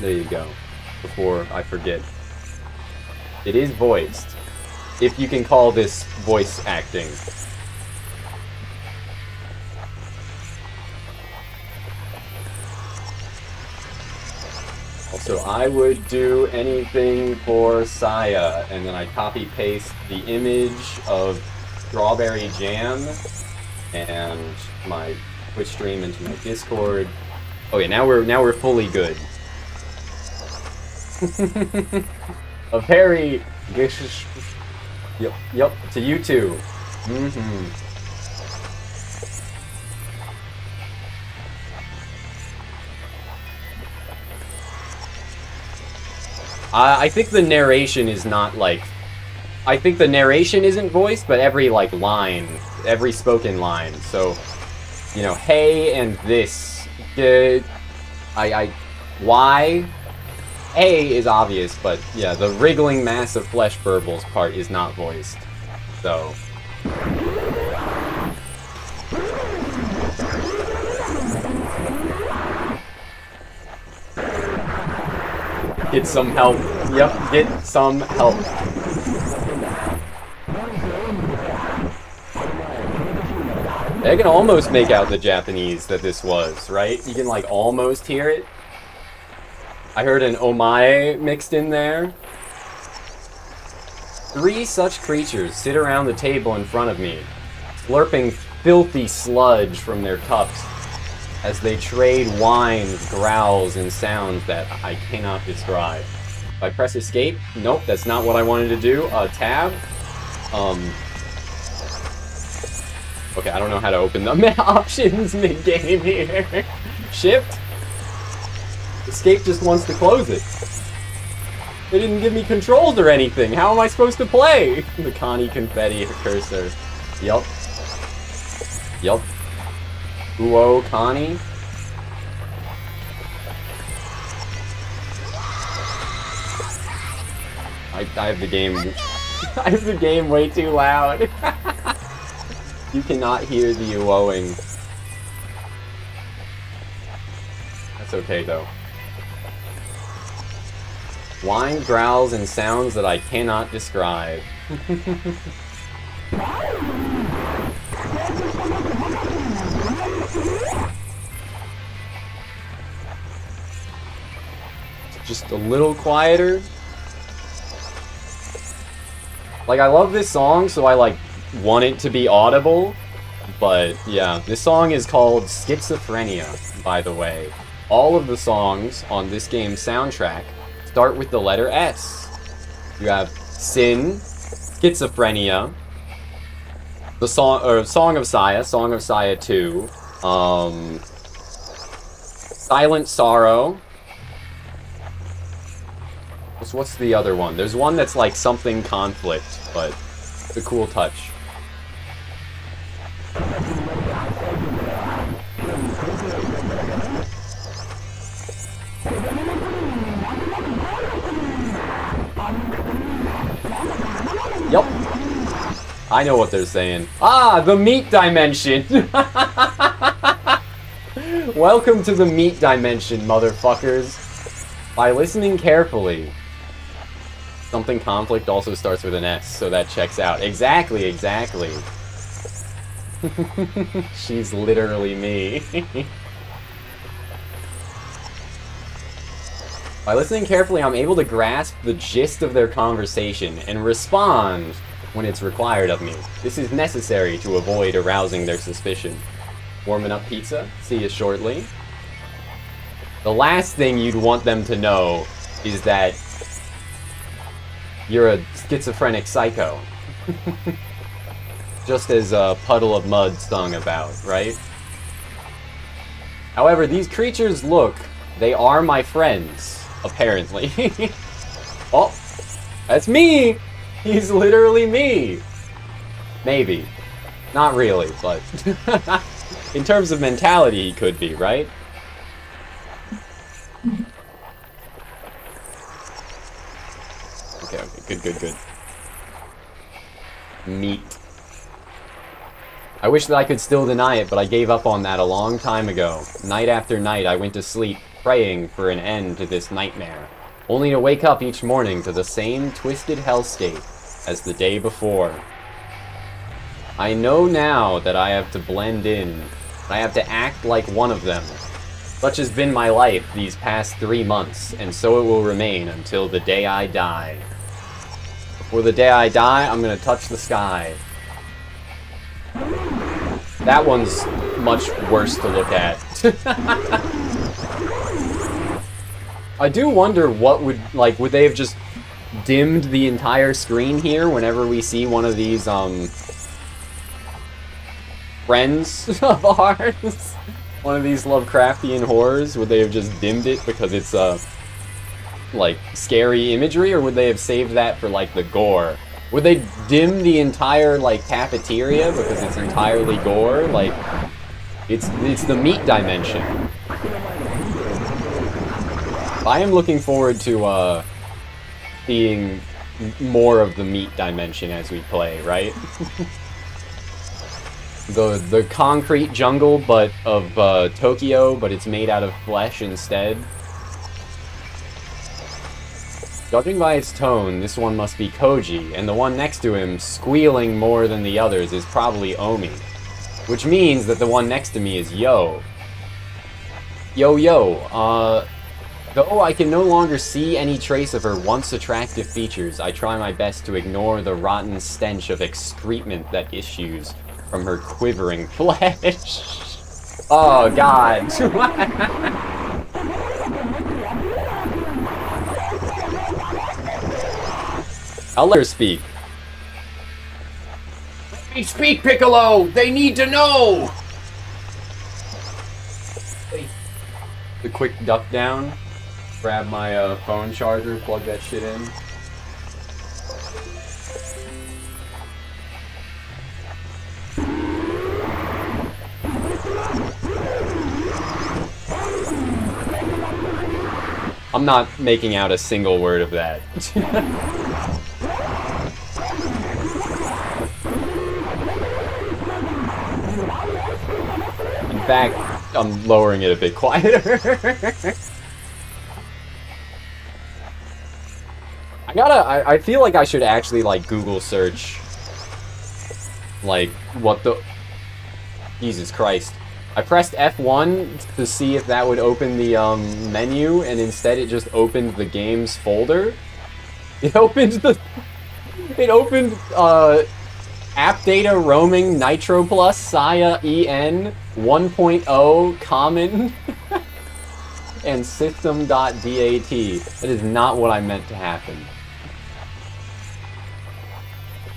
There you go. Before I forget. It is voiced. If you can call this voice acting. Also, I would do anything for Saya, and then I copy-paste the image of strawberry jam and my Twitch stream into my Discord. Okay, now we're fully good. A very yep to you too. I think the narration is not like. I think the narration isn't voiced, but every like line, every spoken line. So, you know, hey and this. Why? Hey is obvious, but yeah, the wriggling mass of flesh burbles part is not voiced. So. Get some help. Yep, get some help. I can almost make out the Japanese that this was, right? You can like almost hear it. I heard an omae mixed in there. 3 such creatures sit around the table in front of me, slurping filthy sludge from their cups as they trade whines, growls, and sounds that I cannot describe. If I press escape, nope, that's not what I wanted to do. Tab. Okay, I don't know how to open the options mid-game here. Shift. Escape just wants to close it. They didn't give me controls or anything. How am I supposed to play? The Connie confetti cursor. Yup. Yup. Uo Connie. I have the game. I have the game way too loud. You cannot hear the uoing. That's okay though. Whine, growls, and sounds that I cannot describe. Just a little quieter. Like, I love this song, so I, like, want it to be audible. But, yeah, this song is called Schizophrenia, by the way. All of the songs on this game's soundtrack start with the letter S. You have Sin, Schizophrenia, the Song of Saya, Song of Saya 2, Silent Sorrow. What's the other one? There's one that's like something conflict, but it's a cool touch. Yep. I know what they're saying. Ah, the meat dimension! Welcome to the meat dimension, motherfuckers. By listening carefully. Something conflict also starts with an S, so that checks out. Exactly, exactly. She's literally me. By listening carefully, I'm able to grasp the gist of their conversation and respond when it's required of me. This is necessary to avoid arousing their suspicion. Warming up pizza. See you shortly. The last thing you'd want them to know is that you're a schizophrenic psycho. Just as Puddle of Mud sung about, right? However, these creatures they are my friends, apparently. Oh, that's me! He's literally me! Maybe. Not really, but... in terms of mentality, he could be, right? Okay, good. Meat. I wish that I could still deny it, but I gave up on that a long time ago. Night after night, I went to sleep praying for an end to this nightmare, only to wake up each morning to the same twisted hellscape as the day before. I know now that I have to blend in. I have to act like one of them. Such has been my life these past 3 months, and so it will remain until the day I die. Before the day I die, I'm gonna touch the sky. That one's much worse to look at. I do wonder what would they have just dimmed the entire screen here whenever we see one of these, friends of ours? One of these Lovecraftian horrors? Would they have just dimmed it because it's, like, scary imagery, or would they have saved that for, like, the gore? Would they dim the entire, like, cafeteria because it's entirely gore? Like, it's the meat dimension. I am looking forward to, seeing more of the meat dimension as we play, right? the concrete jungle, but of, Tokyo, but it's made out of flesh instead. Judging by its tone, this one must be Koji, and the one next to him, squealing more than the others, is probably Omi. Which means that the one next to me is Yo. Yo, though I can no longer see any trace of her once attractive features, I try my best to ignore the rotten stench of excrement that issues from her quivering flesh. Oh, God. I'll let her speak. Let me speak, Piccolo! They need to know! The quick duck down. Grab my phone charger, plug that shit in. I'm not making out a single word of that. In fact, I'm lowering it a bit quieter. I feel like I should actually, like, Google search, like, what the... Jesus Christ. I pressed F1 to see if that would open the, menu, and instead it just opened the games folder. It opened App Data Roaming Nitro Plus Saya EN 1.0 Common and System.dat. That is not what I meant to happen.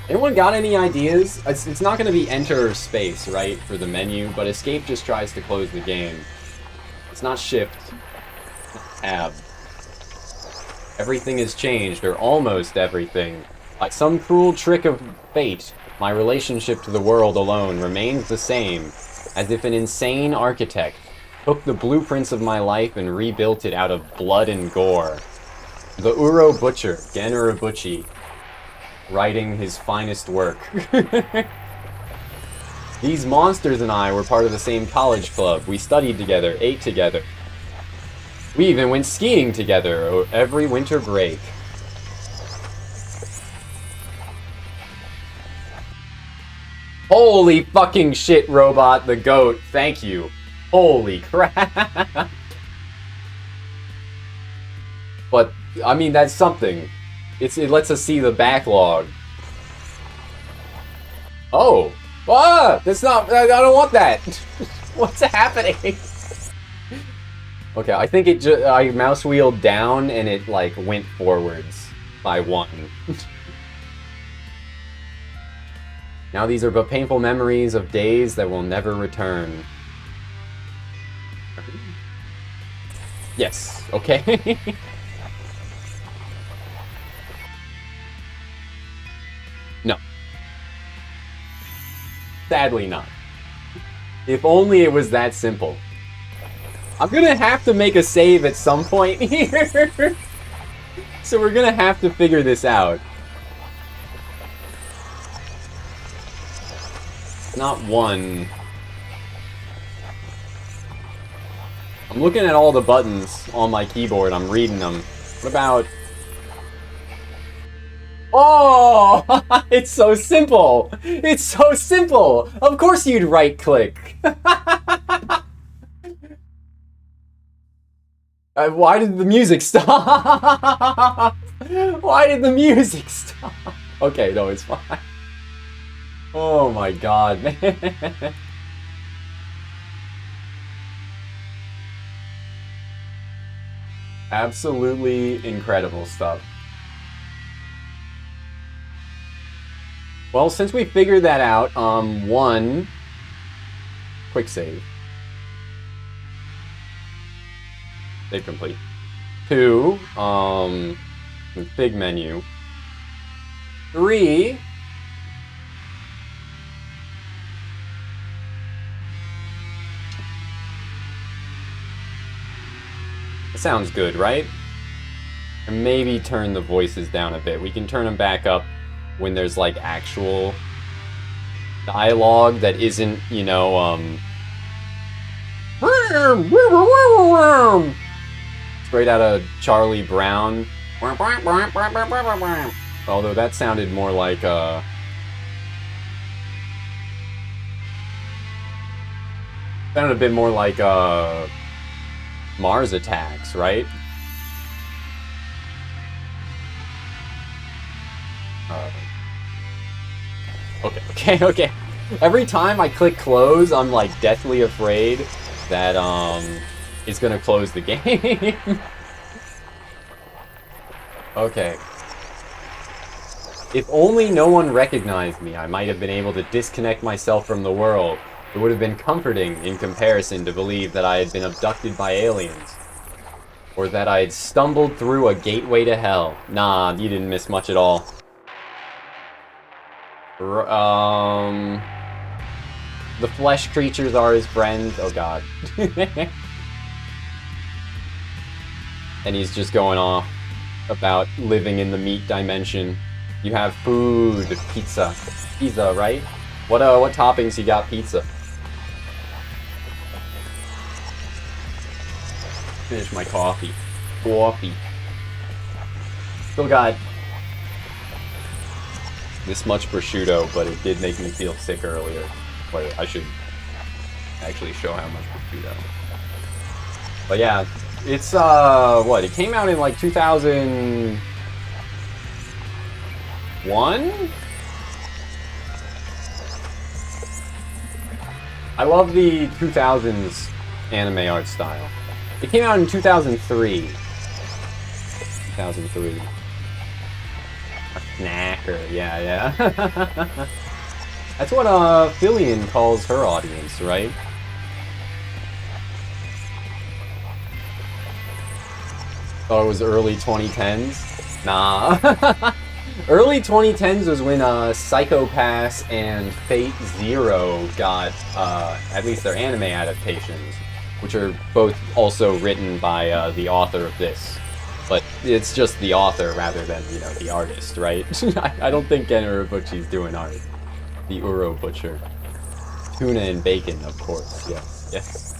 Anyone got any ideas? It's not going to be enter space, right, for the menu, but escape just tries to close the game. It's not shift. Tab. Everything has changed, or almost everything. Like some cruel trick of fate, my relationship to the world alone remains the same, as if an insane architect took the blueprints of my life and rebuilt it out of blood and gore. The Uro Butcher, Gen Urobuchi, writing his finest work. These monsters and I were part of the same college club. We studied together, ate together. We even went skiing together every winter break. Holy fucking shit, Robot the Goat. Thank you. Holy crap. But, I mean, that's something. It lets us see the backlog. Oh! Ah! That's not... I don't want that! What's happening? Okay, I think I mouse wheeled down and it, like, went forwards by 1. Now these are but painful memories of days that will never return. Yes, okay. No. Sadly not. If only it was that simple. I'm gonna have to make a save at some point here. So we're gonna have to figure this out. Not 1. I'm looking at all the buttons on my keyboard. I'm reading them. What about... Oh! It's so simple! It's so simple! Of course you'd right-click! Why did the music stop? Why did the music stop? Okay, no, it's fine. Oh my god, man. Absolutely incredible stuff. Well, since we figured that out, one, quick save. Save complete. Two, big menu. Three, that sounds good, right? And maybe turn the voices down a bit. We can turn them back up when there's like actual dialogue that isn't, you know, straight out of Charlie Brown. Although that sounded more like sounded a bit more like Mars Attacks, right? Okay. Every time I click close, I'm like deathly afraid that it's gonna close the game. Okay. If only no one recognized me, I might have been able to disconnect myself from the world. It would have been comforting in comparison to believe that I had been abducted by aliens. Or that I had stumbled through a gateway to hell. Nah, you didn't miss much at all. The flesh creatures are his friends. Oh god. And he's just going off about living in the meat dimension. You have food, pizza. Pizza, right? What toppings you got pizza? Finish my coffee. Still got this much prosciutto, but it did make me feel sick earlier. But I should actually show how much prosciutto. But yeah, it's what? It came out in like 2001? I love the 2000s anime art style. It came out in 2003. 2003. A snacker, yeah. That's what Fillion calls her audience, right? Thought it was early 2010s? Nah. Early 2010s was when Psycho Pass and Fate Zero got at least their anime adaptations, which are both also written by the author of this. But it's just the author rather than, you know, the artist, right? I don't think Gen Urobuchi's doing art. The Uro Butcher. Tuna and bacon, of course, yes.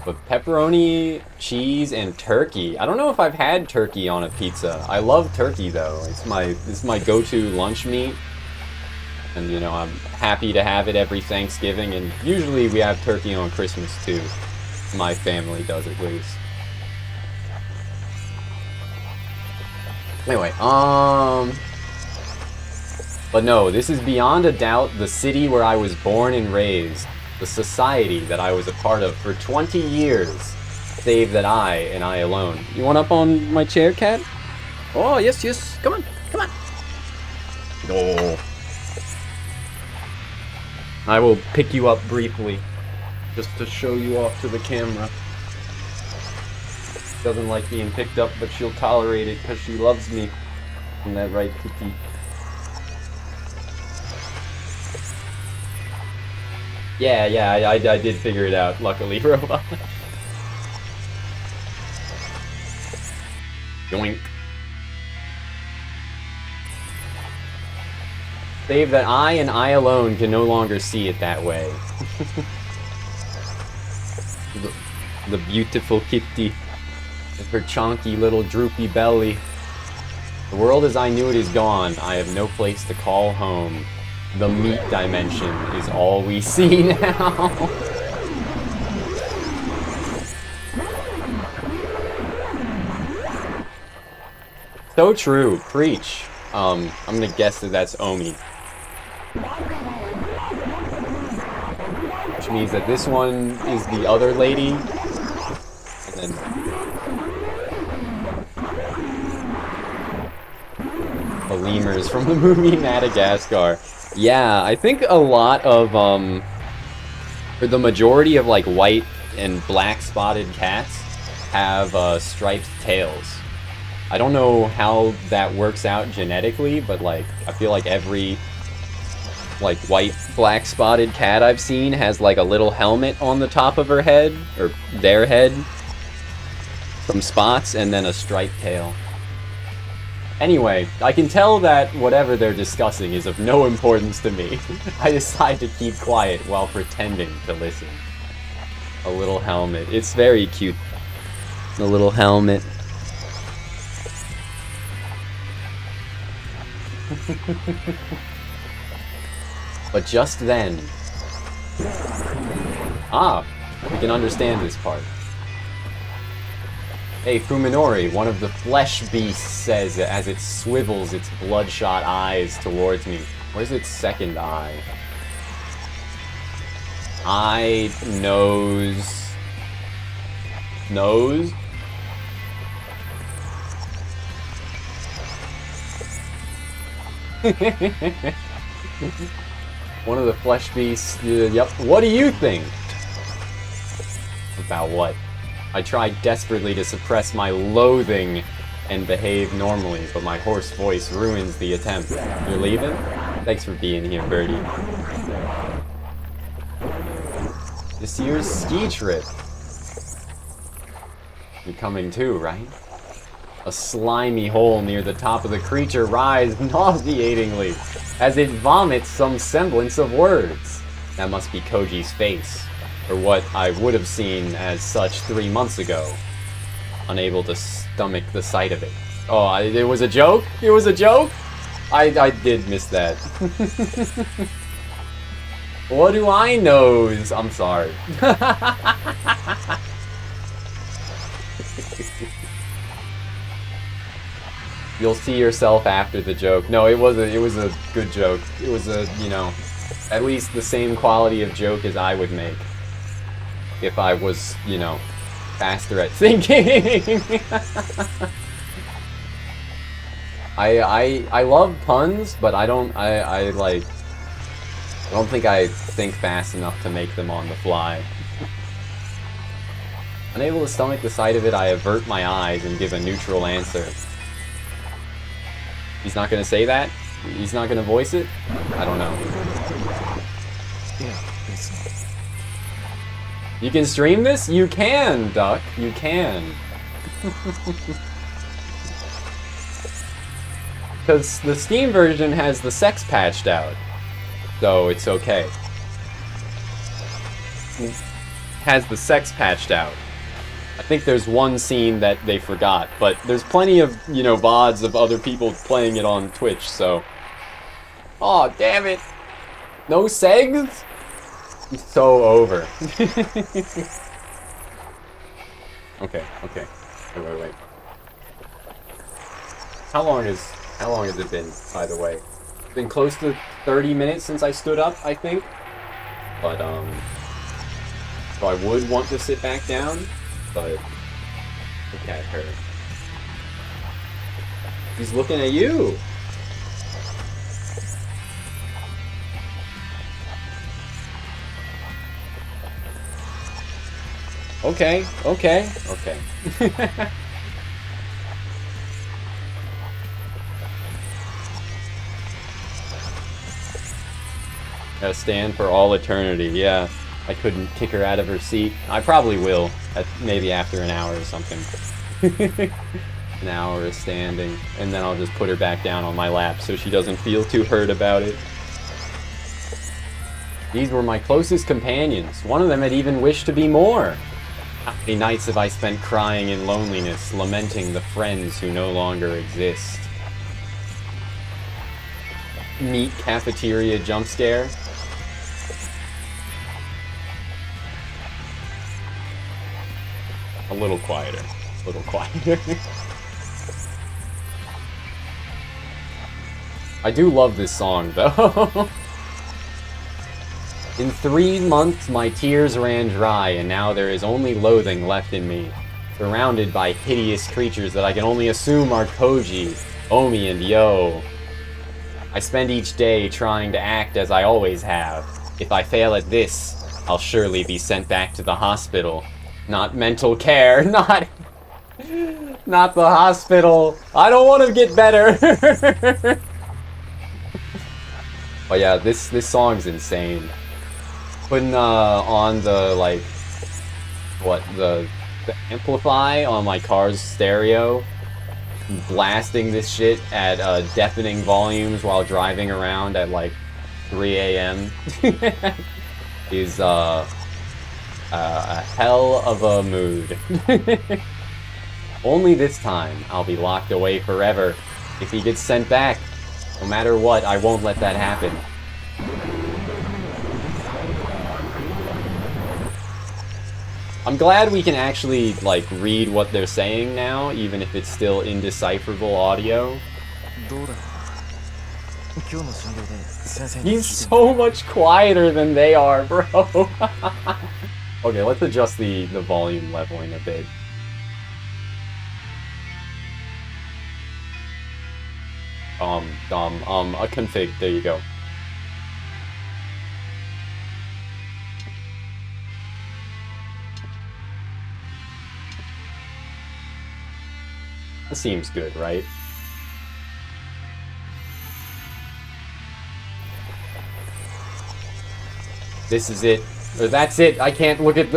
But pepperoni, cheese, and turkey. I don't know if I've had turkey on a pizza. I love turkey though. It's my go-to lunch meat. And you know, I'm happy to have it every Thanksgiving, and usually we have turkey on Christmas too. My family does at least. Anyway, but no, this is beyond a doubt the city where I was born and raised. The society that I was a part of for 20 years, save that I, and I alone. You want up on my chair, cat? Oh, yes, come on. Oh. I will pick you up briefly, just to show you off to the camera. Doesn't like being picked up, but she'll tolerate it because she loves me. Isn't that right, Kiki? Yeah, I did figure it out, luckily, Robot. Yoink. Save that I and I alone can no longer see it that way. The beautiful kitty. With her chonky little droopy belly. The world as I knew it is gone. I have no place to call home. The meat dimension is all we see now. So true. Preach. I'm gonna guess that that's Omi. Which means that this one is the other lady. And then the lemurs from the movie Madagascar. Yeah, I think a lot of, or the majority of, like, white and black spotted cats have, striped tails. I don't know how that works out genetically, but, like, I feel like every, like, white, black spotted cat I've seen has, like, a little helmet on the top of her head, or their head, from spots, and then a striped tail. Anyway, I can tell that whatever they're discussing is of no importance to me. I decide to keep quiet while pretending to listen. A little helmet. It's very cute. The little helmet. But just then... Ah, we can understand this part. Hey, Fuminori, one of the flesh beasts says as it swivels its bloodshot eyes towards me. Where's its second eye? Eye, nose... Nose? One of the flesh beasts... yep. What do you think? About what? I tried desperately to suppress my loathing and behave normally, but my hoarse voice ruins the attempt. You're leaving? Thanks for being here, Birdie. This year's ski trip. You're coming too, right? A slimy hole near the top of the creature writhes nauseatingly as it vomits some semblance of words. That must be Koji's face. Or what I would have seen as such 3 months ago. Unable to stomach the sight of it. Oh, it was a joke? It was a joke? I did miss that. What do I know? I'm sorry. You'll see yourself after the joke. No, it was a good joke. It was a, you know, at least the same quality of joke as I would make. If I was, you know, faster at thinking. I love puns, but I don't think I think fast enough to make them on the fly. Unable to stomach the sight of it, I avert my eyes and give a neutral answer. He's not gonna say that? He's not gonna voice it? I don't know. Yeah, listen. You can stream this? You can, Duck. You can. Because the Steam version has the sex patched out. So it's okay. It has the sex patched out. I think there's one scene that they forgot, but there's plenty of, you know, VODs of other people playing it on Twitch, so... Aw, damn it! No segs? It's so over. Okay. Wait. How long has it been, by the way? It's been close to 30 minutes since I stood up, I think. But, so I would want to sit back down, but look at her. He's looking at you! Okay. Gotta stand for all eternity, yeah. I couldn't kick her out of her seat. I probably will, maybe after an hour or something. An hour of standing, and then I'll just put her back down on my lap so she doesn't feel too hurt about it. These were my closest companions. One of them had even wished to be more. How many nights have I spent crying in loneliness, lamenting the friends who no longer exist? Meat cafeteria jump scare. A little quieter. A little quieter. I do love this song, though. In 3 months, my tears ran dry, and now there is only loathing left in me, surrounded by hideous creatures that I can only assume are Koji, Omi, and Yo. I spend each day trying to act as I always have. If I fail at this, I'll surely be sent back to the hospital. Not mental care, not the hospital. I don't want to get better. But yeah, this song's insane. Putting on the like the amplify on my car's stereo, blasting this shit at deafening volumes while driving around at like 3 a.m. is a hell of a mood. Only this time I'll be locked away forever. If he gets sent back, no matter what, I won't let that happen. I'm glad we can actually, like, read what they're saying now, even if it's still indecipherable audio. He's so much quieter than they are, bro. Okay, let's adjust the volume leveling a bit. A config, there you go. That seems good, right? This is it. Or that's it. I can't look at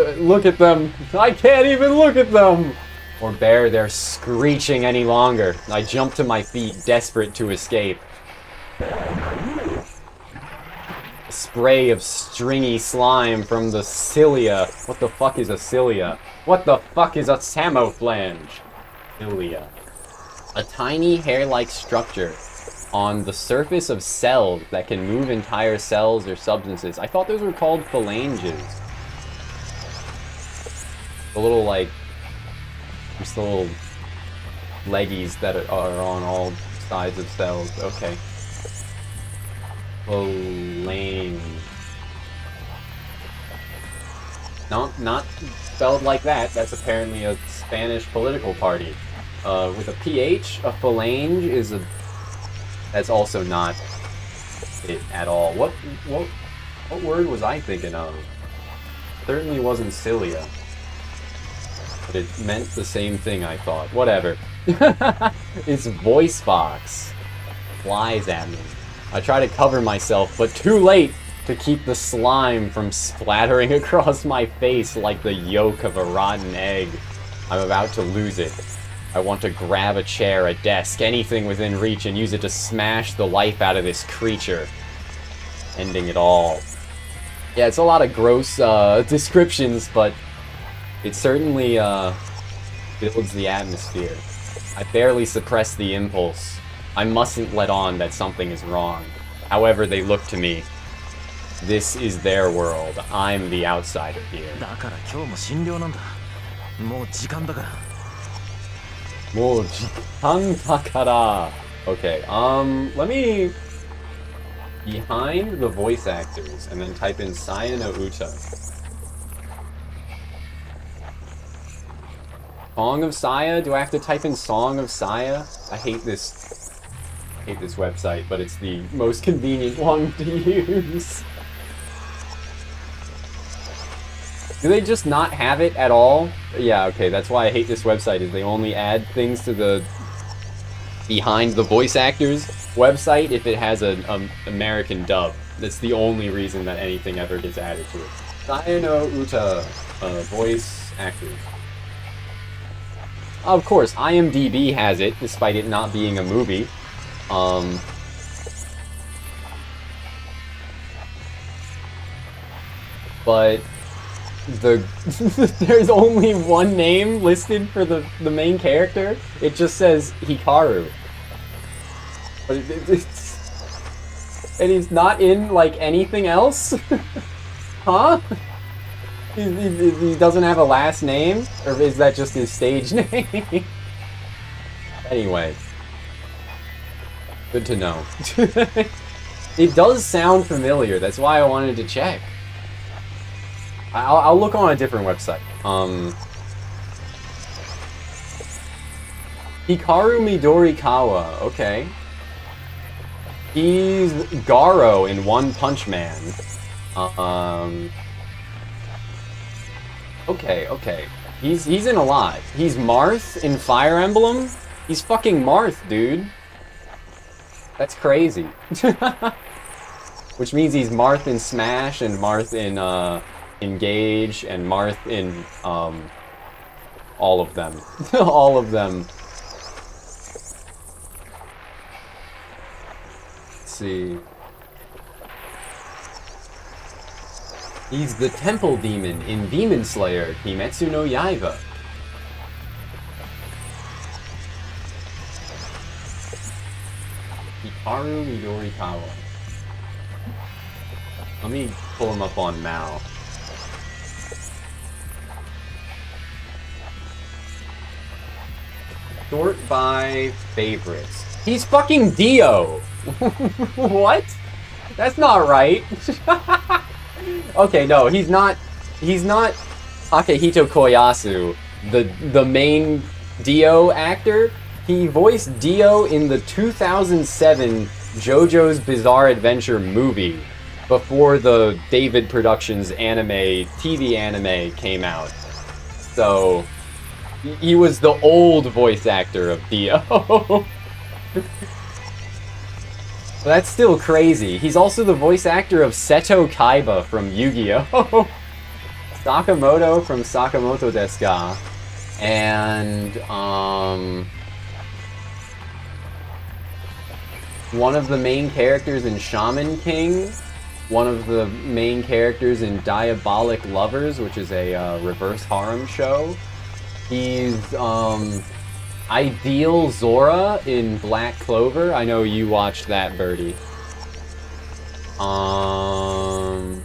them. I can't even look at them. Or bear their screeching any longer. I jump to my feet, desperate to escape. A spray of stringy slime from the cilia. What the fuck is a cilia? What the fuck is a samoflange? Cilia. A tiny hair-like structure on the surface of cells that can move entire cells or substances. I thought those were called phalanges. The little, like, just the little leggies that are on all sides of cells. Okay. Phalange. No, not spelled like that. That's apparently a Spanish political party. With a PH, a phalange is a... That's also not it at all. What word was I thinking of? Certainly wasn't cilia. But it meant the same thing, I thought. Whatever. It's voice box. Flies at me. I try to cover myself, but too late to keep the slime from splattering across my face like the yolk of a rotten egg. I'm about to lose it. I want to grab a chair, a desk, anything within reach and use it to smash the life out of this creature. Ending it all. Yeah, it's a lot of gross descriptions, but it certainly builds the atmosphere. I barely suppress the impulse. I mustn't let on that something is wrong. However they look to me. This is their world. I'm the outsider here. Okay, let me... Behind the voice actors, and then type in Saya no Uta. Song of Saya? Do I have to type in Song of Saya? I hate this website, but it's the most convenient one to use. Do they just not have it at all? Yeah, okay, that's why I hate this website, is they only add things to the behind the voice actors website if it has an American dub. That's the only reason that anything ever gets added to it. Saya no Uta, voice actors. Of course, IMDb has it, despite it not being a movie. But there's only one name listed for the main character. It just says Hikaru. But and he's not in like anything else? Huh? He doesn't have a last name? Or is that just his stage name? Anyway. Good to know. It does sound familiar, that's why I wanted to check. I'll look on a different website. Hikaru Midorikawa, okay. He's Garo in One Punch Man. Okay. He's in a lot. He's Marth in Fire Emblem? He's fucking Marth, dude. That's crazy. Which means he's Marth in Smash and Marth in Engage and Marth in all of them. All of them. Let's see. He's the Temple Demon in Demon Slayer, Kimetsu no Yaiba. Hikaru Midorikawa. Let me pull him up on Mal. Sort by favorites. He's fucking Dio! What? That's not right. Okay, no, he's not Akihito Koyasu, the main Dio actor. He voiced Dio in the 2007 JoJo's Bizarre Adventure movie before the David Productions TV anime came out. So he was the old voice actor of Dio. That's still crazy. He's also the voice actor of Seto Kaiba from Yu-Gi-Oh! Sakamoto from Sakamoto Desu Ka. And, one of the main characters in Shaman King. One of the main characters in Diabolic Lovers, which is a reverse harem show. He's, Ideal Zora in Black Clover. I know you watched that, Birdie. I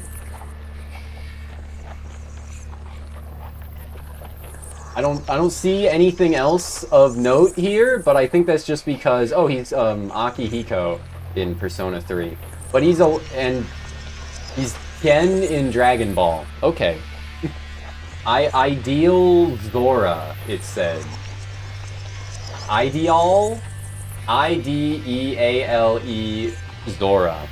don't see anything else of note here, but I think that's just because he's Akihiko in Persona 3. But he's Ken in Dragon Ball. Okay. Ideal Zora, it said. Ideal? I-D-E-A-L-E Zora.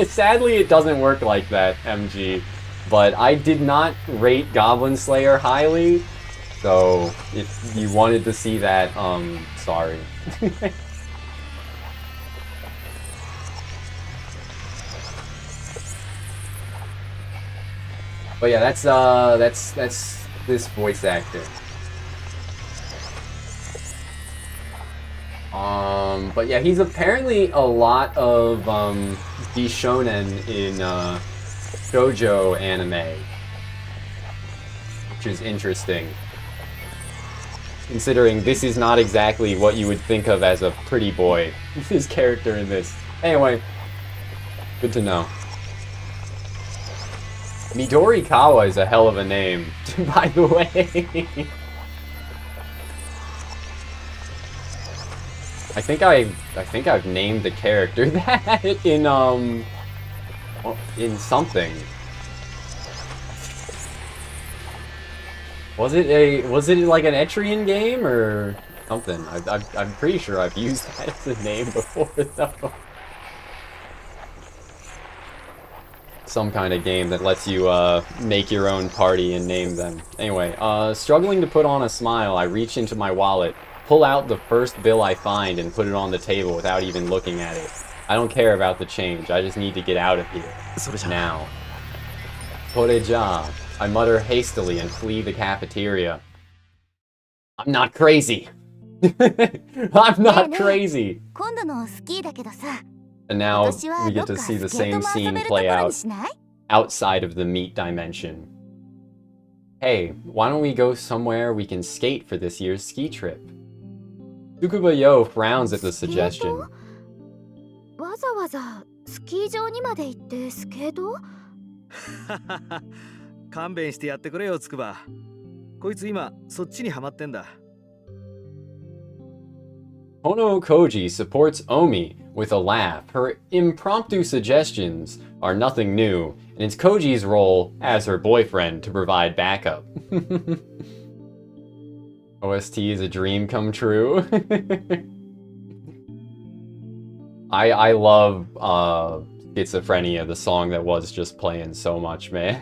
Sadly, it doesn't work like that, MG. But I did not rate Goblin Slayer highly, so if you wanted to see that, sorry. But yeah, that's this voice actor. But yeah, he's apparently a lot of Bishonen in shoujo anime, which is interesting, considering this is not exactly what you would think of as a pretty boy. His character in this. Anyway, good to know. Midorikawa is a hell of a name, by the way. I think I've named the character that in something. Was it like an Etrian game or something? I'm pretty sure I've used that as a name before though. Some kind of game that lets you make your own party and name them. Anyway, struggling to put on a smile, I reach into my wallet, pull out the first bill I find, and put it on the table without even looking at it. I don't care about the change, I just need to get out of here. Now. Toreja. I mutter hastily and flee the cafeteria. I'm not crazy! I'm not crazy! 今度のスキーだけどさ、And 今 now 年は we ど get っ to か see the スケート same も遊 scene べるとこ play ろに out しない？ outside of the meat dimension. Hey, why don't we go somewhere we can skate for this year's ski trip? Tsukuba Yo frowns at the スケー suggestion. ト？わざわざスキー場にまで行ってスケート？勘弁してやってくれよ、つくば。こいつ今そっちにハマってんだ。Kono Koji supports Omi with a laugh. Her impromptu suggestions are nothing new, and it's Koji's role as her boyfriend to provide backup. OST is a dream come true. I love Schizophrenia, the song that was just playing so much, man.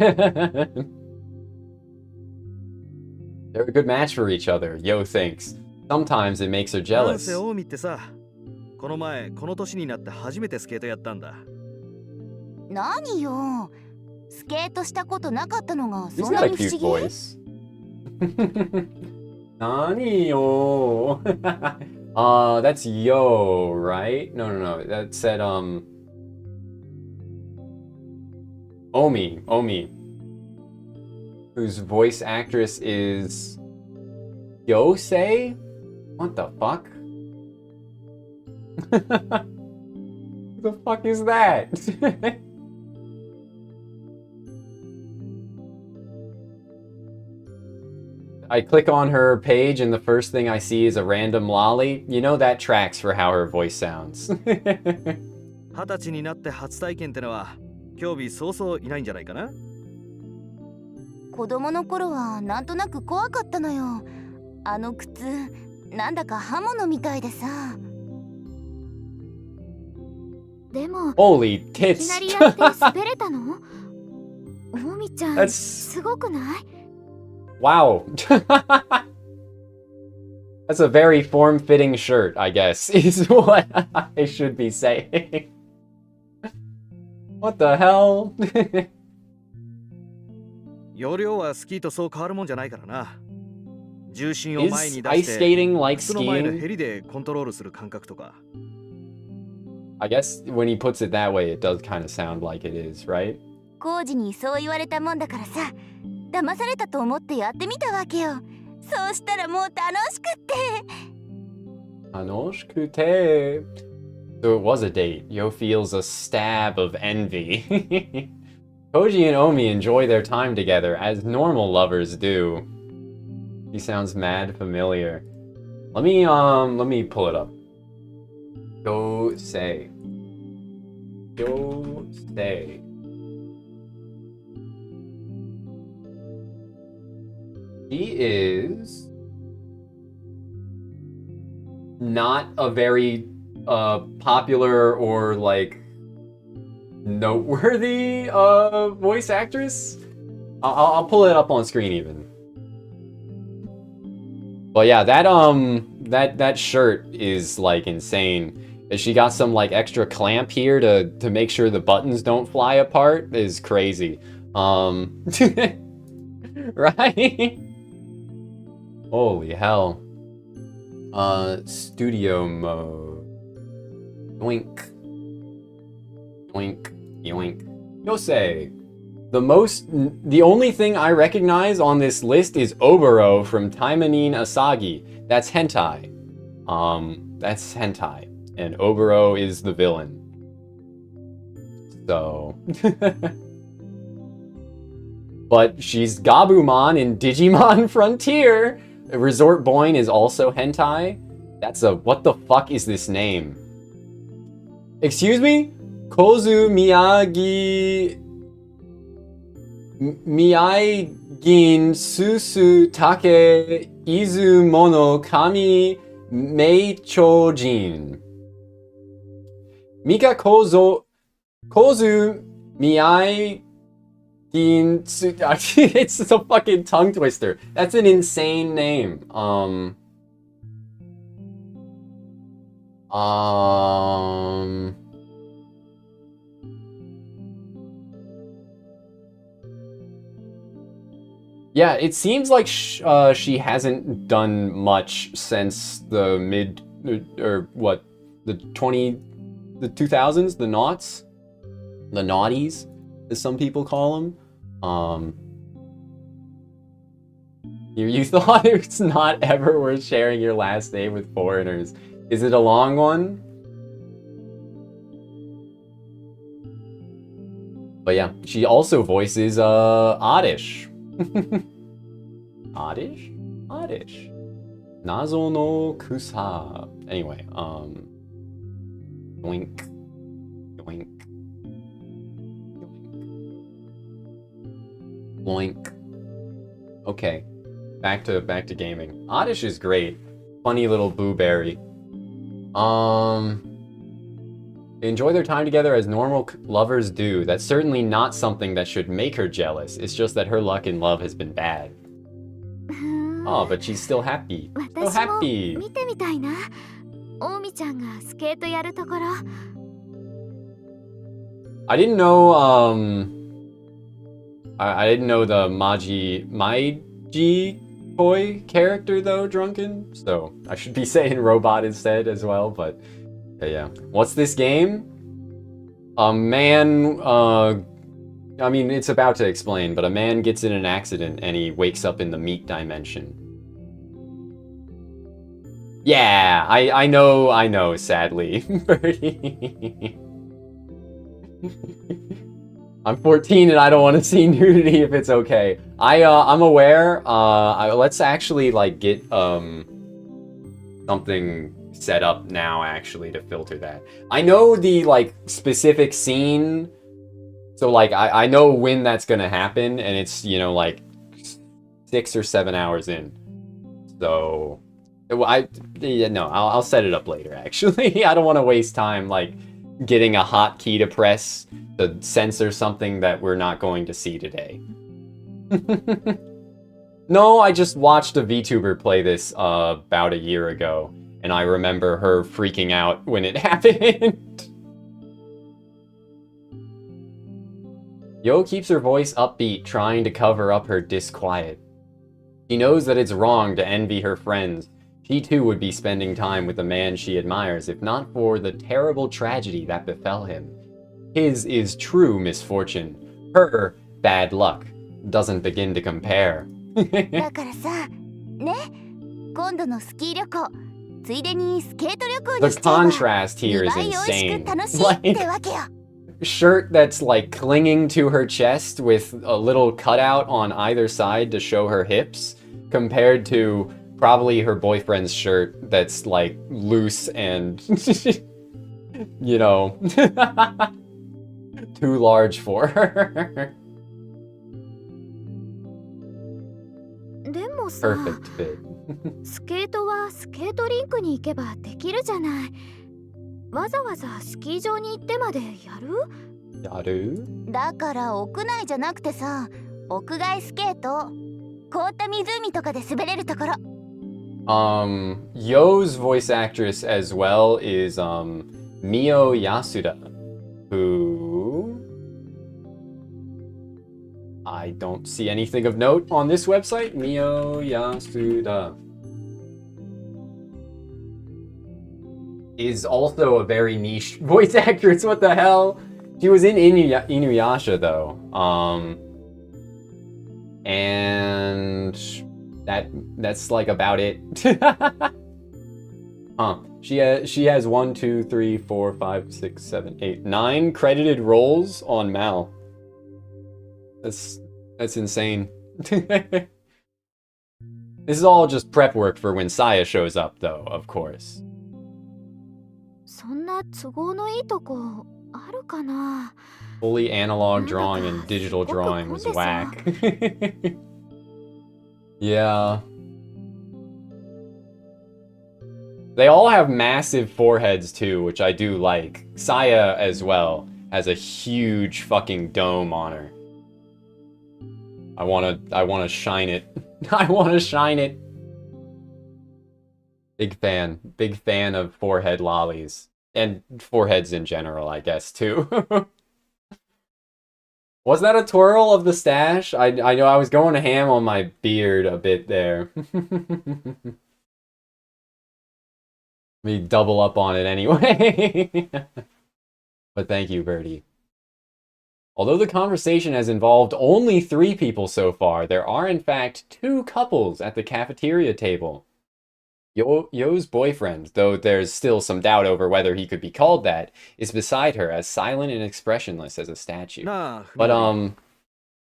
They're a good match for each other, Yo thinks. Sometimes it makes her なん jealous. せオウミってさ、この前この年になって初めてスケートやったんだ。何よ。スケートしたことなかったのが He's そんな got a に不 cute 思議？ voice. Nani yo? That's Yo, right? No. That said, Omi, whose voice actress is Yosei? What the fuck? Who the fuck is that? I click on her page and the first thing I see is a random lolly. You know that tracks for how her voice sounds. 20歳になって初体験ってのは興味そうそういないんじゃないかな。子供の頃はなんとなく怖かったのよ。あの靴、なんだか刃物みたいでさ。でも、 Holy いき tits! なりやって滑れたの？おみちゃん、 That's すごくない？ wow. That's a very form-fitting shirt, I guess, is what I should be saying. What the hell? 容量はスキーとそう変わるもんじゃないからな。重心を前 Is に出 ice して skating like 靴の前の skiing? ヘリでコントロールする感覚とか。I guess when he puts it that way, it does kind of sound like it is, right? コウジにそう言われたもんだからさ、騙されたと思ってやってみたわけよ。そうしたらもう楽しくって。Anoshkute. So it was a date. Yo feels a stab of envy. Koji and Omi enjoy their time together as normal lovers do. He sounds mad familiar. Let me pull it up. Yosei. He is not a very popular or like noteworthy voice actress. I'll pull it up on screen even. But yeah, that shirt is like insane. She got some like extra clamp here to make sure the buttons don't fly apart is crazy. Right? Holy hell. Studio mode. Yoink. Yoink. Yoink. Yosei. The only thing I recognize on this list is Oboro from Taimanin Asagi. That's hentai. That's hentai. And Oboro is the villain. So. But she's Gabumon in Digimon Frontier. Resort Boyne is also hentai. That's a... What the fuck is this name? Excuse me? Kozu Miyagi... Miyagin Susu Take Izu Mono Kami Meichojin. Mika Kozu Miyagi... It's a fucking tongue twister. That's an insane name. Yeah, it seems like she hasn't done much since the the the 2000s, the noughts, the naughties, as some people call them. You thought it's not ever worth sharing your last name with foreigners. Is it a long one? But yeah, she also voices Oddish. Oddish? Oddish. Nazo no Kusa. Anyway, Yoink. Yoink. Yoink. Okay. Back to gaming. Oddish is great. Funny little booberry. They enjoy their time together as normal lovers do. That's certainly not something that should make her jealous. It's just that her luck in love has been bad. Oh, but she's still happy. So happy. 見てみたいな。オウミちゃんがスケートやるところ。I didn't know I didn't know the Maiji Koi character though, Drunken. So I should be saying robot instead as well, but yeah. What's this game? A man I mean, it's about to explain, but a man gets in an accident and he wakes up in the meat dimension. Yeah, I know, sadly. Birdie. I'm 14 and I don't want to see nudity if it's okay. I'm aware. Let's actually like get something set up now actually to filter that. I know the like specific scene. So, like, I know when that's gonna happen, and it's, you know, like, 6 or 7 hours in. So, I'll set it up later, actually. I don't want to waste time, like, getting a hotkey to press to censor something that we're not going to see today. No, I just watched a VTuber play this about a year ago, and I remember her freaking out when it happened. Yo keeps her voice upbeat, trying to cover up her disquiet. She knows that it's wrong to envy her friends. She too would be spending time with a man she admires if not for the terrible tragedy that befell him. His is true misfortune. Her bad luck doesn't begin to compare. だからさ、ね、今度のスキー旅行、ついでにスケート旅行 The にしちゃえば、 contrast here is 2倍美味し insane. く楽しいってわけよ。 Shirt that's like clinging to her chest with a little cutout on either side to show her hips, compared to probably her boyfriend's shirt that's like loose and, you know, too large for her. でもさ、 Perfect fit. スケートはスケートリンクに行けばできるじゃない。わざわざスキー場に行ってまでやる？ Yaru? だから屋内じゃなくてさ、屋外スケート。凍った湖とかで滑れるところ。Yo's voice actress as well is Mio Yasuda, who I don't see anything of note on this website. Mio Yasuda is also a very niche voice actress. What the hell? She was in Inuyasha though. And that's like about it. Huh. She has 1, 2, 3, 4, 5, 6, 7, 8, 9 credited roles on Mal. That's insane. This is all just prep work for when Saya shows up though, of course. そんな都合のいいとこあるかな。 Fully analog drawing and digital drawing was whack. Yeah. They all have massive foreheads too, which I do like. Saya as well has a huge fucking dome on her. I wanna shine it. I wanna shine it. Big fan of forehead lollies. And foreheads in general, I guess, too. Was that a twirl of the stash? I know I was going ham on my beard a bit there. Let me double up on it anyway. But thank you, Birdie. Although the conversation has involved only 3 people so far, there are in fact 2 couples at the cafeteria table. Yo's boyfriend, though there's still some doubt over whether he could be called that, is beside her, as silent and expressionless as a statue. But to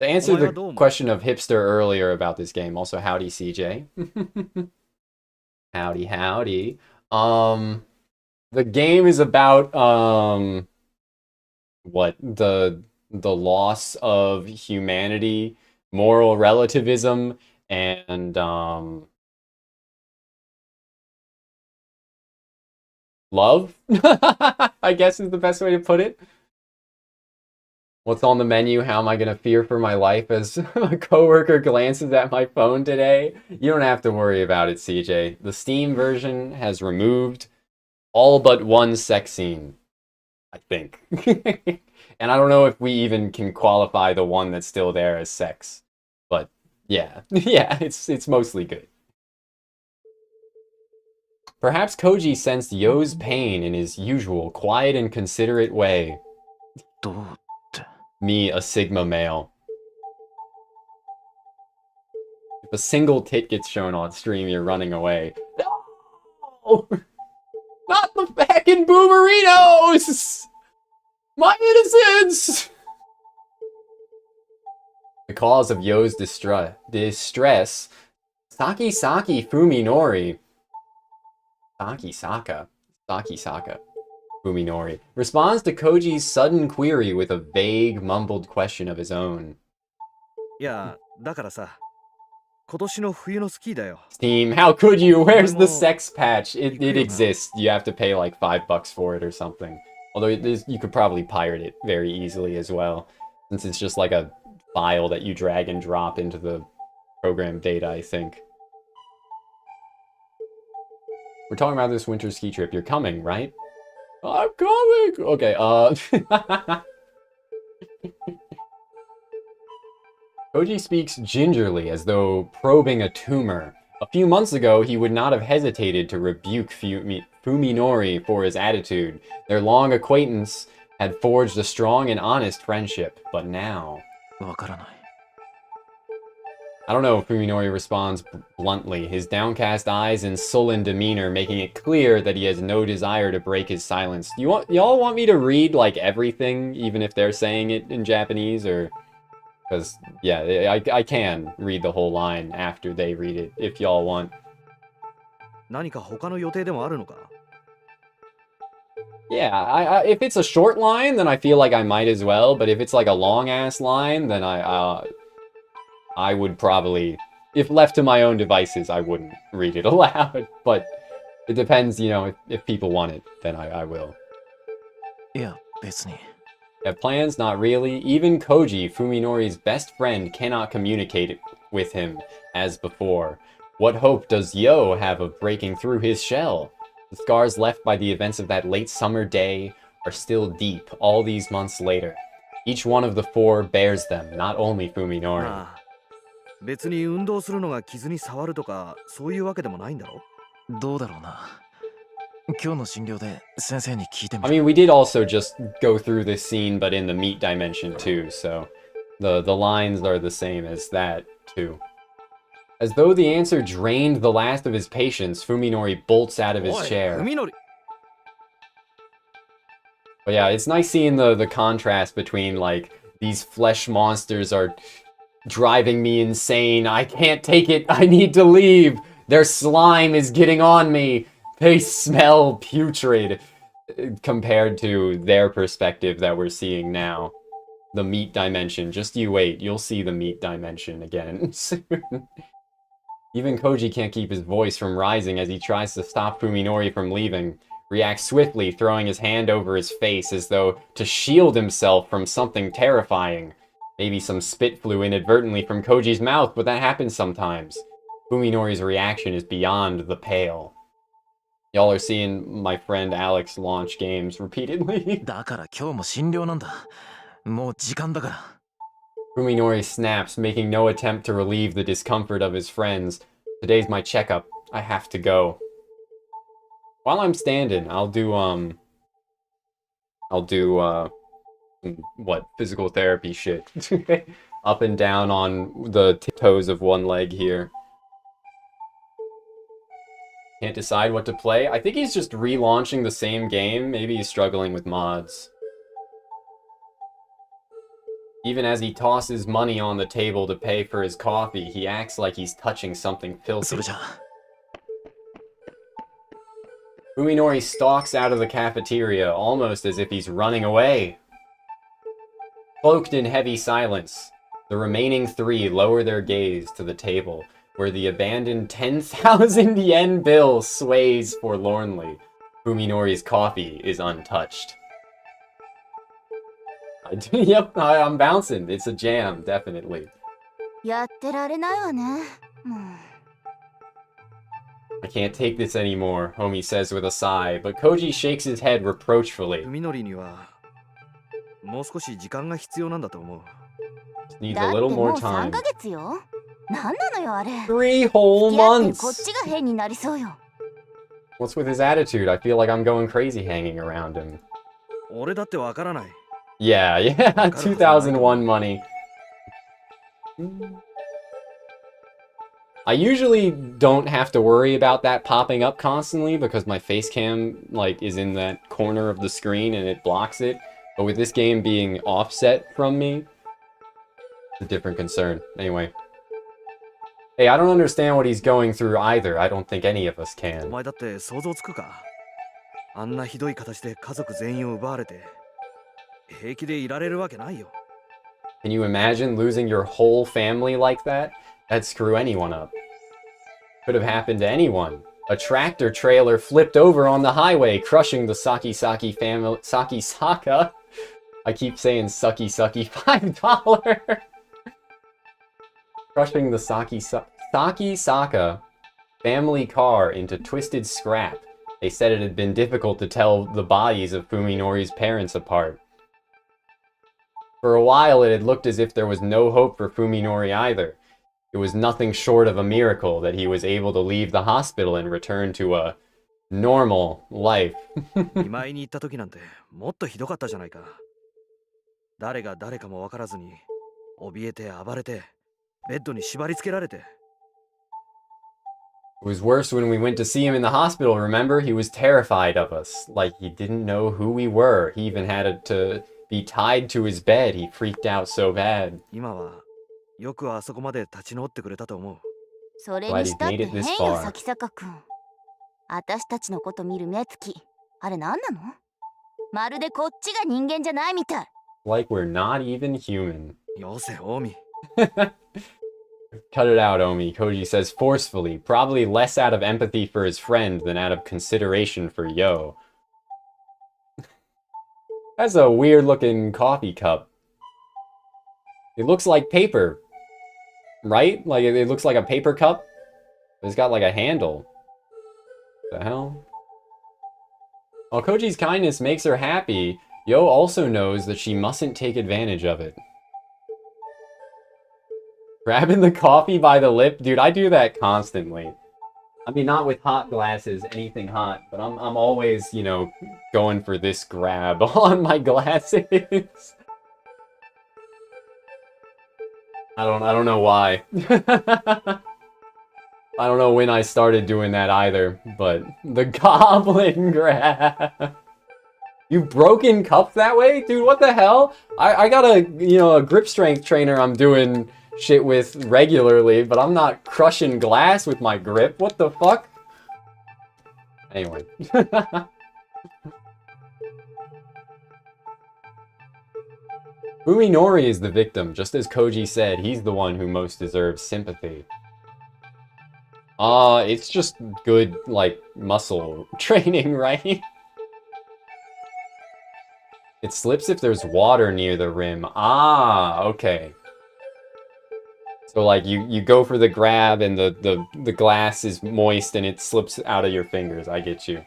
answer the question of hipster earlier about this game, also howdy CJ. Howdy, howdy. The game is about what the loss of humanity, moral relativism, and love, I guess is the best way to put it. What's on the menu? How am I gonna fear for my life as a coworker glances at my phone today? You don't have to worry about it, CJ. The Steam version has removed all but one sex scene, I think. And I don't know if we even can qualify the one that's still there as sex. But yeah, yeah, it's mostly good. Perhaps Koji sensed Yo's pain in his usual quiet and considerate way. Me, a Sigma male. If a single tit gets shown on stream, you're running away. No! Not the fucking boomerinos! My innocence! The cause of Yo's distress, Saki Fuminori. Saki Fuminori responds to Koji's sudden query with a vague, mumbled question of his own. いや、だからさ、今年の冬のスキーだよ。 Steam, how could you? Where's the sex patch? It exists. You have to pay like $5 for it or something. Although you could probably pirate it very easily as well, since it's just like a file that you drag and drop into the program data, I think. We're talking about this winter ski trip. You're coming, right? I'm coming! Okay, Koji speaks gingerly, as though probing a tumor. A few months ago, he would not have hesitated to rebuke Fuminori for his attitude. Their long acquaintance had forged a strong and honest friendship, but now... I don't know, Fuminori responds bluntly, his downcast eyes and sullen demeanor making it clear that he has no desire to break his silence. Y'all want me to read, like, everything, even if they're saying it in Japanese, or... Because, yeah, I can read the whole line after they read it, if y'all want. 何か他の予定でもあるのか? Yeah, if it's a short line, then I feel like I might as well, but if it's like a long-ass line, then I would probably, if left to my own devices, I wouldn't read it aloud, but it depends, you know, if people want it, then I will. Yeah, 別に. Have plans? Not really. Even Koji, Fuminori's best friend, cannot communicate with him as before. What hope does Yo have of breaking through his shell? The scars left by the events of that late summer day are still deep all these months later. Each one of the 4 bears them, not only Fuminori. 別に運動するのが傷に触るとかそういうわけでもないんだろ? どうだろうな。今日の診療で先生に聞いてみる。 I mean, we did also just go through this scene, but in the meat dimension too, so the lines are the same as that too. As though the answer drained the last of his patience, Fuminori bolts out of his chair. But yeah, it's nice seeing the contrast between, like, these flesh monsters are driving me insane. I can't take it. I need to leave. Their slime is getting on me. They smell putrid compared to their perspective that we're seeing now. The meat dimension. Just you wait. You'll see the meat dimension again soon. Even Koji can't keep his voice from rising as he tries to stop Fuminori from leaving. Reacts swiftly, throwing his hand over his face as though to shield himself from something terrifying. Maybe some spit flew inadvertently from Koji's mouth, but that happens sometimes. Fuminori's reaction is beyond the pale. Y'all are seeing my friend Alex launch games repeatedly. だから今日も診療なんだ。もう時間だから。 Fuminori snaps, making no attempt to relieve the discomfort of his friends. Today's my checkup. I have to go. While I'm standing, I'll I'll do, what, physical therapy shit. Up and down on the toes of one leg here. Can't decide what to play. I think he's just relaunching the same game. Maybe he's struggling with mods. Even as he tosses money on the table to pay for his coffee, he acts like he's touching something filthy. Fuminori stalks out of the cafeteria, almost as if he's running away. Cloaked in heavy silence, the remaining three lower their gaze to the table, where the abandoned 10,000 yen bill sways forlornly. Fuminori's coffee is untouched. Yep, I'm bouncing. It's a jam, definitely. やってられないわね。もう I can't take this anymore, Homie says with a sigh, but Koji shakes his head reproachfully. 海苔にはもう少し時間が必要なんだと思う。 Needs だ a って little も more う3 time. ヶ月よ。なんなのよあれ。 3 whole 付き合ってこっ months! ちが変になりそうよ。 What's with his attitude? I feel like I'm going crazy hanging around him. 俺だってわからない。 Yeah, yeah, 2001 money. I usually don't have to worry about that popping up constantly because my face cam like is in that corner of the screen and it blocks it. But with this game being offset from me, it's a different concern. Anyway. Hey, I don't understand what he's going through either. I don't think any of us お can. 前だって想像つくか。あんなひどい形で家族全員を奪われて平気でいられるわけないよ。 Can you imagine losing your whole family like that? That'd screw anyone up. Could have happened to anyone. A tractor trailer flipped over on the highway, crushing the Sakisaki family. Sakisaka? I keep saying sucky $5. Crushing the Sakisaka family car into twisted scrap. They said it had been difficult to tell the bodies of Fuminori's parents apart. For a while, it had looked as if there was no hope for Fuminori either. It was nothing short of a miracle that he was able to leave the hospital and return to a normal life. 見舞いに行った時なんてもっとひどかったじゃないか。誰が誰かもわからずに怯えて暴れてベッドに縛り付けられて。 It was worse when we went to see him in the hospital, remember? He was terrified of us. Like, he didn't know who we were. He even had to be tied to his bed. He freaked out so bad. 今はよくあそこまで立ち直ってくれたと思う。それにしたって変よ、崎坂くん。私たちのこと見る目つき、あれ何なの？まるでこっちが人間じゃないみたい。Like we're not even human. よせ、オミ。Cut it out, Omi, Koji says forcefully, probably less out of empathy for his friend than out of consideration for Yo. That's a weird-looking coffee cup. It looks like paper. Right? Like, it looks like a paper cup. It's got like a handle. The hell? While Koji's kindness makes her happy, Yo also knows that she mustn't take advantage of it. Grabbing the coffee by the lip? Dude, I do that constantly. I mean, not with hot glasses, anything hot, but I'm always, you know, going for this grab on my glasses. I don't know why. I don't know when I started doing that either, but the goblin grab. You've broken cups that way? Dude, what the hell? I got a, you know, a grip strength trainer I'm doing shit with regularly, but I'm not crushing glass with my grip. What the fuck? Anyway. Fuminori is the victim, just as Koji said, he's the one who most deserves sympathy. It's just good, like, muscle training, right? It slips if there's water near the rim. Ah, okay. So, like, you go for the grab and the glass is moist and it slips out of your fingers. I get you.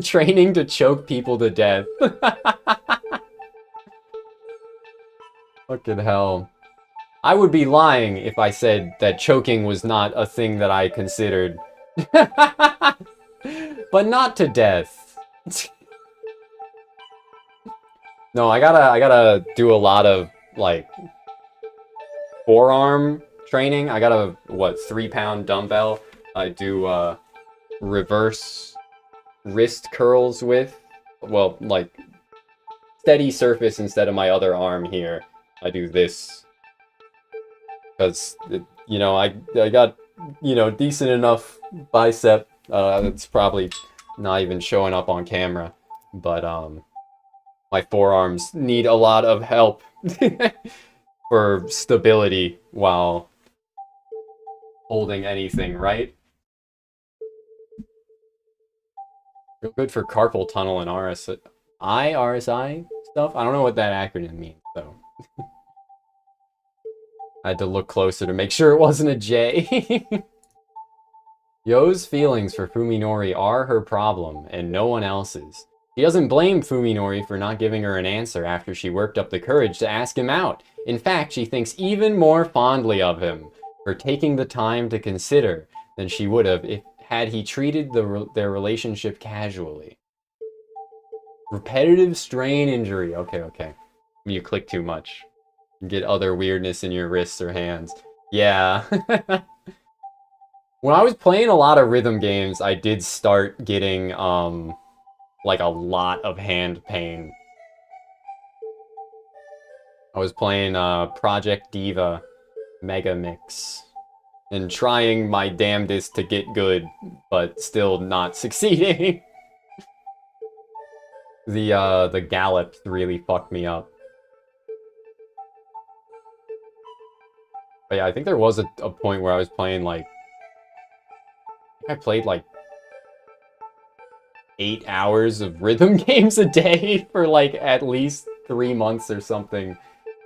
Training to choke people to death. Fucking hell. I would be lying if I said that choking was not a thing that I considered. But not to death. No, I gotta do a lot of, like, forearm training. I got a, what, 3-pound dumbbell I do, reverse wrist curls with. Well, like, steady surface instead of my other arm here. I do this. Because, you know, I got, you know, decent enough bicep. It's probably not even showing up on camera. But, my forearms need a lot of help for stability while holding anything, right? Real good for carpal tunnel and RSI stuff. I don't know what that acronym means, though. I had to look closer to make sure it wasn't a J. Yo's feelings for Fuminori are her problem, and no one else's. She doesn't blame Fuminori for not giving her an answer after she worked up the courage to ask him out. In fact, she thinks even more fondly of him for taking the time to consider than she would have if had he treated their relationship casually. Repetitive strain injury. Okay. You click too much. You get other weirdness in your wrists or hands. Yeah. When I was playing a lot of rhythm games, I did start getting, like a lot of hand pain. I was playing, Project Diva Mega Mix and trying my damnedest to get good, but still not succeeding. The gallops really fucked me up. But yeah, I think there was a point where I was playing, like, I played, like, 8 hours of rhythm games a day for, like, at least 3 months or something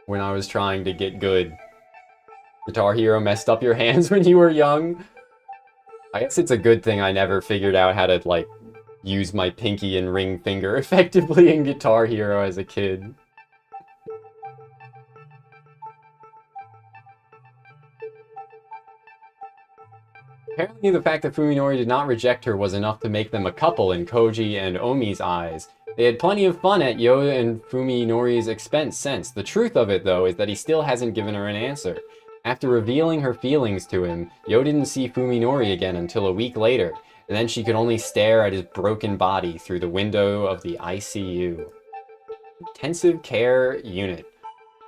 when I was trying to get good. Guitar Hero messed up your hands when you were young? I guess it's a good thing I never figured out how to, like, use my pinky and ring finger effectively in Guitar Hero as a kid. Apparently the fact that Fuminori did not reject her was enough to make them a couple in Koji and Omi's eyes. They had plenty of fun at Yo and Fuminori's expense since. The truth of it, though, is that he still hasn't given her an answer. After revealing her feelings to him, Yo didn't see Fuminori again until a week later, and then she could only stare at his broken body through the window of the ICU. Intensive care unit.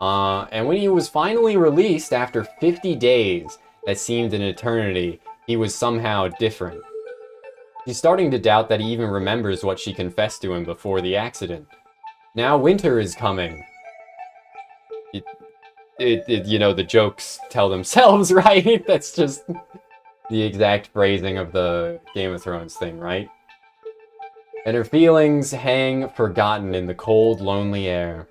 And when he was finally released after 50 days, that seemed an eternity, he was somehow different. She's starting to doubt that he even remembers what she confessed to him before the accident. Now winter is coming. You know, the jokes tell themselves, right? That's just the exact phrasing of the Game of Thrones thing, right? And her feelings hang forgotten in the cold, lonely air.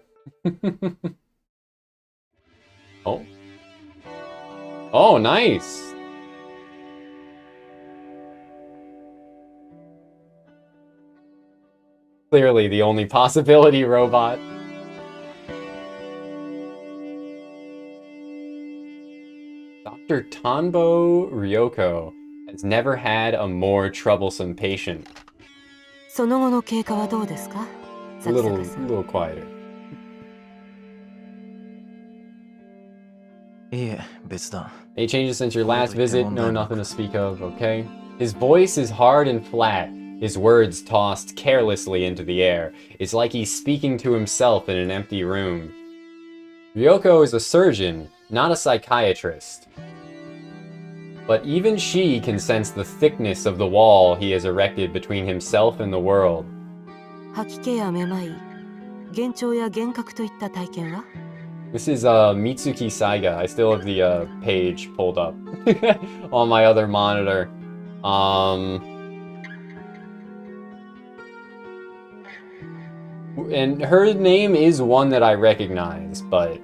Oh. Oh, nice! Clearly the only possibility, robot. Dr. Tanbo Ryoko has never had a more troublesome patient. その後の経過はどうですか? A little quieter. いえ、別だ。 Any changes since your last visit? No, nothing to speak of, okay? His voice is hard and flat, his words tossed carelessly into the air. It's like he's speaking to himself in an empty room. Ryoko is a surgeon, not a psychiatrist. But even she can sense the thickness of the wall he has erected between himself and the world. 吐き気やめまい、幻聴や幻覚といった体験は? This is Mitsuki Saiga. I still have the page pulled up on my other monitor. And her name is one that I recognize, but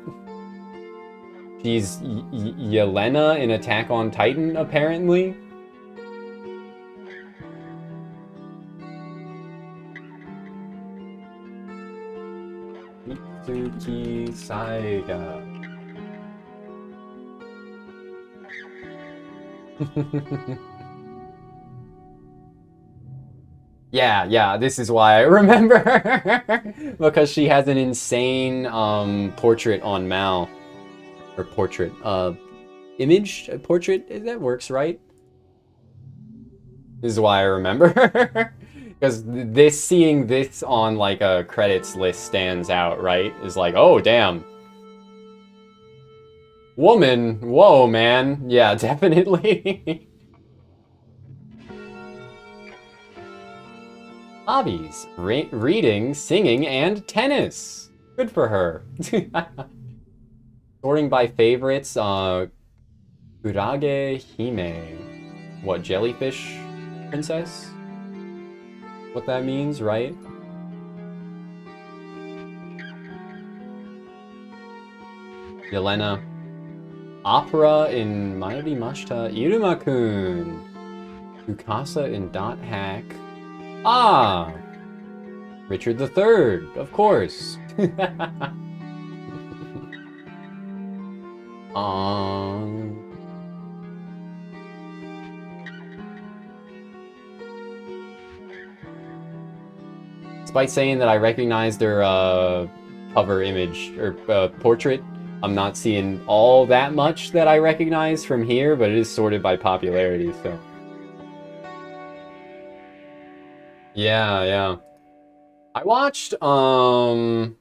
she's Yelena in Attack on Titan, apparently. Mitsuki Saiga. Yeah, this is why I remember her. Because she has an insane portrait on Mal. Or portrait. Image? Portrait? That works, right? This is why I remember her. Because seeing this on like a credits list stands out, right? Is like, oh, damn. Woman. Whoa, man. Yeah, definitely. Hobbies: reading, singing, and tennis. Good for her. Sorting by favorites, Kurage Hime. What, jellyfish princess? What that means, right? Yelena. Opera in Mayuri Mashita Iruma-kun. Ukasa in Dot Hack. Ah! Richard III, of course. Despite saying that I recognized their cover image, or portrait, I'm not seeing all that much that I recognize from here, but it is sorted by popularity, so... Yeah. I watched, the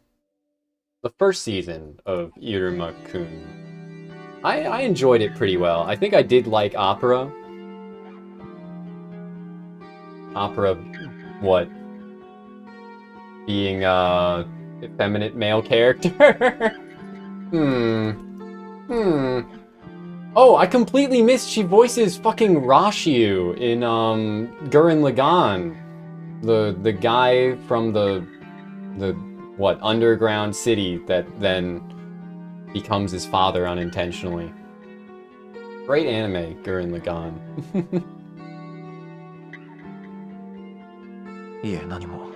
first season of Iruma-kun. I enjoyed it pretty well. I think I did like Opera. Opera, what? Being a effeminate male character? Oh, I completely missed she voices fucking Rashio in, Gurren Lagann. The guy from the what, underground city that then becomes his father unintentionally. Great anime, Gurren Lagann. いえ、何も。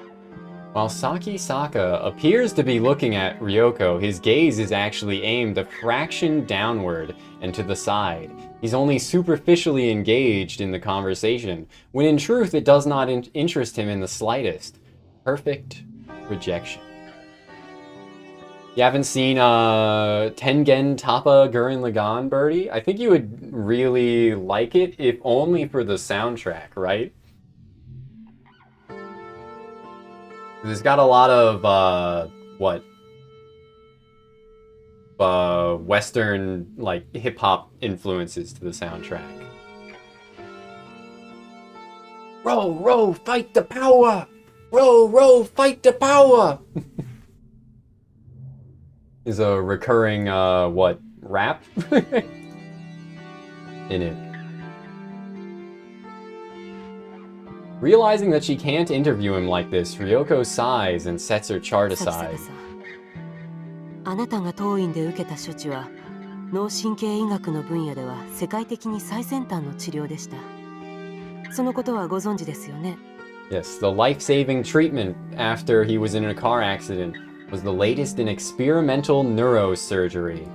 While Saki Saka appears to be looking at Ryoko, his gaze is actually aimed a fraction downward and to the side. He's only superficially engaged in the conversation, when in truth it does not interest him in the slightest. Perfect rejection. You haven't seen Tengen Toppa Gurren Lagann, Birdie? I think you would really like it, if only for the soundtrack, right? It's got a lot of, Western, like, hip-hop influences to the soundtrack. Row, fight the power! Row, fight the power! Is a recurring, rap? In it. Realizing that she can't interview him like this, Ryoko sighs and sets her chart サキサ aside. カさん、あなたが当院で受けた処置は脳神経医学の分野では世界的に最先端の治療でした。そのことはご存知ですよね。 Yes, the life-saving treatment after he was in a car accident was the latest in experimental neurosurgery.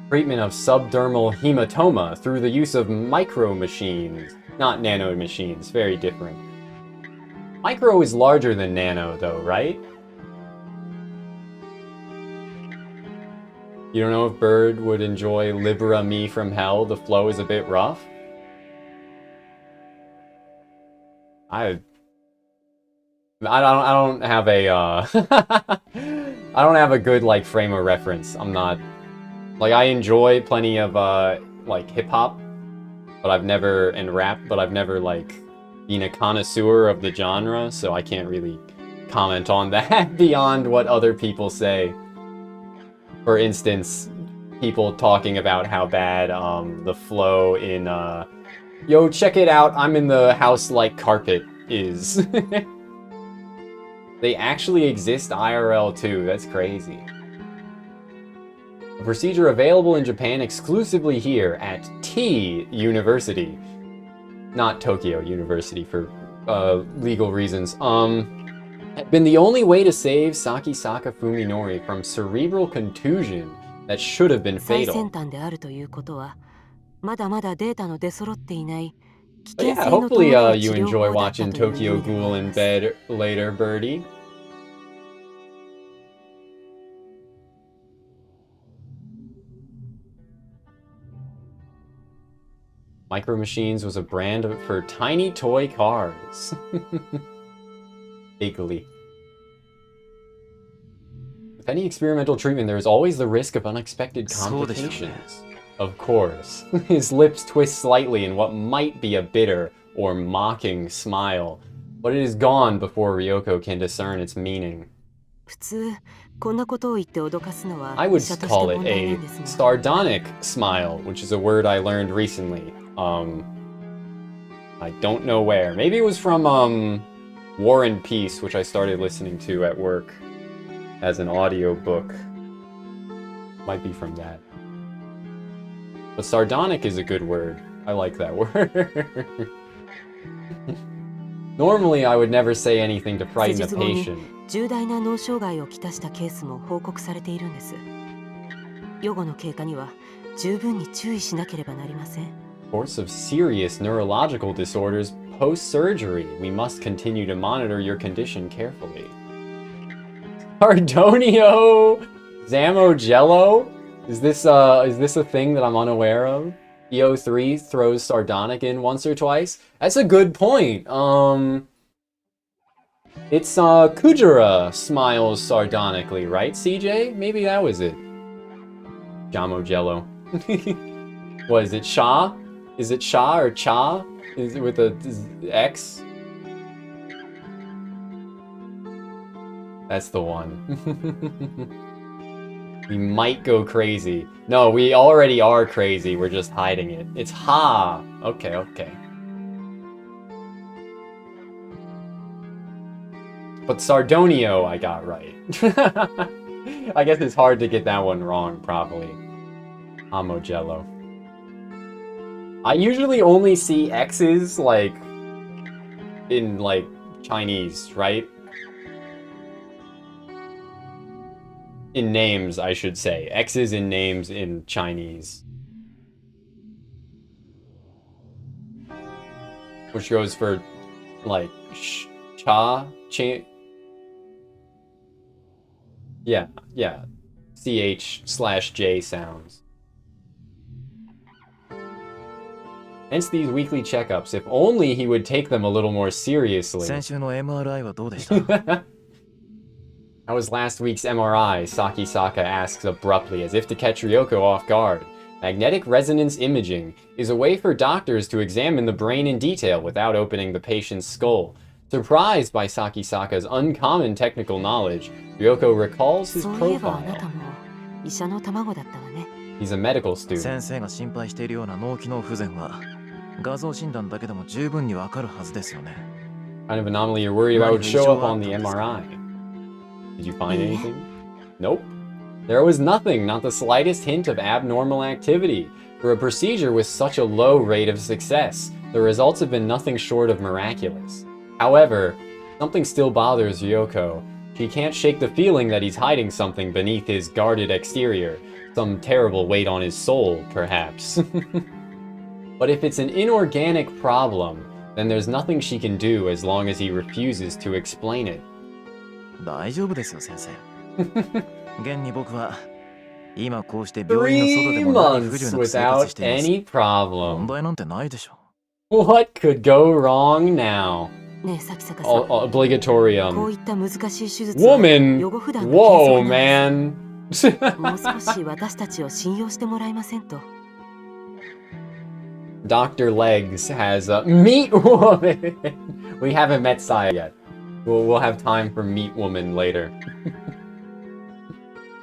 Treatment of subdermal hematoma through the use of micro-machines. Not nano-machines, very different. Micro is larger than nano, though, right? You don't know if Bird would enjoy Libera Me from Hell? The flow is a bit rough. I don't have a, I don't have a good, like, frame of reference. I'm not... Like, I enjoy plenty of, like, hip-hop, but I've never... and rap, but I've never, like, been a connoisseur of the genre, so I can't really comment on that beyond what other people say. For instance, people talking about how bad, the flow in, yo, check it out, I'm in the house like carpet is. They actually exist IRL too, that's crazy. A procedure available in Japan exclusively here at T University. Not Tokyo University for legal reasons. Had been the only way to save Saki Saka Fuminori from cerebral contusion that should have been 最 fatal. 先端であるということは、まだまだデータの出揃っていない But yeah, 険性の hopefully 伴う you 治療 enjoy 法だった watching という意 Tokyo 味でもあ Ghoul り in ます。 bed later, Birdie. Micro Machines was a brand for tiny toy cars. Giggly. With any experimental treatment, there is always the risk of unexpected そうでしょうね。 complications. Of course. His lips twist slightly in what might be a bitter or mocking smile, but it is gone before Ryoko can discern its meaning. 普通こんなことを言って脅かすのは I 医 would 者として call 問 it 題な a んですが、 sardonic smile, which is a word I learned recently. I don't know where. Maybe it was from War and Peace, which I started listening to at work as an audiobook. Might be from that. But sardonic is a good word. I like that word. Normally, I would never say anything to frighten a 施術後に patient. 重大な脳障害をきたしたケースも報告されているんです。予後の経過には十分に注意しなければなりません。 Course of serious neurological disorders post-surgery. We must continue to monitor your condition carefully. Ardonio Zamojello? Is this a thing that I'm unaware of? EO3 throws sardonic in once or twice? That's a good point. It's Kujira smiles sardonically, right, CJ? Maybe that was it. Jamojello. What is it, Sha? Is it Sha or Cha? Is it with a X? That's the one. We might go crazy. No, we already are crazy. We're just hiding it. It's Ha. Okay, okay. But Sardonio I got right. I guess it's hard to get that one wrong properly. Homojello. I usually only see X's, like, in, like, Chinese, right? In names, I should say. X's in names in Chinese. Which goes for, like, cha, yeah, CH/J sounds. Hence these weekly checkups. If only he would take them a little more seriously. 先週の MRI はどうでした How was last week's MRI? Sakisaka asks abruptly, as if to catch Ryoko off guard. Magnetic resonance imaging is a way for doctors to examine the brain in detail without opening the patient's skull. Surprised by Sakisaka's uncommon technical knowledge, Ryoko recalls his そういえばあな profile. たも医者の卵だったわね。 He's a medical student. 先生が心配しているような脳機能不全は画像診断だけでも十分にわかるはずですよね Kind of anomaly you're worried about would show up on the MRI. Did you find anything? Nope. There was nothing, not the slightest hint of abnormal activity. For a procedure with such a low rate of success, the results have been nothing short of miraculous. However, something still bothers Ryoko. She can't shake the feeling that he's hiding something beneath his guarded exterior. Some terrible weight on his soul, perhaps. But if it's an inorganic problem, then there's nothing she can do as long as he refuses to explain it. 大丈夫ですよ先生現に僕は今こうして病院の外で 3も何不 months 自由なく生活 without しています any problem. 問題なんてないでしょ What could go wrong now? ねえ、さきさかさん。こう Obligatorium. いった難しい手術は Woman! 予後不断な Whoa, 継続なんです man. もう少し私たちを信用してもらえませんと。 Dr. Legs has a meat woman. We haven't met Saya yet. We'll have time for meat woman later.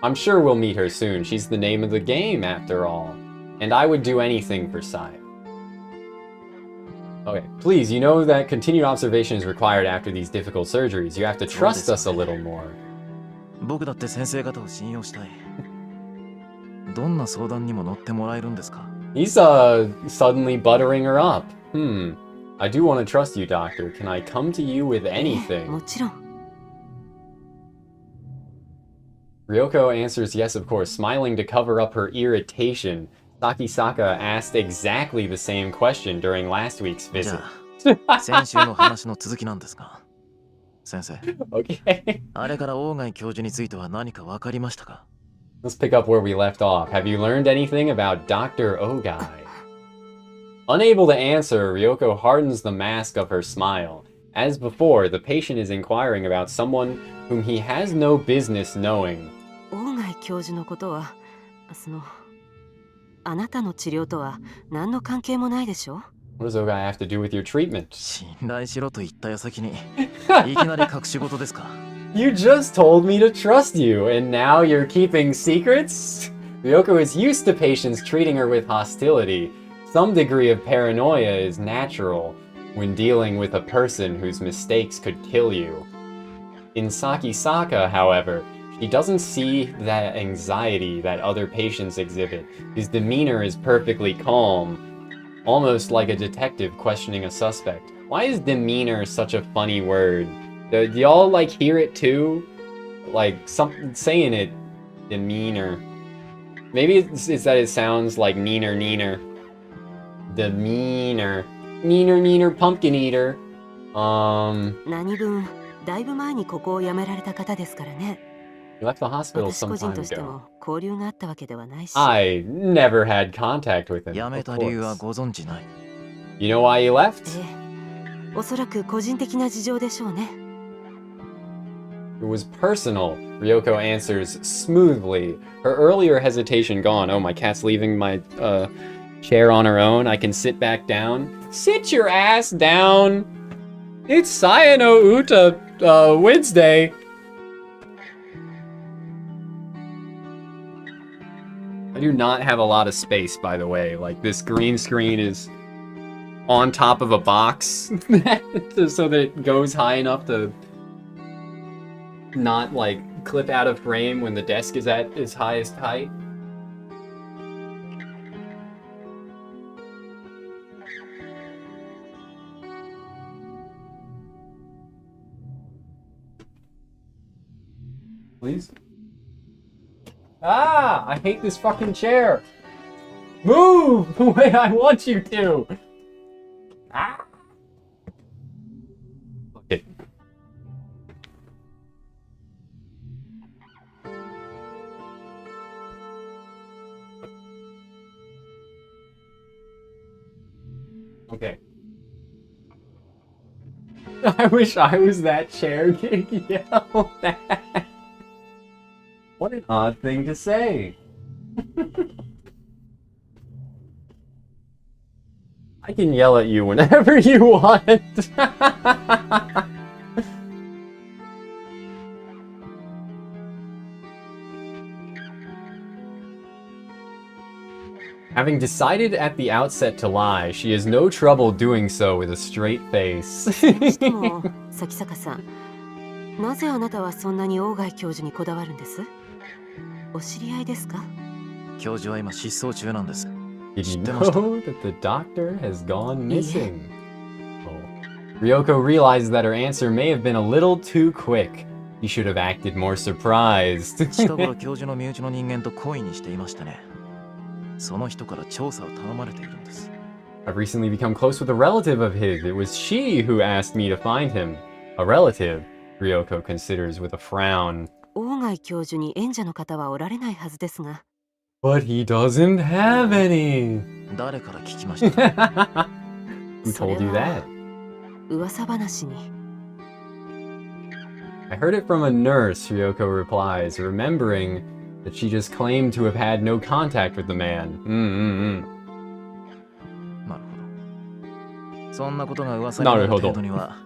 I'm sure we'll meet her soon. She's the name of the game, after all. And I would do anything for Saya. Okay, please, you know that continued observation is required after these difficult surgeries. You have to trust us a little more. 僕だって先生方を信用したいどんな相談にも乗ってもらえるんですか He's, suddenly buttering her up. I do want to trust you, Doctor. Can I come to you with も anything? ちろん。 Ryoko answers yes, of course, smiling to cover up her irritation. Sakisaka asked exactly the same question during last week's じ visit. ゃあ先週の話の続きなんですが、先生、 Okay. あれから大貝教授については何か分かりましたか？ Let's pick up where we left off. Have you learned anything about Dr. Ogai? Unable to answer, Ryoko hardens the mask of her smile. As before, the patient is inquiring about someone whom he has no business knowing. 大貝教授のことはあなたの治療とは何の関係もないでしょ？ What does Ogai have to do with your treatment? 信頼しろと言った矢先にいきなり隠し事ですか？ You just told me to trust you, and now you're keeping secrets? Ryoko is used to patients treating her with hostility. Some degree of paranoia is natural when dealing with a person whose mistakes could kill you. In Sakisaka, however, she doesn't see that anxiety that other patients exhibit. His demeanor is perfectly calm, almost like a detective questioning a suspect. Why is demeanor such a funny word? Do y'all like hear it too? Like saying it, demeanor. Maybe it's that it sounds like neener. Demeanor. Neener, pumpkin eater. 何分だいぶ前にここを辞められた方ですからね。 He left the hospital 私個 some 人 time として ago. も交流があったわけではないし。 I never had contact with him. 辞め Of た理由は course. ご存知ない。 You know why he left? おそらく個人的な事情でしょうね。 It was personal, Ryoko answers smoothly, her earlier hesitation gone. Oh, my cat's leaving my chair on her own. I can sit back down. Sit your ass down! It's Sayano Uta Wednesday. I do not have a lot of space, by the way. Like, this green screen is on top of a box so that it goes high enough to not like clip out of frame when the desk is at its highest height. Please? Ah! I hate this fucking chair! Move the way I want you to! Ah! Okay. Okay. I wish I was that chair getting yelled at. What an odd thing to say. I can yell at you whenever you want. Having decided at the outset to lie, she has no trouble doing so with a straight face. でも咲坂さん、なぜあなたはそんなに大貝教授にこだわるんです？お知り合いですか？教授は今失踪中なんです。 Did you know that the doctor has gone missing? Oh. Ryoko realized that her answer may have been a little too quick. He should have acted more surprised. 近頃教授の身内の人間と恋にしていましてね。その人から調査を頼まれているんです。 I've recently become close with a relative of his. It was she who asked me to find him. A relative, Ryoko considers with a frown. 大貝教授に縁者の方はおられないはずですが。 But he doesn't have any. 誰から聞きました？ Who told you that? 噂話に。 I heard it from a nurse, Ryoko replies, remembering that she just claimed to have had no contact with the man. なるほど。そんなことが噂になる程度には、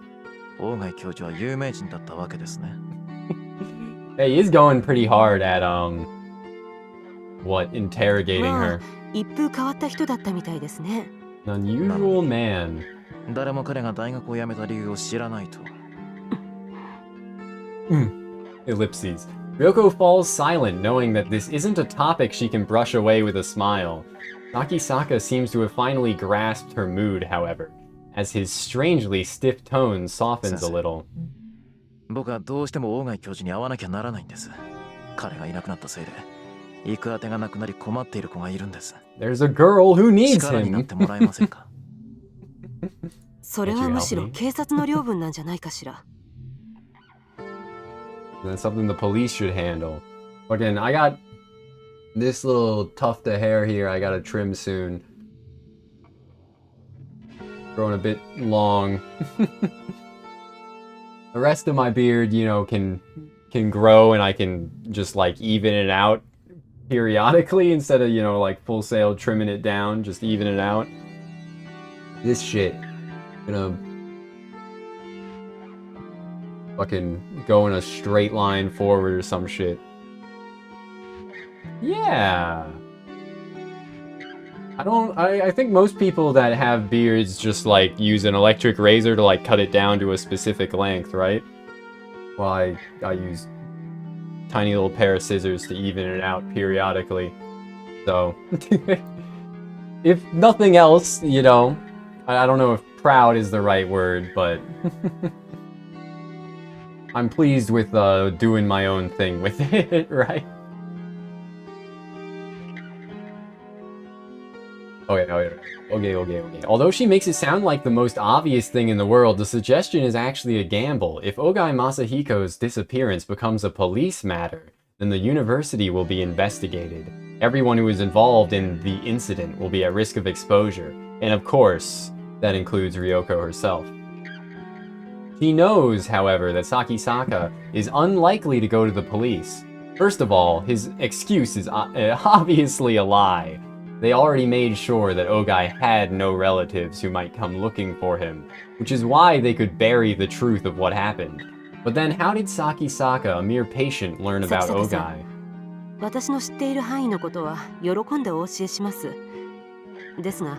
大貝教授は有名人だったわけですね。Hey, he's going pretty hard at, interrogating ま her. あ、一風変わった人だったみたいですね。 An unusual man. 誰も彼が大学を辞めた理由を知らないと。Ellipses. Ryoko falls silent, knowing that this isn't a topic she can brush away with a smile. Sakisaka seems to have finally grasped her mood, however, as his strangely stiff tone softens a little. 僕はどうしても大貝教授に会わなきゃならないんです。彼がいなくなったせいで、行く当てがなくなり困っている子がいるんです。There's a girl who needs 力になっ him. てもらえませんか？それはむしろ警察の領分なんじゃないかしら。That's something the police should handle. Again, I got this little tuft of hair here I gotta trim soon. Growing a bit long. The rest of my beard, you know, can grow and I can just like even it out periodically instead of, you know, like full sail trimming it down, just even it out. This shit gonna fucking go in a straight line forward or some shit. Yeah. I think most people that have beards just like use an electric razor to like cut it down to a specific length, right? Well, I use tiny little pair of scissors to even it out periodically. So, if nothing else, you know, I don't know if proud is the right word, but I'm pleased with doing my own thing with it, right? Okay. Although she makes it sound like the most obvious thing in the world, the suggestion is actually a gamble. If Ogai Masahiko's disappearance becomes a police matter, then the university will be investigated. Everyone who is involved in the incident will be at risk of exposure. And of course, that includes Ryoko herself. She knows, however, that Sakisaka is unlikely to go to the police. First of all, his excuse is obviously a lie. They already made sure that Ogai had no relatives who might come looking for him, which is why they could bury the truth of what happened. But then how did Sakisaka, a mere patient, learn about Ogai? 私の知っている範囲のことは喜んでお教えします。ですが、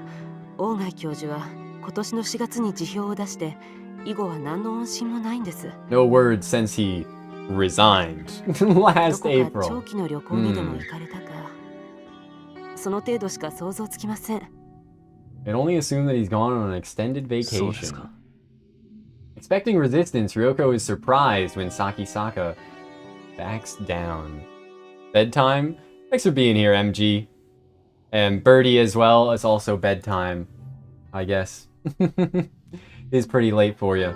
大貝教授は今年の4月に辞表を出して、以後は何の音信もないんです。No word since he resigned last どこか April. 長期の旅行にでも行かれたか。その程度しか想像つきません。It only assumed that he's gone on an extended そうです vacation. か。Expecting resistance, Ryoko is surprised when Sakisaka backs down. Bedtime? Thanks for being here, MG. And Birdie as well. It's also bedtime, I guess. It's pretty late for you.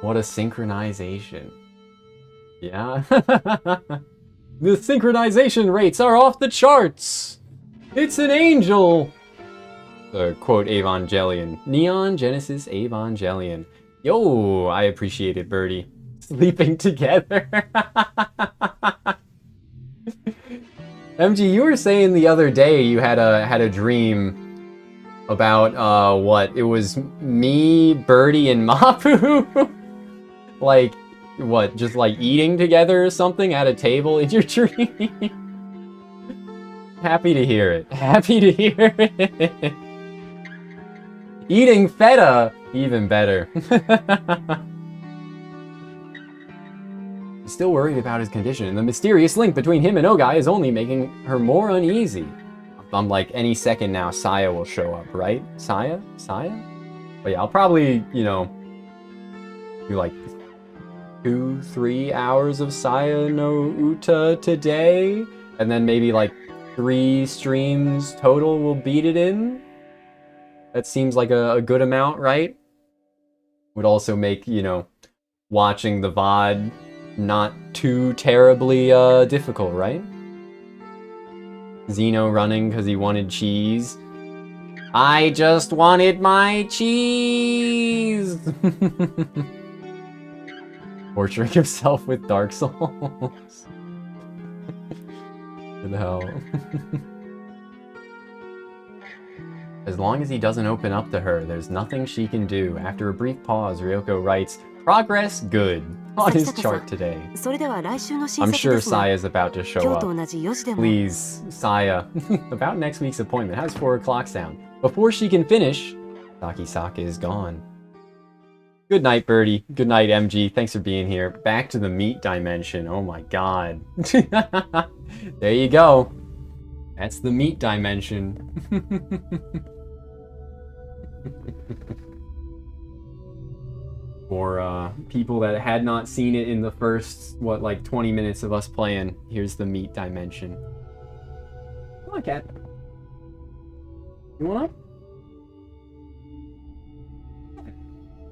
What a synchronization. Yeah. The synchronization rates are off the charts! It's an angel! Quote Evangelion. Neon Genesis Evangelion. Yo, I appreciate it, Birdie. Sleeping together. MG, you were saying the other day you had a dream about what? It was me, Birdie, and Mapu? Like, what, just like eating together or something at a table in your dream? Happy to hear it. Happy to hear it. Eating feta, even better. He's still worried about his condition, and the mysterious link between him and Ogai is only making her more uneasy. I'm like, any second now, Saya will show up, right? Saya? But yeah, I'll probably, you know, do like 2-3 hours of Saya no Uta today, and then maybe like 3 streams total will beat it in. That seems like a good amount, right? Would also make, you know, watching the VOD not too terribly difficult, right? Zeno running because he wanted cheese. I just wanted my cheese! Torturing himself with Dark Souls. What the hell? As long as he doesn't open up to her, there's nothing she can do. After a brief pause, Ryoko writes, "Progress good" on his chart today. それでは来週の新 I'm 作 sure ですが、 Saya's about to show 今日と up. 同じ4時でも Please, Saya. About next week's appointment. How's 4 o'clock sound? Before she can finish, Sakisaka is gone. Good night, Birdie. Good night, MG. Thanks for being here. Back to the meat dimension. Oh my god. There you go. That's the meat dimension. For people that had not seen it in the first, what, like 20 minutes of us playing, here's the meat dimension. on, cat. You want up?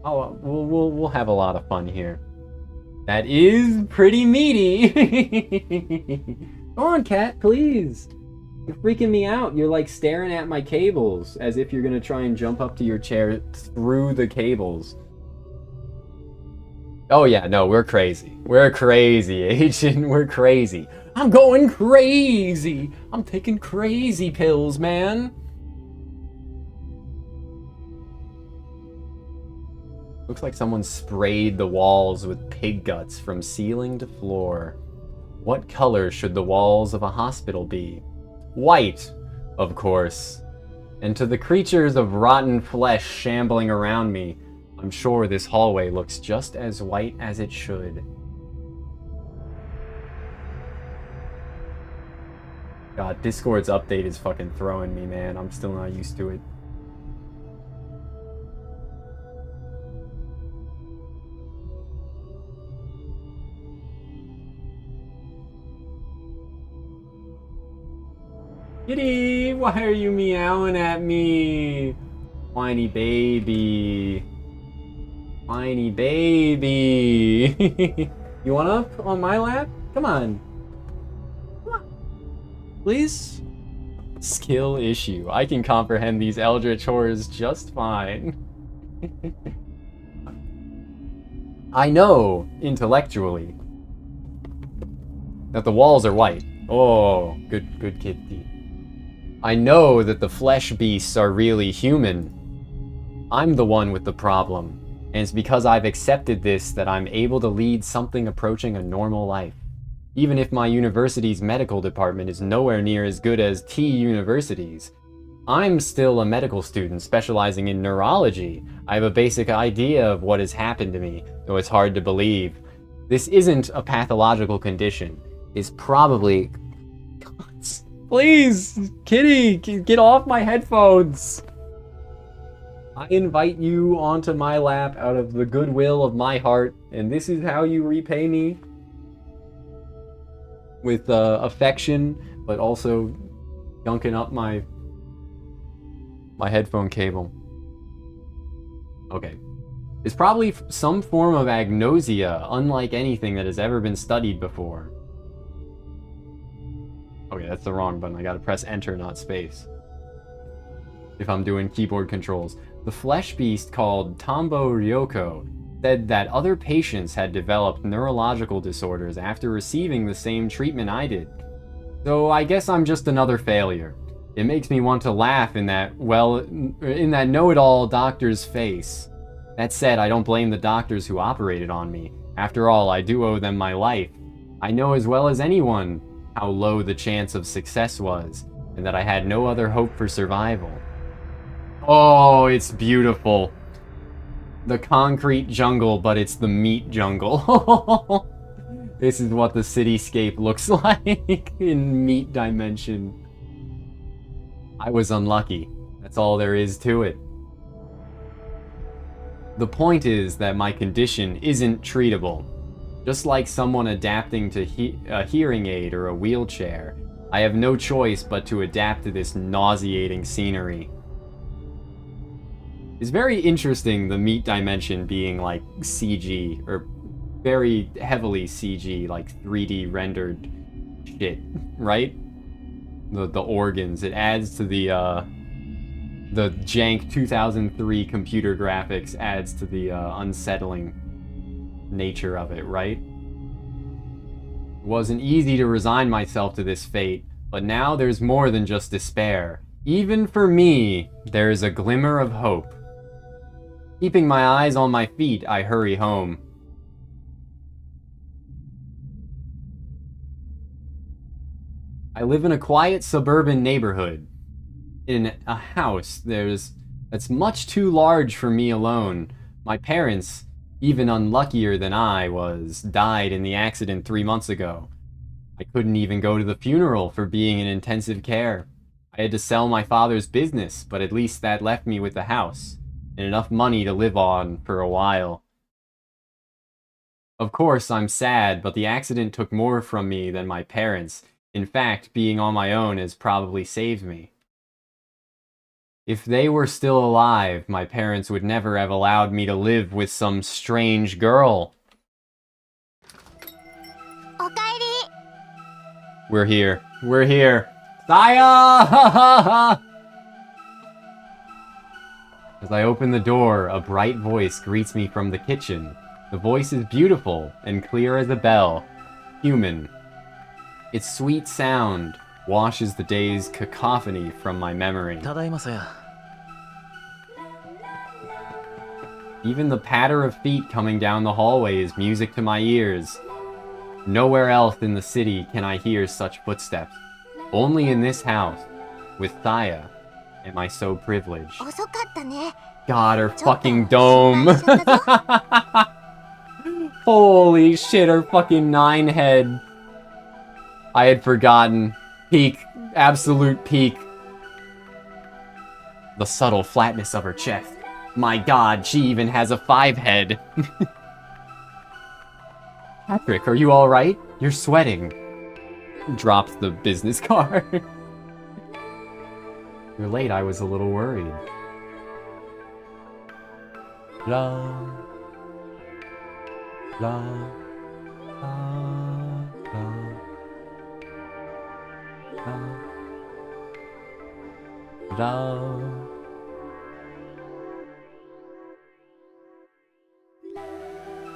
Oh, we'll have a lot of fun here. That is pretty meaty. Come on, cat, please. You're freaking me out. You're like staring at my cables as if you're gonna try and jump up to your chair through the cables. Oh yeah, no, we're crazy. We're crazy, Agent. We're crazy. I'm going crazy. I'm taking crazy pills, man. Looks like someone sprayed the walls with pig guts from ceiling to floor. What color should the walls of a hospital be? White, of course. And to the creatures of rotten flesh shambling around me, I'm sure this hallway looks just as white as it should. God, Discord's update is fucking throwing me, man. I'm still not used to it. Kitty, why are you meowing at me? Whiny baby. Whiny baby. You want up on my lap? Come on. Come on. Please? Skill issue. I can comprehend these eldritch horrors just fine. I know, intellectually, that the walls are white. Oh, good kitty. I know that the flesh beasts are really human. I'm the one with the problem, and it's because I've accepted this that I'm able to lead something approaching a normal life. Even if my university's medical department is nowhere near as good as T University's, I'm still a medical student specializing in neurology. I have a basic idea of what has happened to me, though it's hard to believe. This isn't a pathological condition. It's probably... Please, kitty, get off my headphones. I invite you onto my lap out of the goodwill of my heart, and this is how you repay me. With affection, but also gunking up my headphone cable. Okay. It's probably some form of agnosia, unlike anything that has ever been studied before. Okay, that's the wrong button. I gotta press enter, not space. If I'm doing keyboard controls. The flesh beast called Tombo Ryoko said that other patients had developed neurological disorders after receiving the same treatment I did. So I guess I'm just another failure. It makes me want to laugh in that know-it-all doctor's face. That said, I don't blame the doctors who operated on me. After all, I do owe them my life. I know as well as anyone how low the chance of success was, and that I had no other hope for survival. Oh, it's beautiful. The concrete jungle, but it's the meat jungle. This is what the cityscape looks like in meat dimension. I was unlucky. That's all there is to it. The point is that my condition isn't treatable. Just like someone adapting to a hearing aid or a wheelchair, I have no choice but to adapt to this nauseating scenery. It's very interesting, the meat dimension being like CG, or very heavily CG, like 3D rendered shit, right? The organs, it adds to the jank 2003 computer graphics, adds to the unsettling nature of it, right? It wasn't easy to resign myself to this fate, but now there's more than just despair. Even for me, there is a glimmer of hope. Keeping my eyes on my feet, I hurry home. I live in a quiet suburban neighborhood. In a house that's much too large for me alone. My parents, even unluckier than I was, died in the accident 3 months ago. I couldn't even go to the funeral for being in intensive care. I had to sell my father's business, but at least that left me with the house and enough money to live on for a while. Of course, I'm sad, but the accident took more from me than my parents. In fact, being on my own has probably saved me. If they were still alive, my parents would never have allowed me to live with some strange girl. おかえり。 We're here. We're here. Saya! As I open the door, a bright voice greets me from the kitchen. The voice is beautiful and clear as a bell. Human. Its sweet sound washes the day's cacophony from my memory. ただいまさや。 Even the patter of feet coming down the hallway is music to my ears. Nowhere else in the city can I hear such footsteps. Only in this house, with Thaya, am I so privileged. 遅かったね。 God, her ちょっと fucking dome. 心配しちゃったぞ。 Holy shit, her fucking 9-head. I had forgotten. Peak. Absolute peak. The subtle flatness of her chest. My god, she even has a 5-head. Patrick, are you alright? You're sweating. Drops the business card. You're late, I was a little worried. La. La. La. La. La.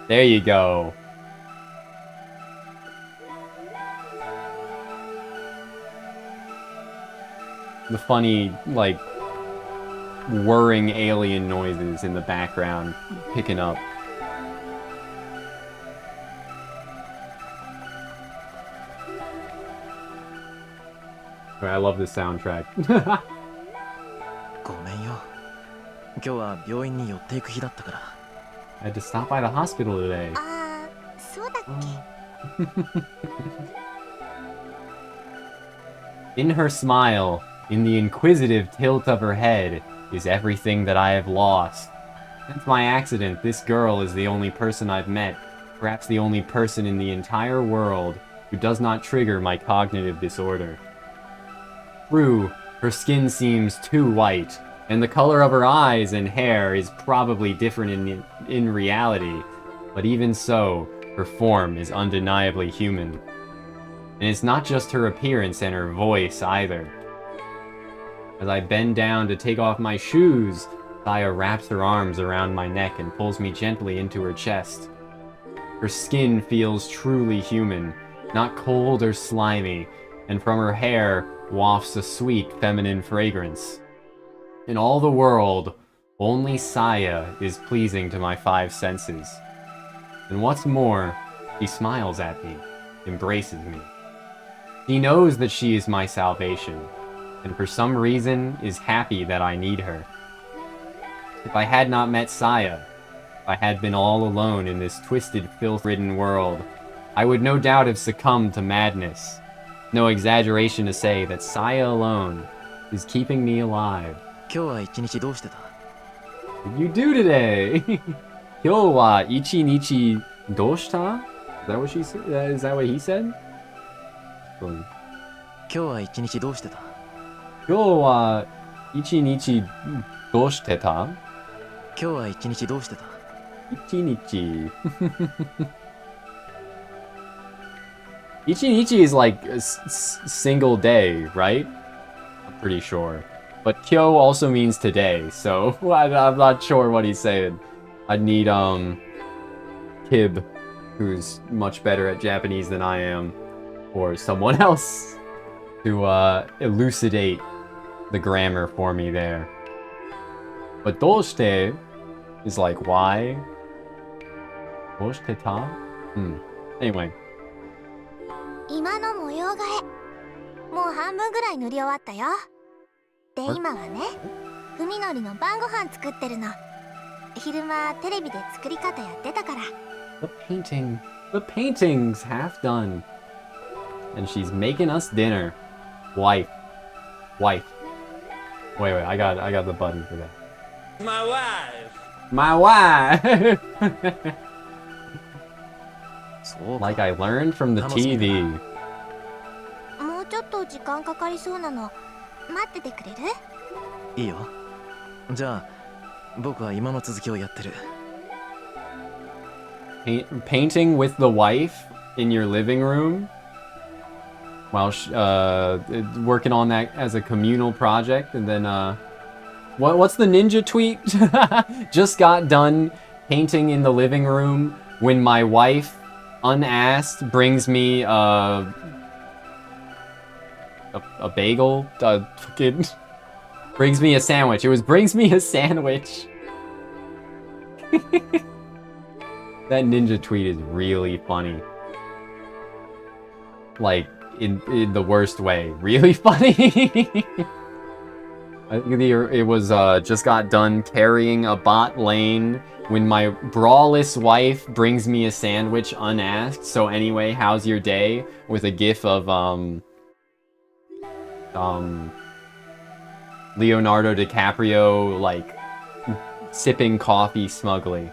There you go. The funny, like, whirring alien noises in the background picking up. I love this soundtrack. ごめんよ。今日は病院に寄っていく日だったから。 I had to stop by the hospital today. あー、そうだっけ。 In her smile, in the inquisitive tilt of her head, is everything that I have lost. Since my accident, this girl is the only person I've met, perhaps the only person in the entire world, who does not trigger my cognitive disorder. True, her skin seems too white, and the color of her eyes and hair is probably different in reality, but even so, her form is undeniably human. And it's not just her appearance and her voice either. As I bend down to take off my shoes, Thaya wraps her arms around my neck and pulls me gently into her chest. Her skin feels truly human, not cold or slimy, and from her hair wafts a sweet feminine fragrance. In all the world, only Saya is pleasing to my 5 senses. And what's more, she smiles at me, embraces me. She knows that she is my salvation, and for some reason is happy that I need her. If I had not met Saya, if I had been all alone in this twisted, filth-ridden world, I would no doubt have succumbed to madness. No exaggeration to say that Saya alone is keeping me alive. 今日は一日どうしてた？ What did you do today? 今日は一日どうした? Is that what she said? Is that what he said? 今日は一日どうしてた？今日は一日どうしてた? 今日は一日どうしてた？一日。一日 is like a single day, right? I'm pretty sure. But kyo also means today, so I'm not sure what he's saying. I'd need, Kib, who's much better at Japanese than I am, or someone else to, elucidate the grammar for me there. But doshite is like why? Doshite ta? Anyway. 今の模様替えもう半分ぐらい塗り終わったよ。で今はね、文のりの晩ご飯作ってるの。昼間テレビで作り方やってたから。 The painting's half done. And she's making us dinner. Wife. Wait, I got the button for that. My wife. My wife! そうか。 Like I learned from the TV. もと時間かかりそうなの待っててくれる？いいよ。じゃあ僕は今の続きをやってる。Painting with the wife in your living room while working on that as a communal project, and then what's the ninja tweet? Just got done painting in the living room when my wife, unasked, brings me a bagel. Brings me a sandwich. It was brings me a sandwich. That ninja tweet is really funny. Like, in the worst way. Really funny. I think it was just got done carrying a bot lane when my brawless wife brings me a sandwich unasked. So anyway, how's your day? With a gif of Leonardo DiCaprio like sipping coffee smugly.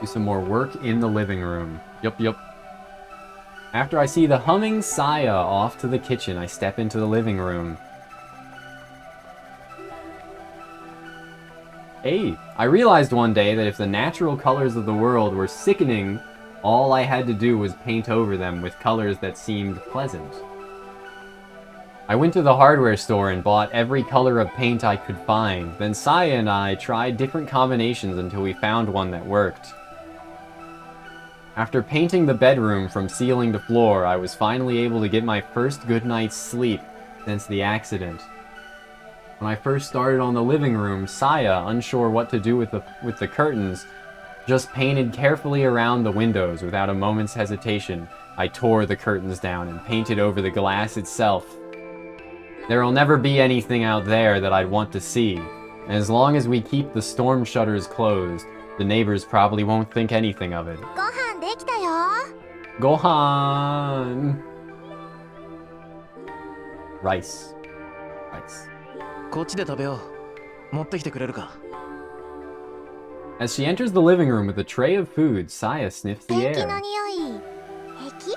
Do some more work in the living room. Yup. After I see the humming Saya off to the kitchen, I step into the living room. Hey, I realized one day that if the natural colors of the world were sickening, all I had to do was paint over them with colors that seemed pleasant. I went to the hardware store and bought every color of paint I could find. Then Saya and I tried different combinations until we found one that worked. After painting the bedroom from ceiling to floor, I was finally able to get my first good night's sleep since the accident. When I first started on the living room, Saya, unsure what to do with the curtains, just painted carefully around the windows without a moment's hesitation. I tore the curtains down and painted over the glass itself. There'll never be anything out there that I'd want to see, and as long as we keep the storm shutters closed, the neighbors probably won't think anything of it. ご飯できたよ。 Gohan! Rice. こっちで食べよう。持ってきてくれるか。As she enters the living room with a tray of food, Saya sniffs the ペンキ air. の匂い平気？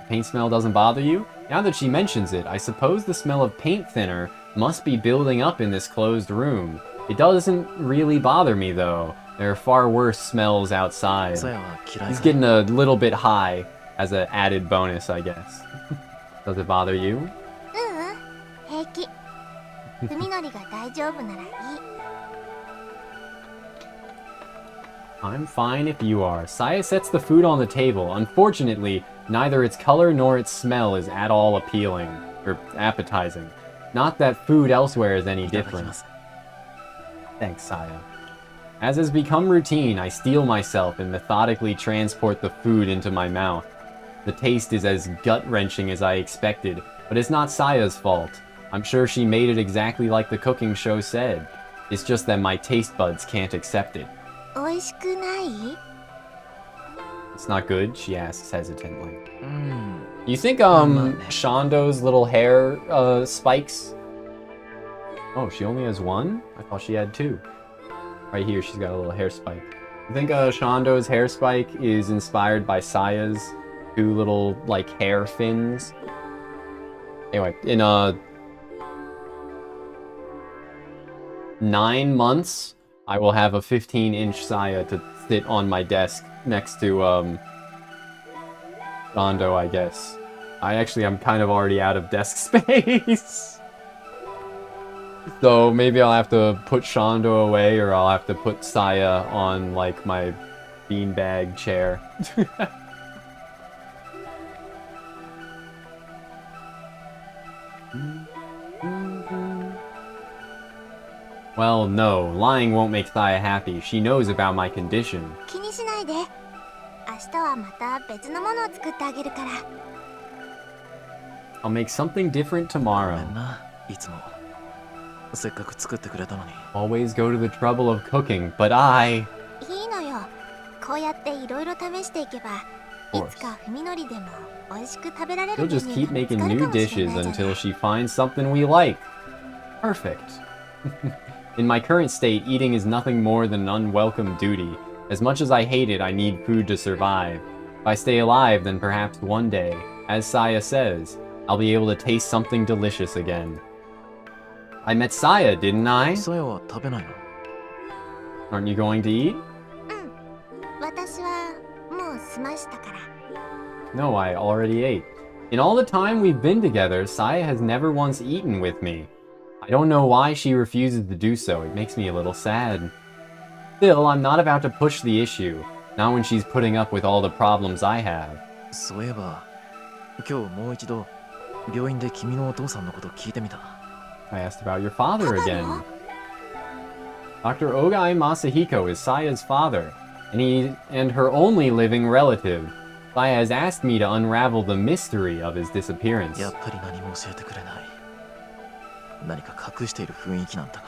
Paint smell doesn't bother you? Now that she mentions it, I suppose the smell of paint thinner must be building up in this closed room. It doesn't really bother me though. There are far worse smells outside. さやは嫌い He's か。 getting a little bit high as an added bonus, I guess. Does it bother you? ううん平気。文則が大丈夫ならいい。 I'm fine if you are. Saya sets the food on the table. Unfortunately, neither its color nor its smell is at all appealing, or appetizing. Not that food elsewhere is any いただき different. ます。 Thanks, Saya. As has become routine, I steel myself and methodically transport the food into my mouth. The taste is as gut-wrenching as I expected, but it's not Saya's fault. I'm sure she made it exactly like the cooking show said. It's just that my taste buds can't accept it. 美味しくない？ It's not good, she asks hesitantly. うん。 You think, man. Shondo's little hair, spikes? Oh, she only has one? I thought she had two. Right here, she's got a little hair spike. You think, Shondo's hair spike is inspired by Saya's two little, like, hair fins? Anyway, in, 9 months, I will have a 15-inch Saya to sit on my desk next to, Shondo, I guess. I'm kind of already out of desk space. So maybe I'll have to put Shondo away, or I'll have to put Saya on, like, my beanbag chair. Well, no, lying won't make Saya happy. She knows about my condition. 気にしないで。明日はまた別のものを作ってあげるから。 I'll make something different ごめ tomorrow. んな、いつも。せっかく作ってくれたのに。 Always go to the trouble of cooking, but I... いいのよ。こうやっていろいろ試していけば、 Of いつか文則でも美味しく食べられる She'll メニ just ュ keep ーが見つ making かる new かもしれ dishes ないじゃない until she finds something we like. Perfect. In my current state, eating is nothing more than an unwelcome duty. As much as I hate it, I need food to survive. If I stay alive, then perhaps one day, as Saya says, I'll be able to taste something delicious again. I met Saya, didn't I? さやは食べないの？ Aren't you going to eat? 私はもう済ましたから。 No, I already ate. In all the time we've been together, Saya has never once eaten with me. I don't know why she refuses to do so. It makes me a little sad. Still, I'm not about to push the issue, not when she's putting up with all the problems I have. そういえば、今日もう一度病院で君のお父さんのこと聞いてみた。 I asked about your father パパ again. の？ Dr. Ogai Masahiko is Saya's father, and her only living relative. Saya has asked me to unravel the mystery of his disappearance. やっぱり何も教えてくれない。何か隠している雰囲気なんだが。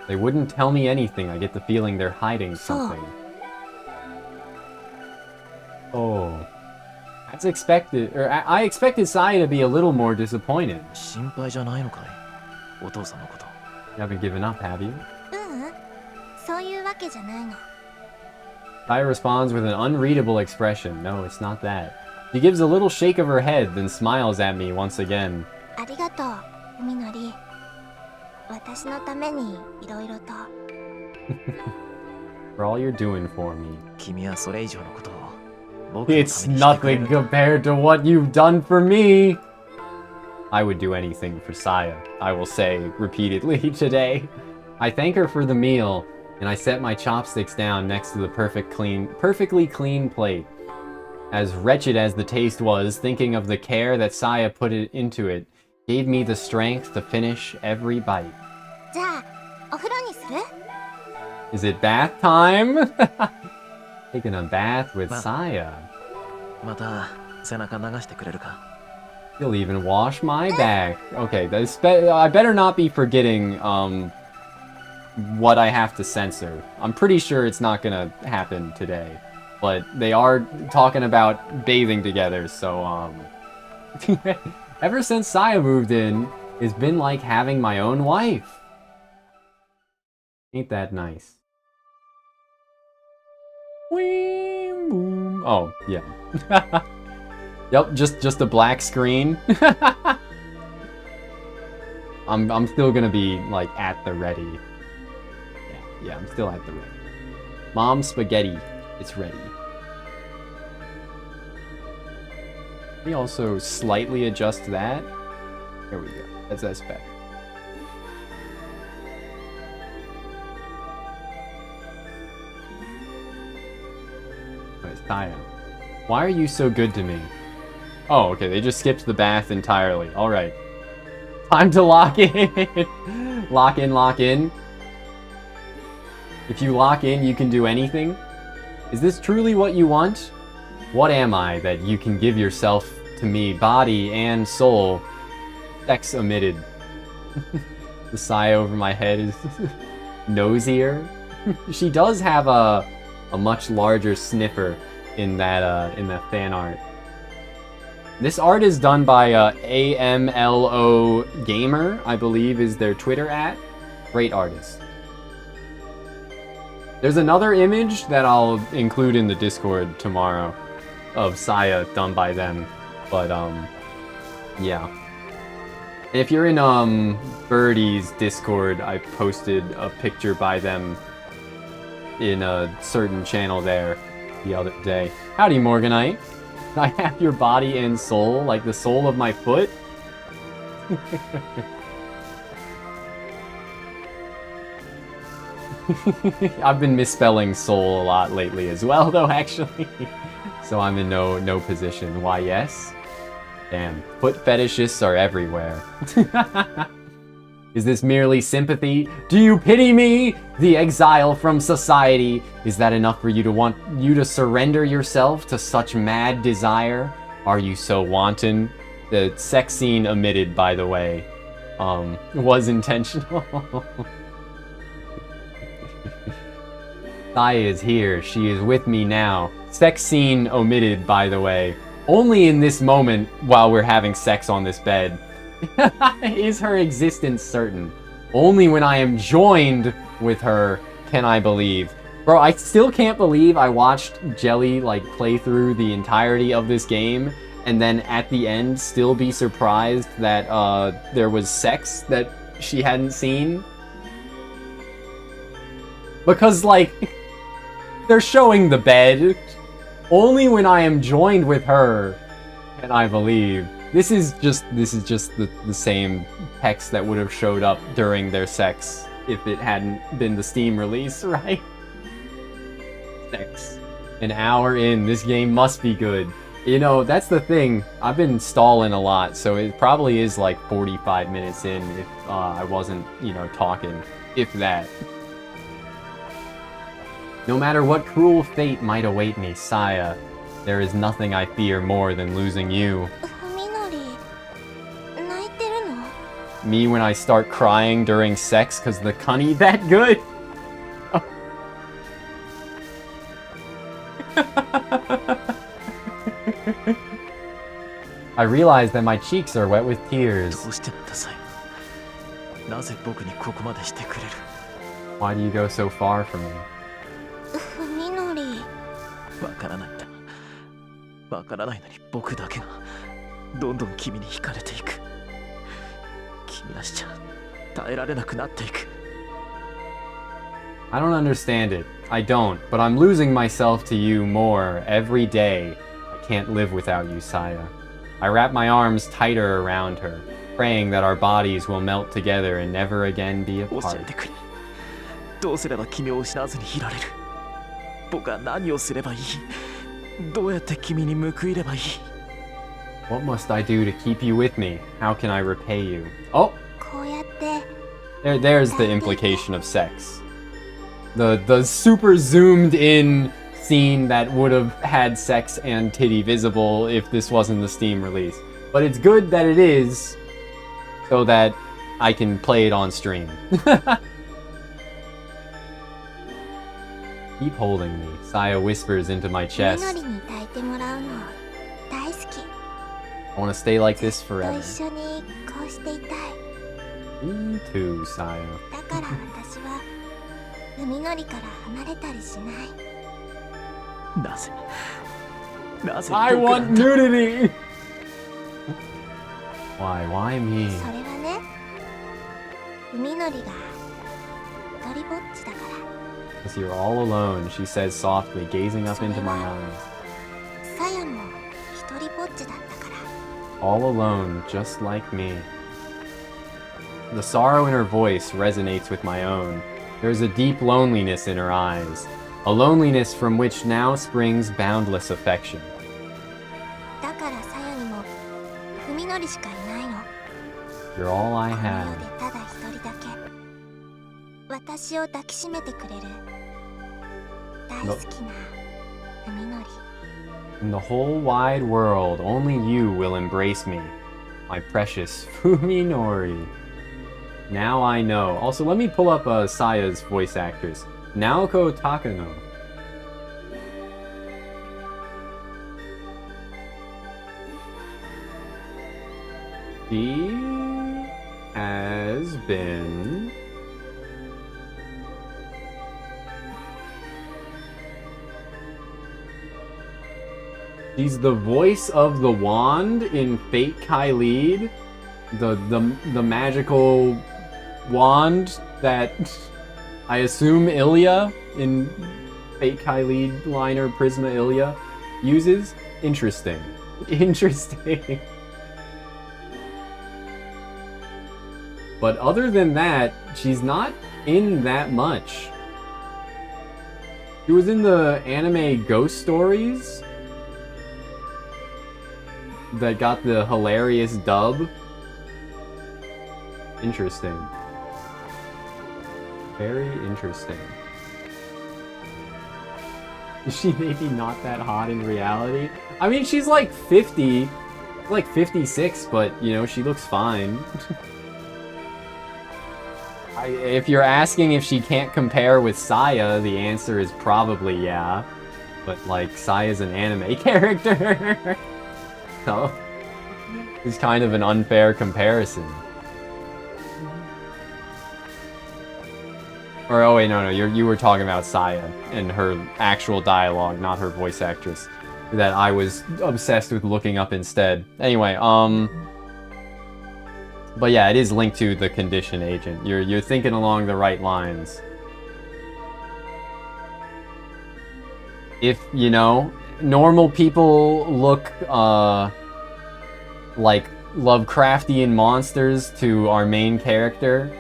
They wouldn't tell me anything. I get the feeling they're hiding something. Oh. As expected, or I expected Saya to be a little more disappointed. 心配じゃないのかい？お父さんのこと。 You haven't given up, have you? そういうわけじゃないの。 Saya responds with an unreadable expression. No, it's not that. She gives a little shake of her head, then smiles at me once again. ありがとう、みのり。私のためにいろいろと。 For all you're doing for me. 君はそれ以上のことを僕のために It's してくれ nothing るんだ。 compared to what you've done for me. I would do anything for Saya, I will say repeatedly today. I thank her for the meal, and I set my chopsticks down next to the perfectly clean plate. As wretched as the taste was, thinking of the care that Saya put into it gave me the strength to finish every bite. じゃあ、お風呂にする？ Is it bath time? Taking a bath with Ma- Saya. また背中流してくれるか？ You'll even wash my back. Okay, I better not be forgetting what I have to censor. I'm pretty sure it's not gonna happen today. But they are talking about bathing together, so ever since Saya moved in, it's been like having my own wife. Ain't that nice? Wee, boom. Oh, yeah. Yep, just a black screen. I'm still gonna be like at the ready. Yeah, I'm still at the ready. Mom spaghetti, it's ready. Let me also slightly adjust that. There we go. That's better. Wait, Saya, why are you so good to me? Oh, okay, they just skipped the bath entirely. Alright. Time to lock in! Lock in, lock in. If you lock in, you can do anything? Is this truly what you want? What am I that you can give yourself to me, body and soul? Sex omitted. The sigh over my head is nosier. She does have a much larger sniffer in that fan art. This art is done by AMLO Gamer, I believe is their Twitter @ Great artist. There's another image that I'll include in the Discord tomorrow of Saya done by them, but yeah. And if you're in Birdie's Discord, I posted a picture by them in a certain channel there the other day. Howdy, Morganite. I have your body and soul, like the sole of my foot. I've been misspelling soul a lot lately as well, though, actually. So I'm in no position. Why, yes? Damn, foot fetishists are everywhere. Is this merely sympathy? Do you pity me? The exile from society? Is that enough for you to want you to surrender yourself to such mad desire? Are you so wanton? The sex scene omitted, by the way, was intentional. Saya is here. She is with me now. Sex scene omitted, by the way. Only in this moment, while we're having sex on this bed, is her existence certain. Only when I am joined with her can I believe. Bro, I still can't believe I watched Jelly, like, play through the entirety of this game, and then at the end still be surprised that, there was sex that she hadn't seen. Because, like, they're showing the bed. Only when I am joined with her can I believe. This is just the same text that would have showed up during their sex if it hadn't been the Steam release, right? Sex. An hour in, this game must be good. You know, that's the thing. I've been stalling a lot, so it probably is like 45 minutes in if I wasn't, you know, talking. If that. No matter what cruel fate might await me, Saya, there is nothing I fear more than losing you. 文則泣いてるの？ Me when I start crying during sex cause the cunny that good? I realize that my cheeks are wet with tears. どうしてなんだサイなぜ僕にここまでしてくれる Why do you go so far from me? 文則わからないんだわからないのに僕だけがどんどん君に惹かれていく君らしちゃ耐えられなくなっていく I don't understand it. I don't, but I'm losing myself to you more every day. I can't live without you, Saya. I wrap my arms tighter around her, praying that our bodies will melt together and never again be 教 apart. えてくれどうすれば君を失わずにいられる僕は何をすればいいどうやって君に報いればいい What must I do to keep you with me? How can I repay you? Oh, こうやって there's the implication of sex. The super zoomed in scene that would have had sex and titty visible if this wasn't the Steam release. But it's good that it is, so that I can play it on stream. Keep holding me, Saya whispers into my 文 chest. 則に抱いてもらうの大好き I want to stay like this と forever. 一緒にこうしていたい Me too, Saya. だから私は文則から離れたりしないなぜなぜ I 僕な want んだ nudity! Why me? それはね文則が一人ぼっちだから Because you're all alone, she says softly, gazing up into my eyes. さやも一人ぼっちだったから All alone, just like me. The sorrow in her voice resonates with my own. There's a deep loneliness in her eyes. A loneliness from which now springs boundless affection. だからさやにも文則しかいないの You're all I この世 have. でただ一人だけ私を抱きしめてくれる大好きな文則 In the whole wide world, only you will embrace me. My precious Fuminori. Now I know. Also, let me pull up Saya's voice actors. Naoko Takano. She has been... She's the voice of the wand in Fate Kailid. The magical wand that I assume Ilya in Fate Kailid liner Prisma Ilya uses. Interesting. Interesting. But other than that, she's not in that much. She was in the anime Ghost Stories that got the hilarious dub. Interesting. Very interesting. Is she maybe not that hot in reality? I mean, she's like 50, like 56, but, you know, she looks fine. If you're asking if she can't compare with Saya, the answer is probably yeah. But, like, Saya's an anime character. So, it's kind of an unfair comparison. Or, oh wait, no, you were talking about Saya and her actual dialogue, not her voice actress. That I was obsessed with looking up instead. Anyway, but yeah, it is linked to the condition agent. You're thinking along the right lines. If, you know, normal people look, like Lovecraftian monsters to our main character,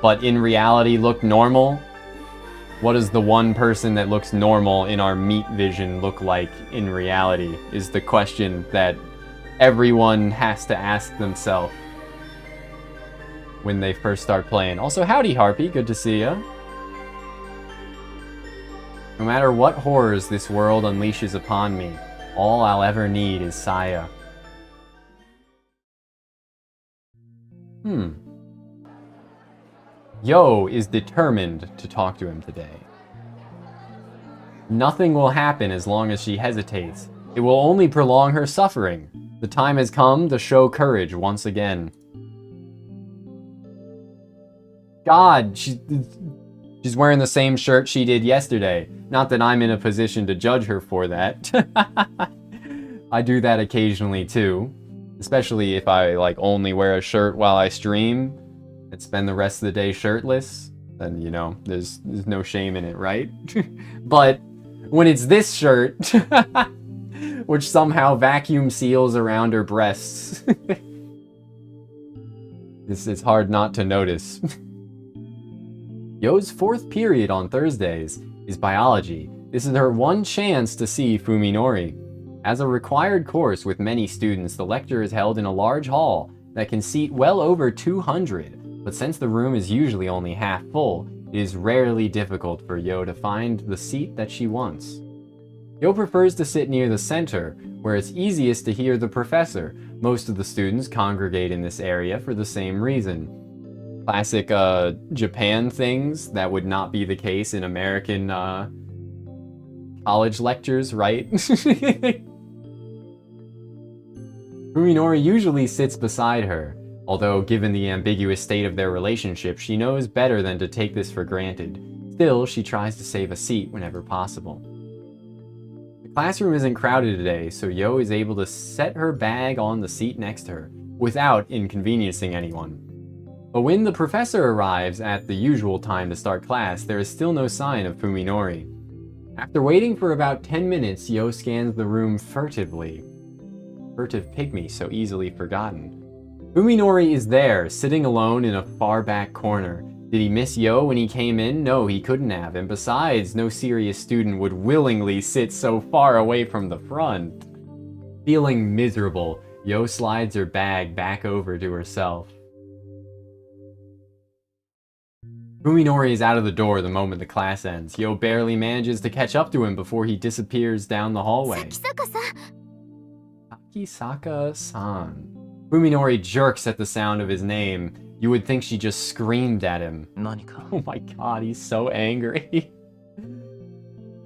but in reality look normal, what does the one person that looks normal in our meat vision look like in reality is the question that everyone has to ask themselves when they first start playing. Also, howdy Harpy, good to see ya. No matter what horrors this world unleashes upon me, all I'll ever need is Saya. Yo is determined to talk to him today. Nothing will happen as long as she hesitates. It will only prolong her suffering. The time has come to show courage once again. God, she's wearing the same shirt she did yesterday. Not that I'm in a position to judge her for that. I do that occasionally too. Especially if I like only wear a shirt while I stream and spend the rest of the day shirtless, then, you know, there's no shame in it, right? But when it's this shirt, which somehow vacuum seals around her breasts, it's hard not to notice. Yo's fourth period on Thursdays is biology. This is her one chance to see Fuminori. As a required course with many students, the lecture is held in a large hall that can seat well over 200. But since the room is usually only half full, it is rarely difficult for Yo to find the seat that she wants. Yo prefers to sit near the center, where it's easiest to hear the professor. Most of the students congregate in this area for the same reason. Classic Japan things that would not be the case in American college lectures, right? Fuminori usually sits beside her. Although, given the ambiguous state of their relationship, she knows better than to take this for granted. Still, she tries to save a seat whenever possible. The classroom isn't crowded today, so Yo is able to set her bag on the seat next to her, without inconveniencing anyone. But when the professor arrives at the usual time to start class, there is still no sign of Fuminori. After waiting for about 10 minutes, Yo scans the room furtively. Furtive pygmy, so easily forgotten. Fuminori is there, sitting alone in a far back corner. Did he miss Yo when he came in? No, he couldn't have, and besides, no serious student would willingly sit so far away from the front. Feeling miserable, Yo slides her bag back over to herself. Fuminori is out of the door the moment the class ends. Yo barely manages to catch up to him before he disappears down the hallway. Sakisaka-san. Fuminori jerks at the sound of his name. You would think she just screamed at him. 何か Oh my god, he's so angry.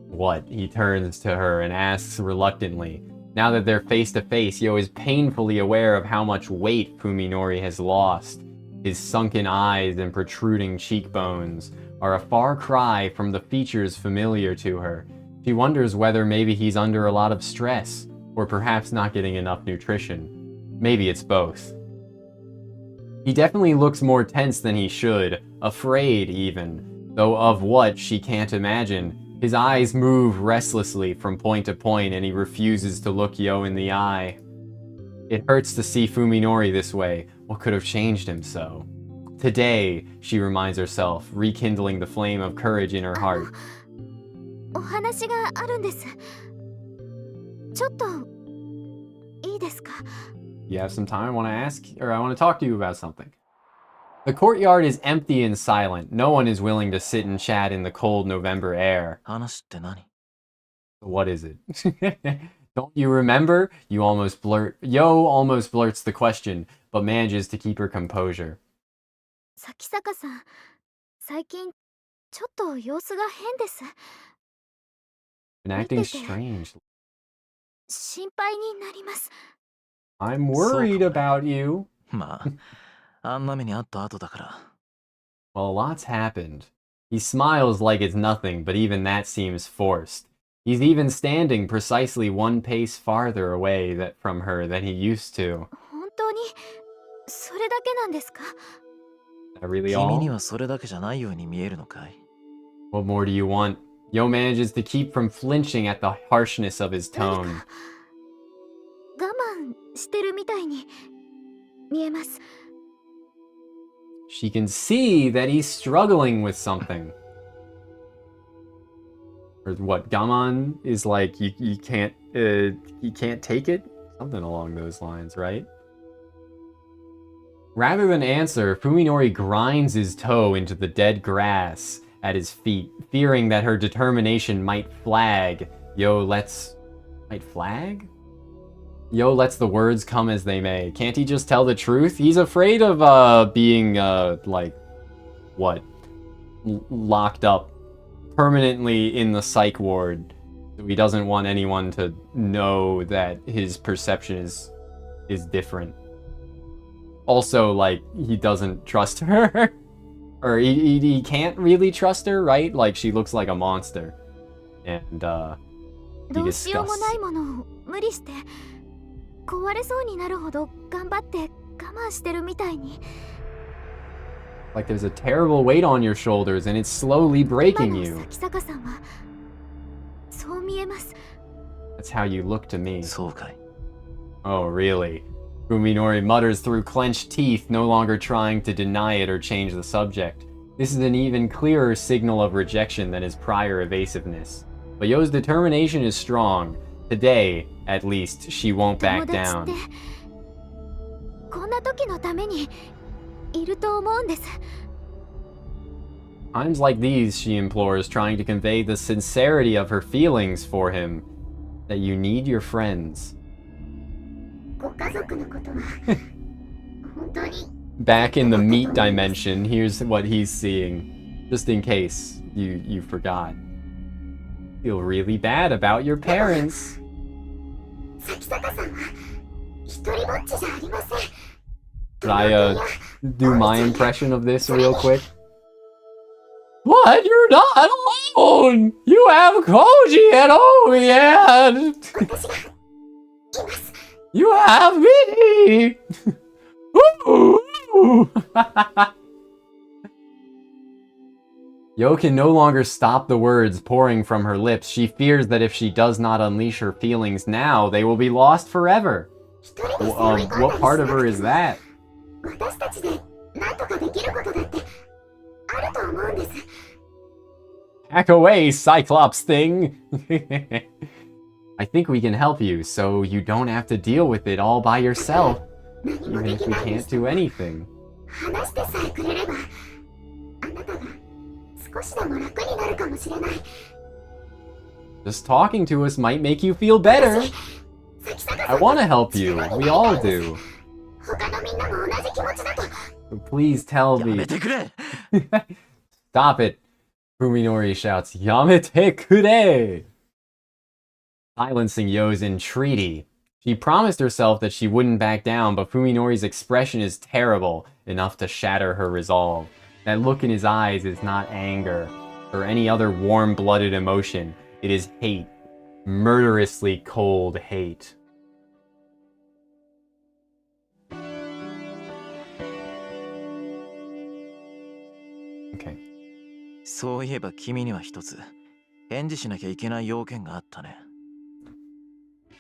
What? He turns to her and asks reluctantly. Now that they're face to face, Yo is painfully aware of how much weight Fuminori has lost. His sunken eyes and protruding cheekbones are a far cry from the features familiar to her. She wonders whether maybe he's under a lot of stress, or perhaps not getting enough nutrition. Maybe it's both. He definitely looks more tense than he should, afraid even, though of what she can't imagine. His eyes move restlessly from point to point and he refuses to look Yo in the eye. It hurts to see Fuminori this way. What could have changed him so? Today, she reminds herself, rekindling the flame of courage in her heart. お話があるんです。ちょっといいですか? You have some time? I want to talk to you about something. The courtyard is empty and silent. No one is willing to sit and chat in the cold November air. 話って何? What is it? Don't you remember? Yo almost blurts the question, but manages to keep her composure. 咲坂さん、最近ちょっと様子が変です。 Been acting strange. 心配になります。 I'm worried about you. まあ、あんな目にあった後だから。 Well, a lot's happened. He smiles like it's nothing, but even that seems forced. He's even standing precisely one pace farther away from her than he used to. 本当にそれだけなんですか？ Is that really 君に all? はそれだけじゃないように見えるのかい？ What more do you want? Yo manages to keep from flinching at the harshness of his tone. 我慢してるみたいに見えます。 She can see that he's struggling with something. Or what, Gaman is like, you can't take it? Something along those lines, right? Rather than answer, Fuminori grinds his toe into the dead grass at his feet, fearing that her determination might flag. Might flag? Yo lets the words come as they may. Can't he just tell the truth? He's afraid of being like, what? Locked up permanently in the psych ward. So he doesn't want anyone to know that his perception is different. Also, like, he doesn't trust her. Or he can't really trust her, right? Like, she looks like a monster. And he どうしようも discusses. ないものを無理して壊れそうになるほど頑張って我慢してるみたいに。 Like there's a terrible weight on your shoulders and it's slowly 今 breaking の you. 咲坂さんはそう見えます。 That's how you look to me. そうかい。 Oh, really? Fuminori mutters through clenched teeth, no longer trying to deny it or change the subject. This is an even clearer signal of rejection than his prior evasiveness. But Yo's determination is strong. Today, at least, she won't 友 back 達っ down. てこんな時のためにいると思うんです。 Times like these, she implores, trying to convey the sincerity of her feelings for him. That you need your friends. ご家族のことは本当に Back in the meat dimension, here's what he's seeing. Just in case you forgot. Feel really bad about your parents. 咲坂さんは一人ぼっちじゃありません。 Should I do my impression of this real quick? What? You're not alone! You have Koji at home, yeah! 私がいます。 You have me! Ooh. Yo can no longer stop the words pouring from her lips. She fears that if she does not unleash her feelings now, they will be lost forever. 一人で背負い込んだり What part of しな her く is ても that? 私たちで何とかできることだってあると思うんです。 Hack away, Cyclops thing! I think we can help you, so you don't have to deal with it all by yourself, 何も even で if き we ないに can't しても do anything. 話してさえくれればあなたが少しでも楽になるかもしれない。 Just talking to us might make you feel better. 咲坂 I さん want to help you. We all do. 他のみんなも同じ気持ちだと。 So please tell や me. めてくれ。 Stop it! Fuminori shouts, Yamete kure! Silencing Yo's entreaty. She promised herself that she wouldn't back down, but Fuminori's expression is terrible, enough to shatter her resolve. That look in his eyes is not anger, or any other warm-blooded emotion. It is hate. Murderously cold hate. Okay. そういえば君には一つ返事しなきゃいけない要件があったね。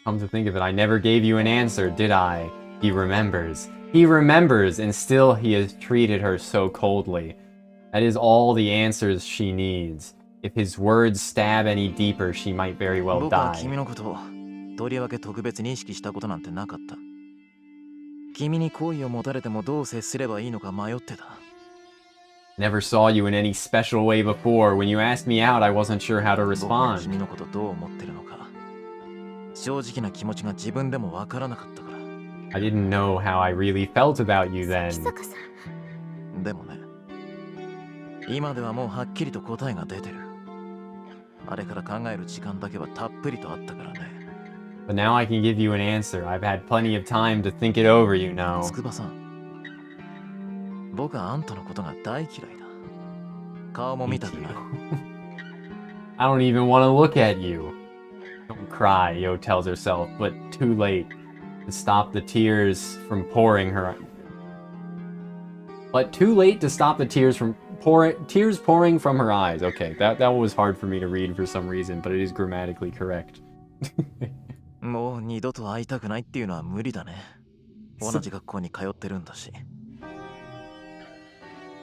Come to think of it, I never gave you an answer, did I? He remembers. He remembers, and still he has treated her so coldly. That is all the answers she needs. If his words stab any deeper, she might very well 僕は die. 君のことをとりわけ特別に意識したことなんてなかった。君に好意を持たれてもどう接すればいいのか迷ってた。 Never saw you in any special way before. When you asked me out, I wasn't sure how to 僕は respond. 君のことどう思ってるのか正直な気持ちが自分でもわからなかったから。 I didn't know how I really felt about you 咲 then. 坂さん、でもね、今ではもうはっきりと答えが出てる。あれから考える時間だけはたっぷりとあったからね。 But now I can give you an answer. I've had plenty of time to think it over, you know. 筑波さん、僕はあんたのことが大嫌いだ。顔も Me 見たく too. ない。 I don't even want to look at you. Don't cry, Yo tells herself, but too late to stop the tears from pouring her. But too late to stop the tears pouring from her eyes. Okay, that was hard for me to read for some reason, but it is grammatically correct. もう二度と会いたくないっていうのは無理だね。同じ学校に通ってるんだし。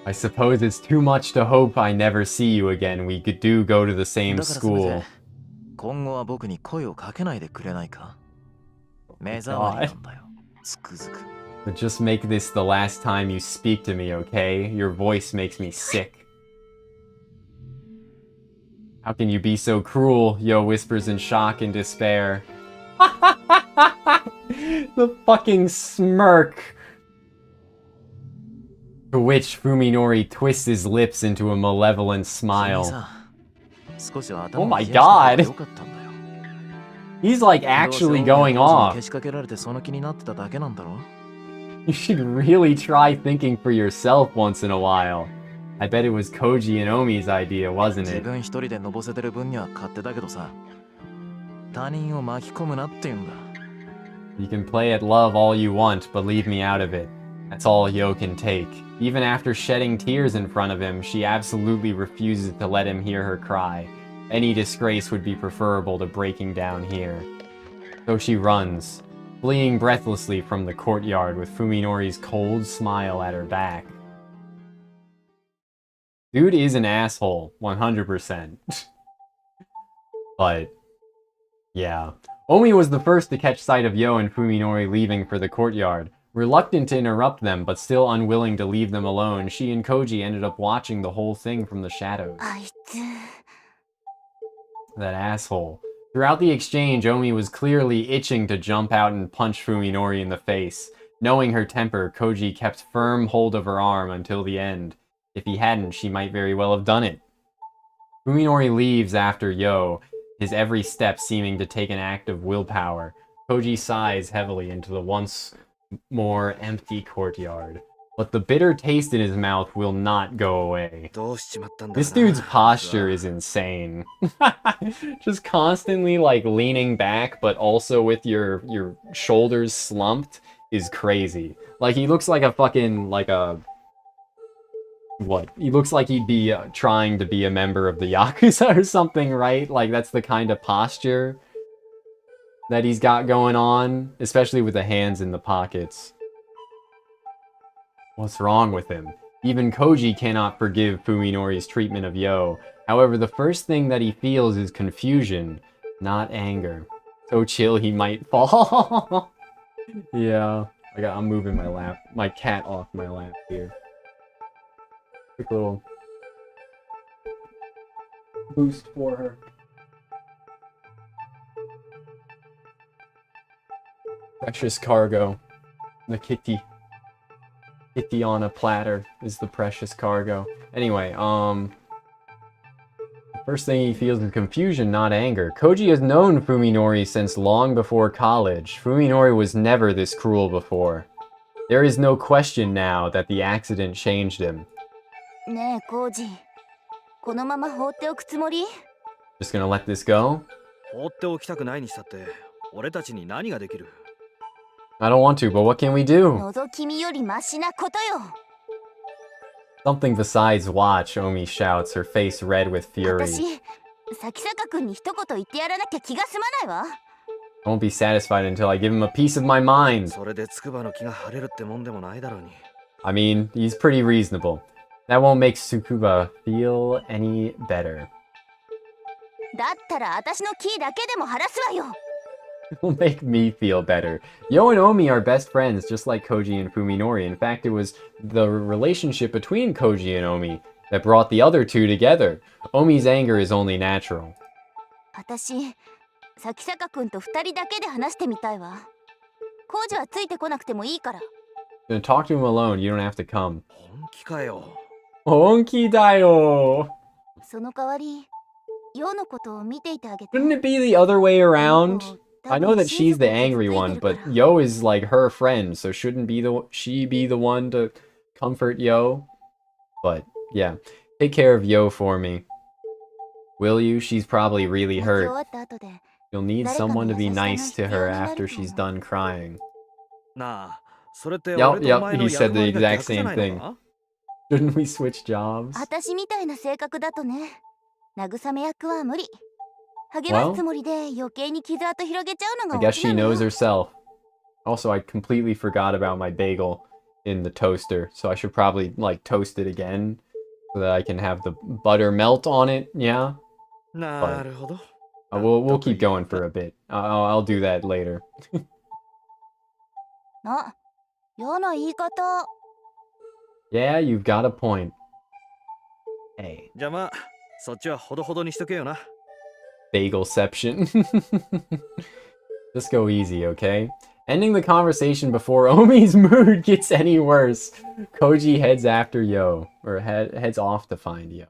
I suppose it's too much to hope I never see you again. We could go to the だ same からせめ school. て今後は僕に声をかけないでくれないか。目障りなんだよ。つくづく。 But just make this the last time you speak to me, okay? Your voice makes me sick. How can you be so cruel? Yo whispers in shock and despair. The fucking smirk. To which Fuminori twists his lips into a malevolent 君 smile. さ、少しは Oh 頭を my 冷やした方が god. 良かったんだよ。 He's like どうせ actually 音楽 going 講座に off. けしかけられてその気になってただけなんだろ。 You should really try thinking for yourself once in a while. I bet it was Koji and Omi's idea, wasn't 自 it? 分一人でのぼせてる分には勝手だけどさ、他人を巻き込むなって言うんだ。 You can play at love all you want, but leave me out of it. That's all Yo can take. Even after shedding tears in front of him, she absolutely refuses to let him hear her cry. Any disgrace would be preferable to breaking down here. So she runs, fleeing breathlessly from the courtyard with Fuminori's cold smile at her back. Dude is an asshole, 100%. But, yeah. Omi was the first to catch sight of Yo and Fuminori leaving for the courtyard. Reluctant to interrupt them, but still unwilling to leave them alone, she and Koji ended up watching the whole thing from the shadows. あいつ That asshole. Throughout the exchange, Omi was clearly itching to jump out and punch Fuminori in the face. Knowing her temper, Koji kept firm hold of her arm until the end. If he hadn't, she might very well have done it. Fuminori leaves after Yo, his every step seeming to take an act of willpower. Koji sighs heavily into the once more empty courtyard. But the bitter taste in his mouth will not go away. どうしちまったんだ This ろうな dude's posture is insane. Just constantly like leaning back, but also with your shoulders slumped is crazy. Like he looks like a fucking what? He looks like he'd be trying to be a member of the Yakuza or something, right? Like that's the kind of posture that he's got going on, especially with the hands in the pockets. What's wrong with him? Even Koji cannot forgive Fuminori's treatment of Yo. However, the first thing that he feels is confusion, not anger. So chill he might fall. Yeah. I'm moving my cat off my lap here. Quick little boost for her. Precious cargo. The kitty. Kitty on a platter is the precious cargo. Anyway, the first thing he feels is confusion, not anger. Koji has known Fuminori since long before college. Fuminori was never this cruel before. There is no question now that the accident changed him. ねえコージこのまま放っておくつもり Just gonna let this go? 放っておきたくないにしたって俺たちに何ができる I don't want to, but what can we do? 覗き見よりマシなことよ Something besides watch, Omi shouts, her face red with fury. 私咲坂君に一言言ってやらなきゃ気が済まないわ I won't be satisfied until I give him a piece of my mind. それで筑波の気が晴れるってもんでもないだろうに I mean, he's pretty reasonable. That won't make Tsukuba feel any better. だったら私のキーだけでも晴らすわよ It will make me feel better. Yo and Omi are best friends, just like Koji and Fuminori. In fact, it was the relationship between Koji and Omi that brought the other two together. Omi's anger is only natural. 私咲坂君と二人だけで話してみたいわコージはついてこなくてもいいから Then talk to him alone, you don't have to come. 本気かよ Honki dayo! その代わりヨのことを見ていてあげて Wouldn't it be the other way around? I know that she's the angry one, but Yo is like her friend, so shouldn't she be the one to comfort Yo? But yeah, Take care of Yo for me. Will you? She's probably really 泣き終わ hurt. った後で You'll need 誰かの someone to be 優しさの nice to 必 her 要になる after と she's 思う。 done crying. なあ、それって Yup, 俺とお前 yup, の he 役 said the 割が exact 逆じゃ same ないの thing. か？ Shouldn't we switch jobs? 私みたいな性格だとね、慰め役は無理。励ますつもりで余計に傷跡広げちゃうの I が guess オチ she なの knows よ。 herself. Also, I completely forgot about my bagel in the toaster, so I should probably, like, toast it again so that I can have the butter melt on it, yeah? なるほど。 We'll keep going for a bit. I'll do that later. あ、嫌な言い方。 Yeah, you've got a point. Hey, じゃあまあ、そっちはほどほどにしとけよな。 bagelception. Just go easy, okay? Ending the conversation before Omi's mood gets any worse. Koji heads after Yo, or heads off to find Yo.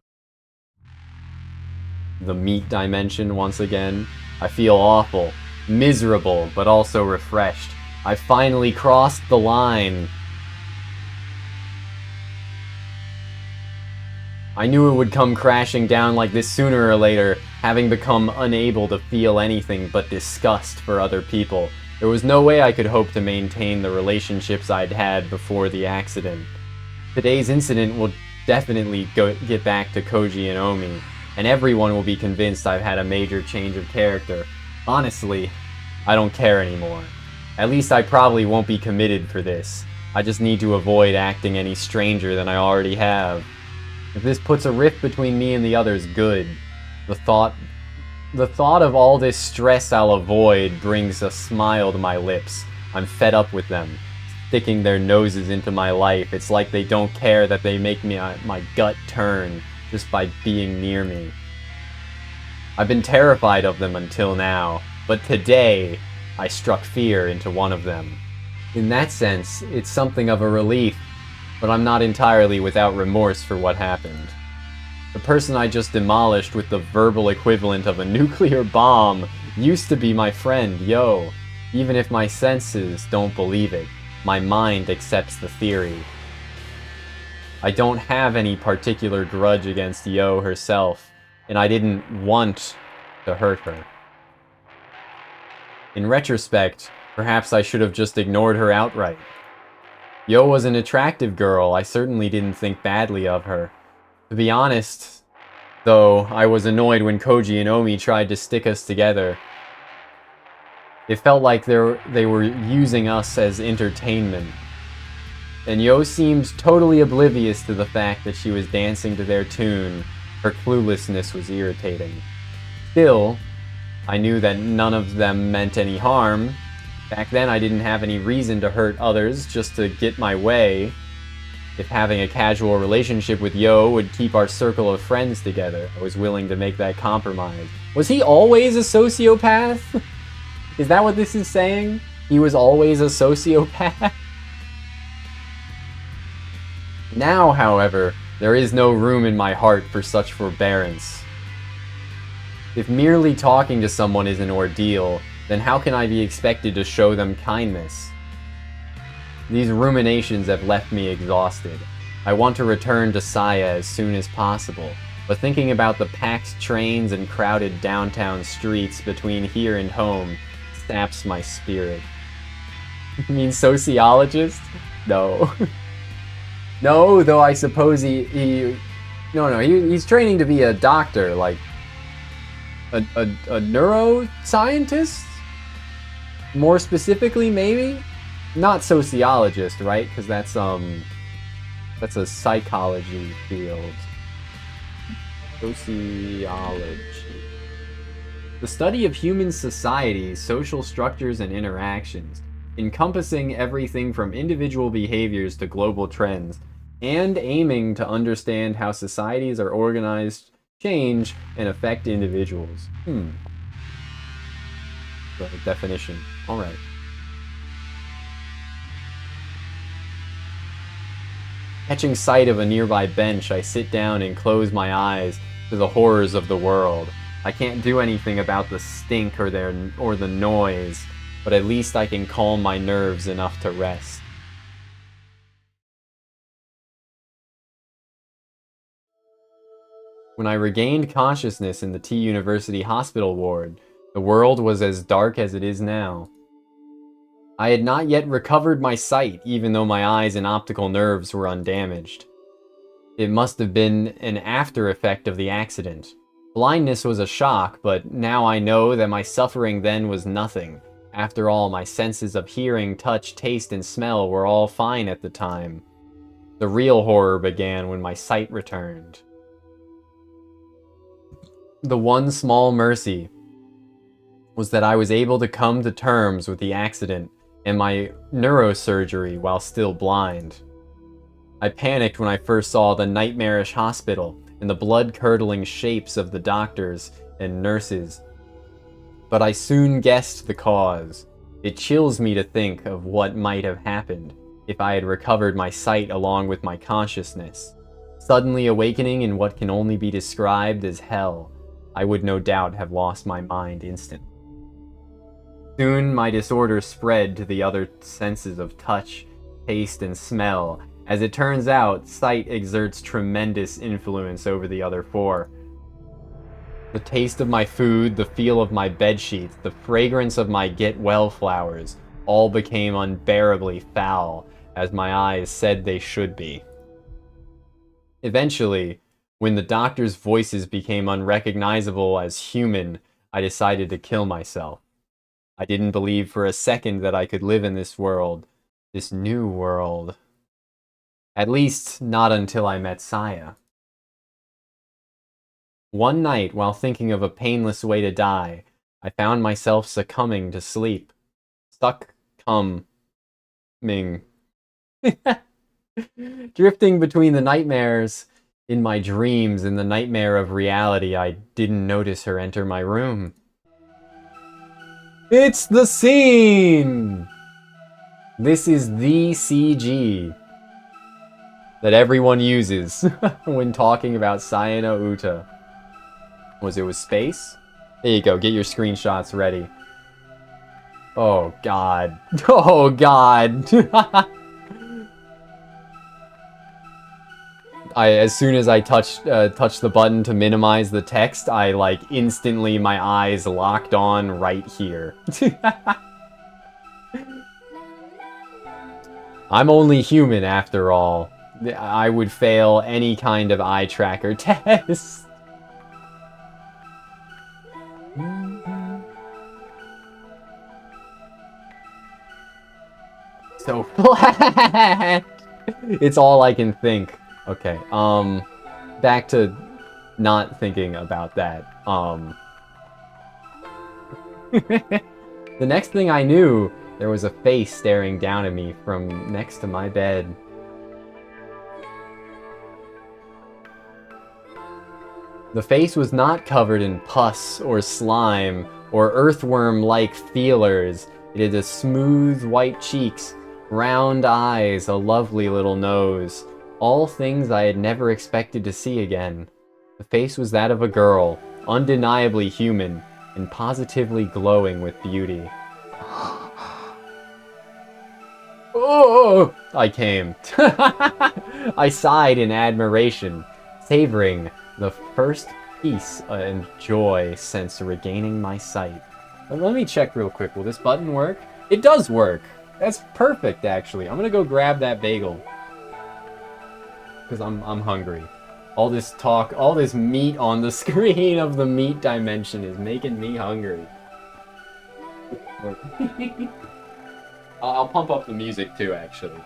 The meat dimension once again. I feel awful, miserable, but also refreshed. I finally crossed the line. I knew it would come crashing down like this sooner or later, having become unable to feel anything but disgust for other people. There was no way I could hope to maintain the relationships I'd had before the accident. Today's incident will definitely get back to Koji and Omi, and everyone will be convinced I've had a major change of character. Honestly, I don't care anymore. At least I probably won't be committed for this. I just need to avoid acting any stranger than I already have. If this puts a rift between me and the others, good. The thought of all this stress I'll avoid brings a smile to my lips. I'm fed up with them, sticking their noses into my life. It's like they don't care that they make me my gut turn just by being near me. I've been terrified of them until now, but today I struck fear into one of them. In that sense, it's something of a relief, but I'm not entirely without remorse for what happened. The person I just demolished with the verbal equivalent of a nuclear bomb used to be my friend, Yo. Even if my senses don't believe it, my mind accepts the theory. I don't have any particular grudge against Yo herself, and I didn't want to hurt her. In retrospect, perhaps I should have just ignored her outright. Yo was an attractive girl. I certainly didn't think badly of her. To be honest, though, I was annoyed when Koji and Omi tried to stick us together. It felt like they were using us as entertainment. And Yo seemed totally oblivious to the fact that she was dancing to their tune. Her cluelessness was irritating. Still, I knew that none of them meant any harm. Back then I didn't have any reason to hurt others just to get my way. If having a casual relationship with Yo would keep our circle of friends together, I was willing to make that compromise. Was he always a sociopath? Is that what this is saying? He was always a sociopath? Now, however, there is no room in my heart for such forbearance. If merely talking to someone is an ordeal, then how can I be expected to show them kindness? These ruminations have left me exhausted. I want to return to Saya as soon as possible, but thinking about the packed trains and crowded downtown streets between here and home saps my spirit. You mean sociologist? No. No, though I suppose he's training to be a doctor, like a neuroscientist? More specifically, maybe? Not sociologist, right? Because that's a psychology field. Sociology. The study of human societies, social structures, and interactions, encompassing everything from individual behaviors to global trends, and aiming to understand how societies are organized, change, and affect individuals. The definition. Alright. Catching sight of a nearby bench, I sit down and close my eyes to the horrors of the world. I can't do anything about the stink or the noise, but at least I can calm my nerves enough to rest. When I regained consciousness in the T University hospital ward, the world was as dark as it is now. I had not yet recovered my sight, even though my eyes and optical nerves were undamaged. It must have been an after effect of the accident. Blindness was a shock, but now I know that my suffering then was nothing. After all, my senses of hearing, touch, taste, and smell were all fine at the time. The real horror began when my sight returned. The one small mercy was that I was able to come to terms with the accident and my neurosurgery while still blind. I panicked when I first saw the nightmarish hospital and the blood-curdling shapes of the doctors and nurses. But I soon guessed the cause. It chills me to think of what might have happened if I had recovered my sight along with my consciousness. Suddenly awakening in what can only be described as hell, I would no doubt have lost my mind instantly. Soon my disorder spread to the other senses of touch, taste, and smell. As it turns out, sight exerts tremendous influence over the other four. The taste of my food, the feel of my bedsheets, the fragrance of my get well flowers, all became unbearably foul, as my eyes said they should be. Eventually, when the doctors' voices became unrecognizable as human, I decided to kill myself. I didn't believe for a second that I could live in this world, this new world. At least, not until I met Saya. One night, while thinking of a painless way to die, I found myself succumbing to sleep. Succumbing. Drifting between the nightmares in my dreams and the nightmare of reality, I didn't notice her enter my room. It's the scene! This is the CG that everyone uses when talking about Sayano Uta. Was it with space? There you go, get your screenshots ready. Oh god. Oh god. As soon as I touched the button to minimize the text, I instantly my eyes locked on right here. I'm only human after all. I would fail any kind of eye tracker test. So flat. It's all I can think. Okay, back to not thinking about that. The next thing I knew, there was a face staring down at me from next to my bed. The face was not covered in pus or slime or earthworm-like feelers. It had a smooth white cheeks, round eyes, a lovely little nose. All things I had never expected to see again. The face was that of a girl, undeniably human, and positively glowing with beauty. Oh! I came. I sighed in admiration, savoring the first peace and joy since regaining my sight. But let me check real quick. Will this button work? It does work! That's perfect, actually. I'm gonna go grab that bagel. Because I'm hungry. All this talk, all this meat on the screen of the meat dimension is making me hungry. I'll pump up the music too, actually.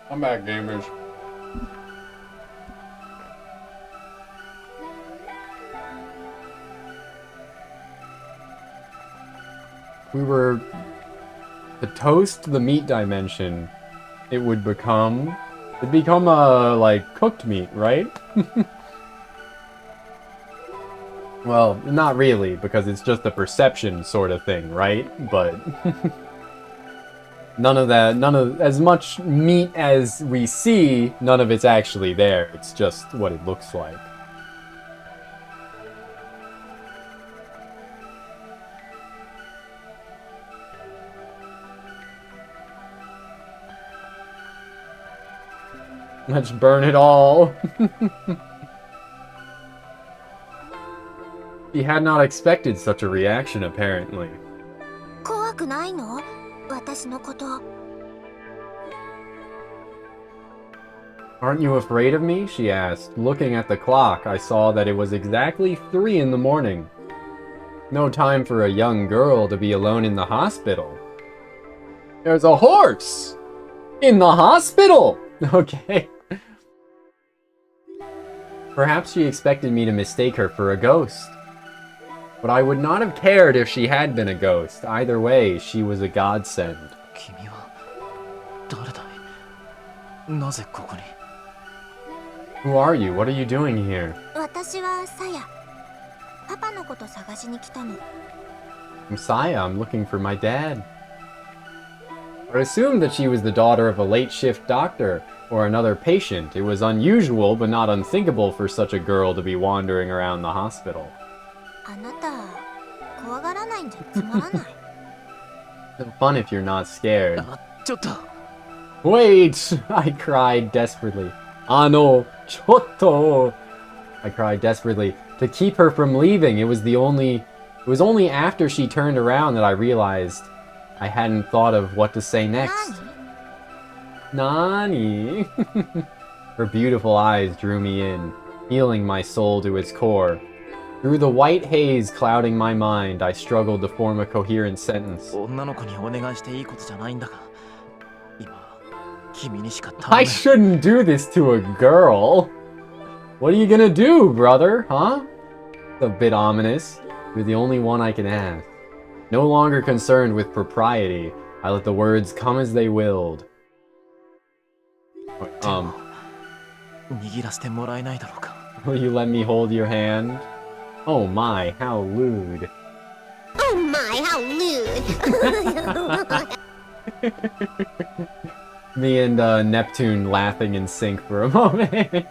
I'm back, gamers. We were to toast the meat dimension. It'd become a like cooked meat, right? Well, not really, because it's just a perception sort of thing, right? But none of as much meat as we see, none of it's actually there. It's just what it looks like. Let's burn it all. He had not expected such a reaction, apparently. 怖くないの？私のこと。 Aren't you afraid of me? She asked. Looking at the clock, I saw that it was exactly 3 in the morning. No time for a young girl to be alone in the hospital. There's a horse! In the hospital! Okay. Perhaps she expected me to mistake her for a ghost. But I would not have cared if she had been a ghost. Either way, she was a godsend. 君は誰だい？なぜここに？ Who are you? What are you doing here? 私はサヤ。パパのこと探しに来たの。 I'm Saya. I'm looking for my dad. I assumed that she was the daughter of a late shift doctor or another patient. It was unusual but not unthinkable for such a girl to be wandering around the hospital. あなた、怖がらないんじゃつまらない。 No fun if you're not scared. あ、ちょっと。 Wait! I cried desperately. Ano, chotto! I cried desperately to keep her from leaving. It was only after she turned around that I realized I hadn't thought of what to say next. 何？ Nani? Her beautiful eyes drew me in, healing my soul to its core. Through the white haze clouding my mind, I struggled to form a coherent sentence. 女の子にお願いしていいことじゃないんだが、今、君にしか頼 I めない。 shouldn't do this to a girl. What are you gonna do, brother? Huh? It's a bit ominous. You're the only one I can ask. No longer concerned with propriety, I let the words come as they willed. 握らせてもらえないだろうか。 Will you let me hold your hand? Oh my, how lewd. Oh my, how lewd! Me and Neptune laughing in sync for a moment.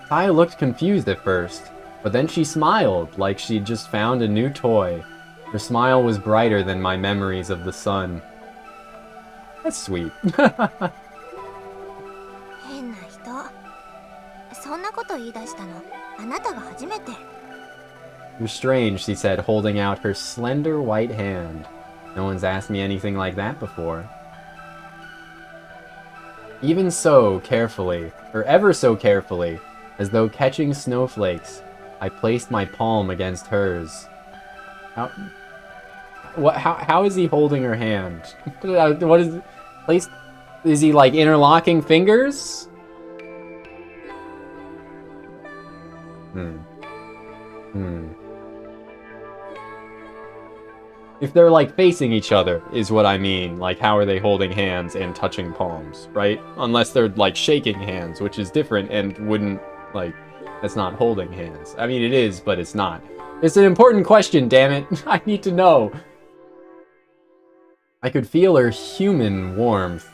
I looked confused at first, but then she smiled like she'd just found a new toy. Her smile was brighter than my memories of the sun. That's sweet. 変な人。そんなこと言い出したの、あなたが初めて。You're strange, she said, holding out her slender white hand. No one's asked me anything like that before. Even so, carefully, or ever so carefully, as though catching snowflakes, I placed my palm against hers. How is he holding her hand? What is... Is he, like, interlocking fingers? If they're, like, facing each other, is what I mean. Like, how are they holding hands and touching palms, right? Unless they're, like, shaking hands, which is different and wouldn't, like, that's not holding hands. I mean, it is, but it's not. It's an important question, damn it. I need to know. I could feel her human warmth,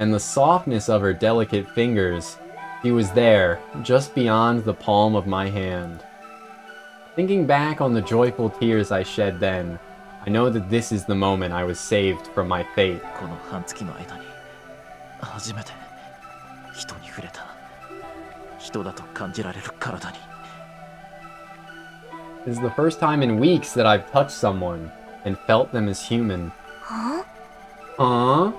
and the softness of her delicate fingers. She was there, just beyond the palm of my hand. Thinking back on the joyful tears I shed then, I know that this is the moment I was saved from my fate. この半月の間に、初めて人に触れた。人だと感じられる体に。 This is the first time in weeks that I've touched someone and felt them as human. は Huh?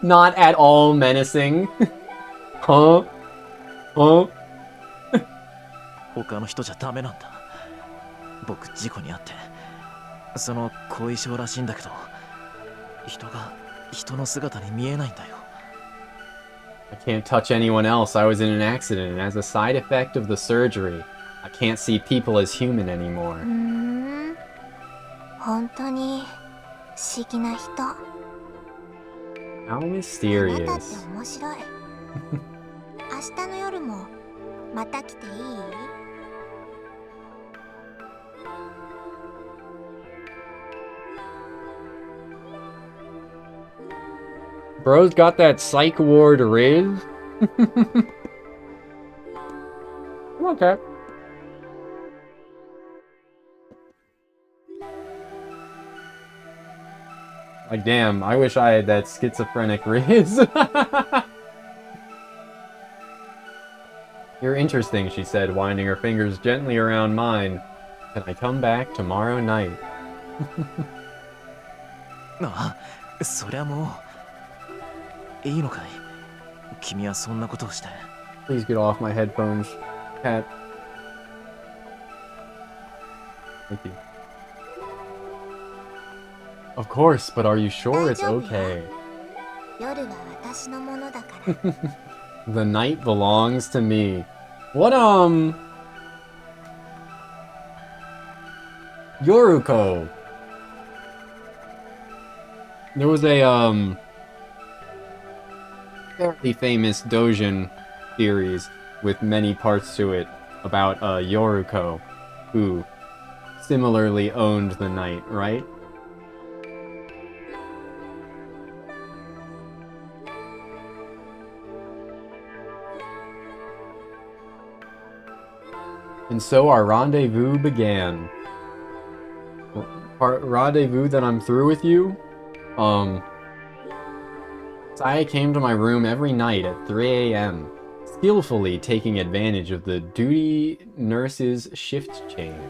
Not at all menacing. Huh? Huh? 他の人じゃダメなんだ。僕事故に遭って、その後遺症らしいんだけど、人が人の姿に見えないんだよ。 I can't touch anyone else. I was in an accident, and as a side effect of the surgery, I can't see people as human anymore. 本当に不思議な人。 How あなたって mysterious. 面白い。明日の夜もまた来ていい？ Bro's got that psych ward riz. Okay. Like, damn, I wish I had that schizophrenic riz. You're interesting, she said, winding her fingers gently around mine. Can I come back tomorrow night? ああ、そりゃもう。いいのかい？君はそんなことをして。 Please get off my headphones, cat. Thank you. Of course, but are you sure it's okay? 夜は私のものだから。 The night belongs to me. What, Yoruko. There was a, fairly famous doujin series with many parts to it about, Yoruko, who similarly owned the night, right? And so our rendezvous began. Our rendezvous that I'm through with you? Saya came to my room every night at 3 a.m., skillfully taking advantage of the duty nurse's shift change.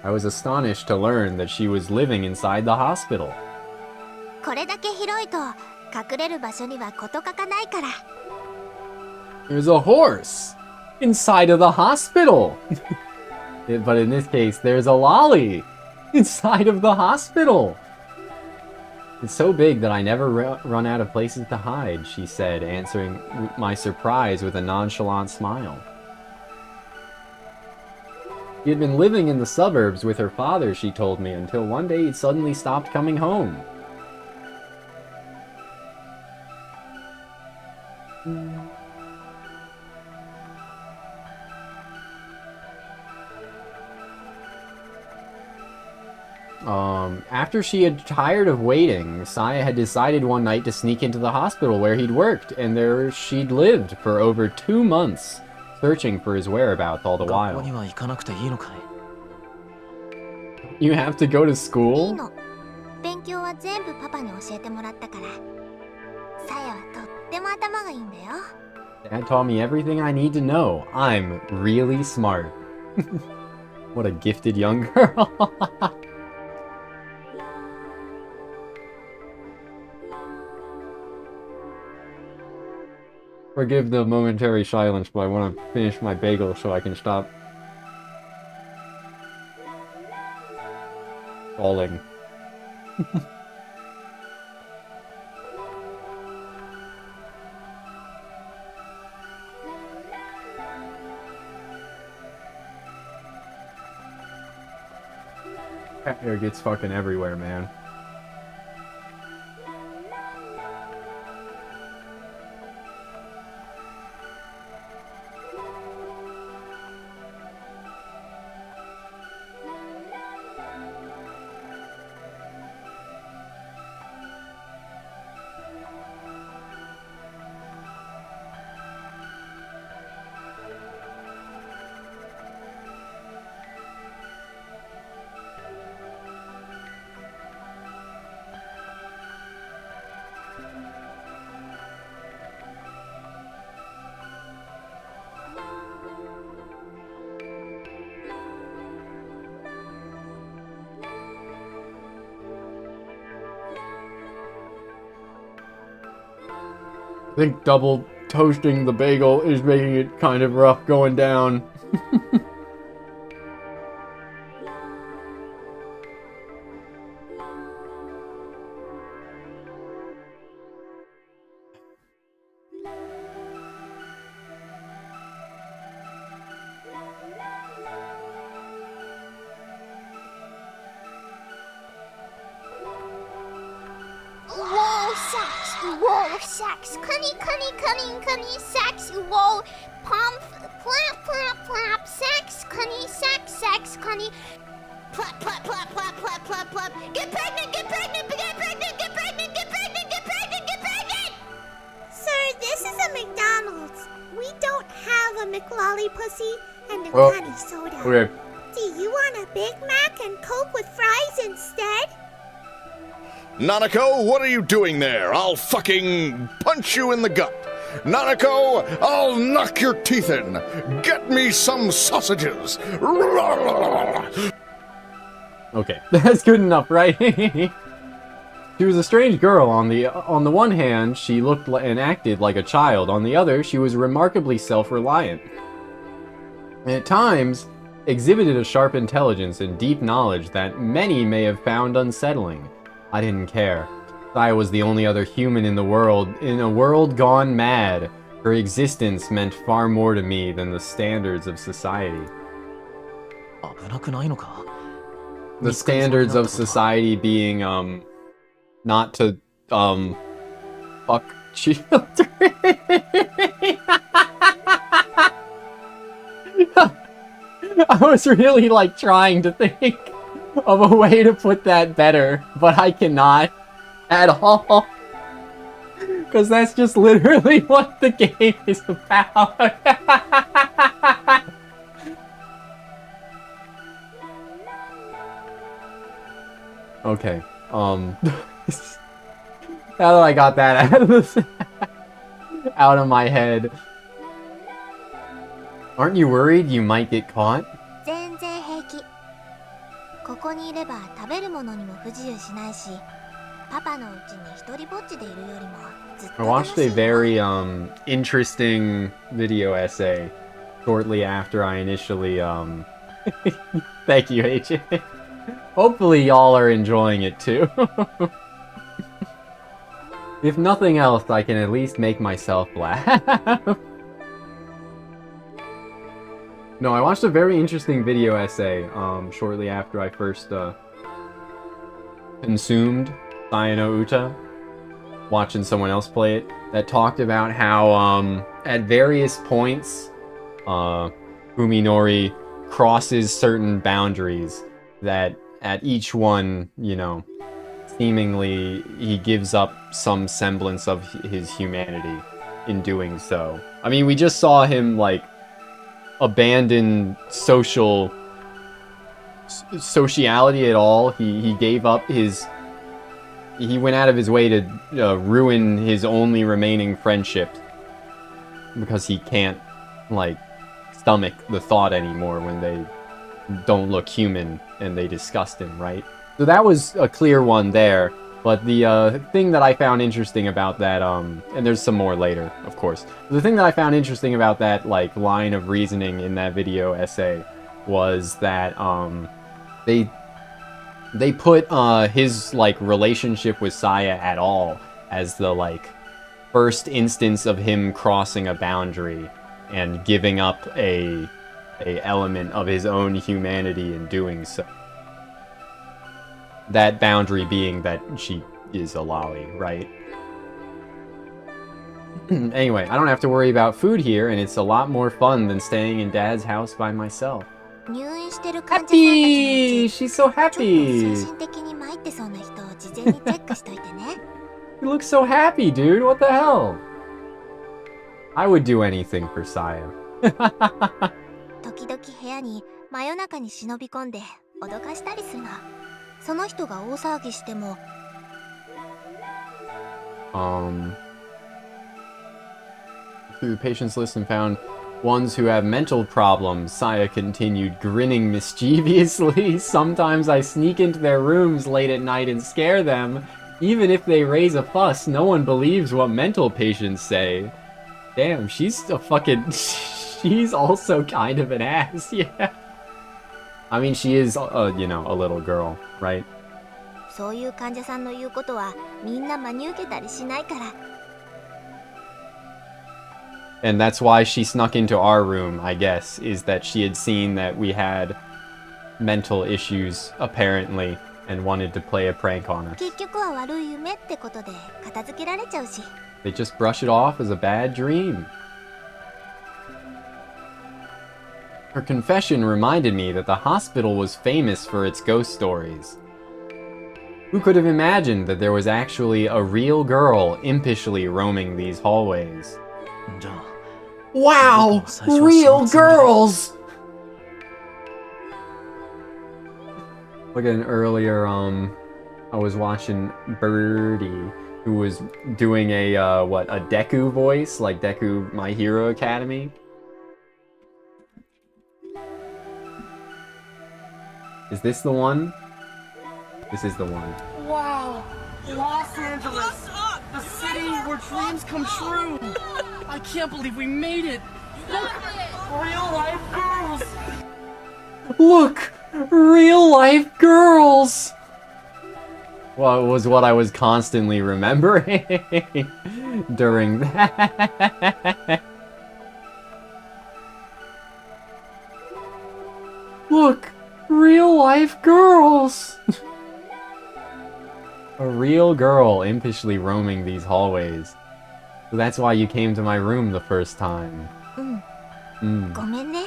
I was astonished to learn that she was living inside the hospital. ここれだけ広いと隠れる場所には事欠かないから。 There's a horse inside of the hospital. But in this case, there's a lolly inside of the hospital. It's so big that I never run out of places to hide, she said, answering my surprise with a nonchalant smile. She had been living in the suburbs with her father, she told me, until one day he suddenly stopped coming home. After she had tired of waiting, Saya had decided one night to sneak into the hospital where he'd worked, and there she'd lived for over 2 months, searching for his whereabouts all the 学校 while. には行かなくていいのかい？ You have to go to いい school? の。勉強は全部パパに教えてもらったから。さやはとっても頭がいいんだよ。 Dad taught me everything I need to know. I'm really smart. What a gifted young girl. Forgive the momentary silence, but I want to finish my bagel so I can stop falling. Cat hair gets fucking everywhere, man. I think double toasting the bagel is making it kind of rough going down. Whoa, sacks! Whoa, sacks! Cunny, cunny, cunning, cunny, sacks! Whoa! Palm, plap, plap, plap! Sacks, cunny, sacks, sacks, cunny! Plap, plap, plap, plap, plap, plap, plap! Get pregnant, get pregnant, get pregnant, get pregnant, get pregnant, get pregnant, get pregnant! Sir, this is a McDonald's. We don't have a McLolly pussy and a Oh, cunny soda. Okay. Do you want a Big Mac and Coke with fries instead? Nanako, what are you doing there? I'll fucking punch you in the gut. Nanako, I'll knock your teeth in. Get me some sausages. Okay, that's good enough, right? She was a strange girl. On the one hand, she looked and acted like a child. On the other, she was remarkably self-reliant. And at times, exhibited a sharp intelligence and deep knowledge that many may have found unsettling. I didn't care. I was the only other human in the world, in a world gone mad. Her existence meant far more to me than the standards of society. 危なくないのか？ The standards of society being, not to, fuck children. I was really, like, trying to think of a way to put that better, but I cannot at all. Because that's just literally what the game is about. Okay, now that I got that out of out of my head, aren't you worried you might get caught? 全然平気。ここにいれば食べるものにも不自由しないし、パパのうちに一人ぼっちでいるよりもずっと I 楽 watched しい a よ。 very interesting video essay shortly after I initially thank you, AJ. Hopefully y'all are enjoying it too. If nothing else, I can at least make myself laugh. No, I watched a very interesting video essay shortly after I first consumed Sayano Uta, watching someone else play it, that talked about how at various points Fuminori crosses certain boundaries, that at each one, you know, seemingly he gives up some semblance of his humanity in doing so. I mean, we just saw him like abandon sociality at all. He gave up his, he went out of his way to ruin his only remaining friendship because he can't like stomach the thought anymore when they don't look human and they disgust him, right? So that was a clear one there. But the thing that I found interesting about that, and there's some more later, of course. The thing that I found interesting about that, like, line of reasoning in that video essay was that, they put, his, like, relationship with Saya at all as the, like, first instance of him crossing a boundary and giving up a element of his own humanity in doing so. That boundary being that she is a lolly, right? Anyway, I don't have to worry about food here, and it's a lot more fun than staying in Dad's house by myself. 入院してる患者さんたちのう Happy! ち She's so ちょっと happy! 精神的に参ってそうな人を事前にチェックしといてね。 You look so happy, dude. What the hell? I would do anything for Saya. 時々部屋に真夜中に忍び込んで脅かしたりするの。その人が大騒ぎしても Through the patient's list and found ones who have mental problems, Saya continued, grinning mischievously. Sometimes I sneak into their rooms late at night and scare them. Even if they raise a fuss, no one believes what mental patients say. Damn, she's a fucking... she's also kind of an ass, yeah. I mean, she is, you know, a little girl, right? そういう患者さんの言うことはみんな真に受けたりしないから。 And that's why she snuck into our room, I guess, is that she had seen that we had mental issues, apparently, and wanted to play a prank on us. 結局は悪い夢ってことで片付けられちゃうし。 They just brush it off as a bad dream. Her confession reminded me that the hospital was famous for its ghost stories. Who could have imagined that there was actually a real girl impishly roaming these hallways? じゃあ Wow! Real girls! Like an earlier, I was watching Birdie, who was doing a, a Deku voice, like Deku My Hero Academy. Is this the one? This is the one. Wow! Los Angeles! The city where dreams come true! I can't believe we made it! Look! Real life girls! Look! Real life girls! Well, it was what I was constantly remembering during that. Look! Real life girls! A real girl impishly roaming these hallways. So that's why you came to my room the first time. ごめんね。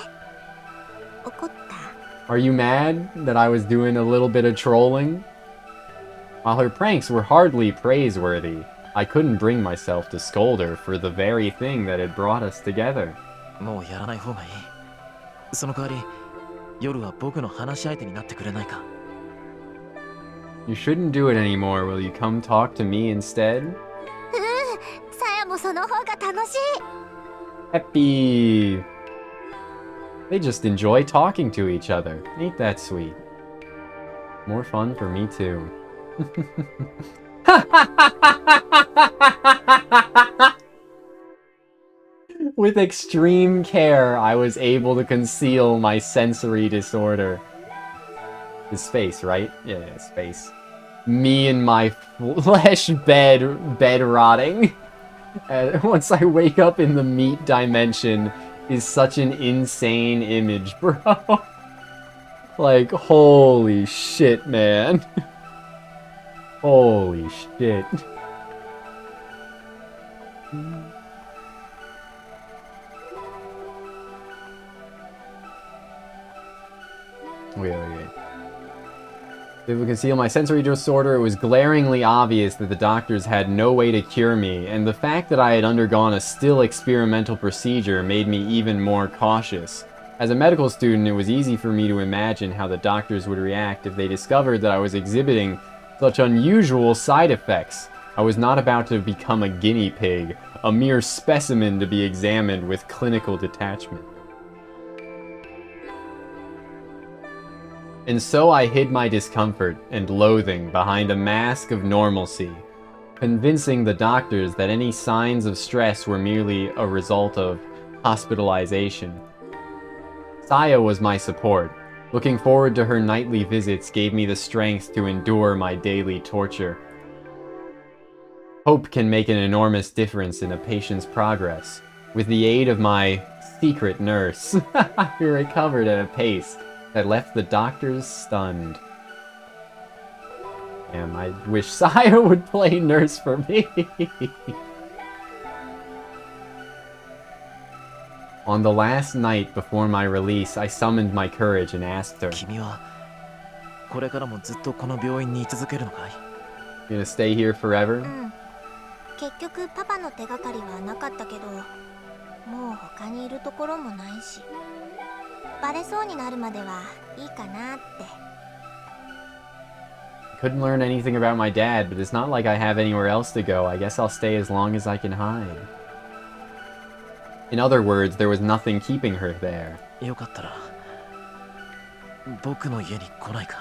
怒った。 Are you mad that I was doing a little bit of trolling? While her pranks were hardly praiseworthy, I couldn't bring myself to scold her for the very thing that had brought us together. もうやらない方がいい。その代わり夜は僕の話し相手になってくれないか。 You shouldn't do it anymore. Will you come talk to me instead? さやもその方が楽しい。 Happy! They just enjoy talking to each other. Ain't that sweet? More fun for me too. With extreme care, I was able to conceal my sensory disorder. It's space, right? Yeah, space. Me and my flesh bed rotting. Once I wake up in the meat dimension is such an insane image, bro. Like, holy shit, man. Holy shit. Wait. To conceal my sensory disorder, it was glaringly obvious that the doctors had no way to cure me, and the fact that I had undergone a still experimental procedure made me even more cautious. As a medical student, it was easy for me to imagine how the doctors would react if they discovered that I was exhibiting such unusual side effects. I was not about to become a guinea pig, a mere specimen to be examined with clinical detachment. And so I hid my discomfort and loathing behind a mask of normalcy, convincing the doctors that any signs of stress were merely a result of hospitalization. Saya was my support. Looking forward to her nightly visits gave me the strength to endure my daily torture. Hope can make an enormous difference in a patient's progress. With the aid of my secret nurse, we recovered at a pace that left the doctors stunned. Damn, I wish Saya would play nurse for me. On the last night before my release, I summoned my courage and asked her, 君はこれからもずっとこの病院に居続けるのかい? You gonna stay here forever? うん。結局パパの手がかりはなかったけど、もう他にいるところもないし、バレそうになるまではいいかなって。Couldn't learn anything about my dad, but it's not like I have anywhere else to go. I guess I'll stay as long as I can hide. In other words, there was nothing keeping her there. よかったら僕の家に来ないか?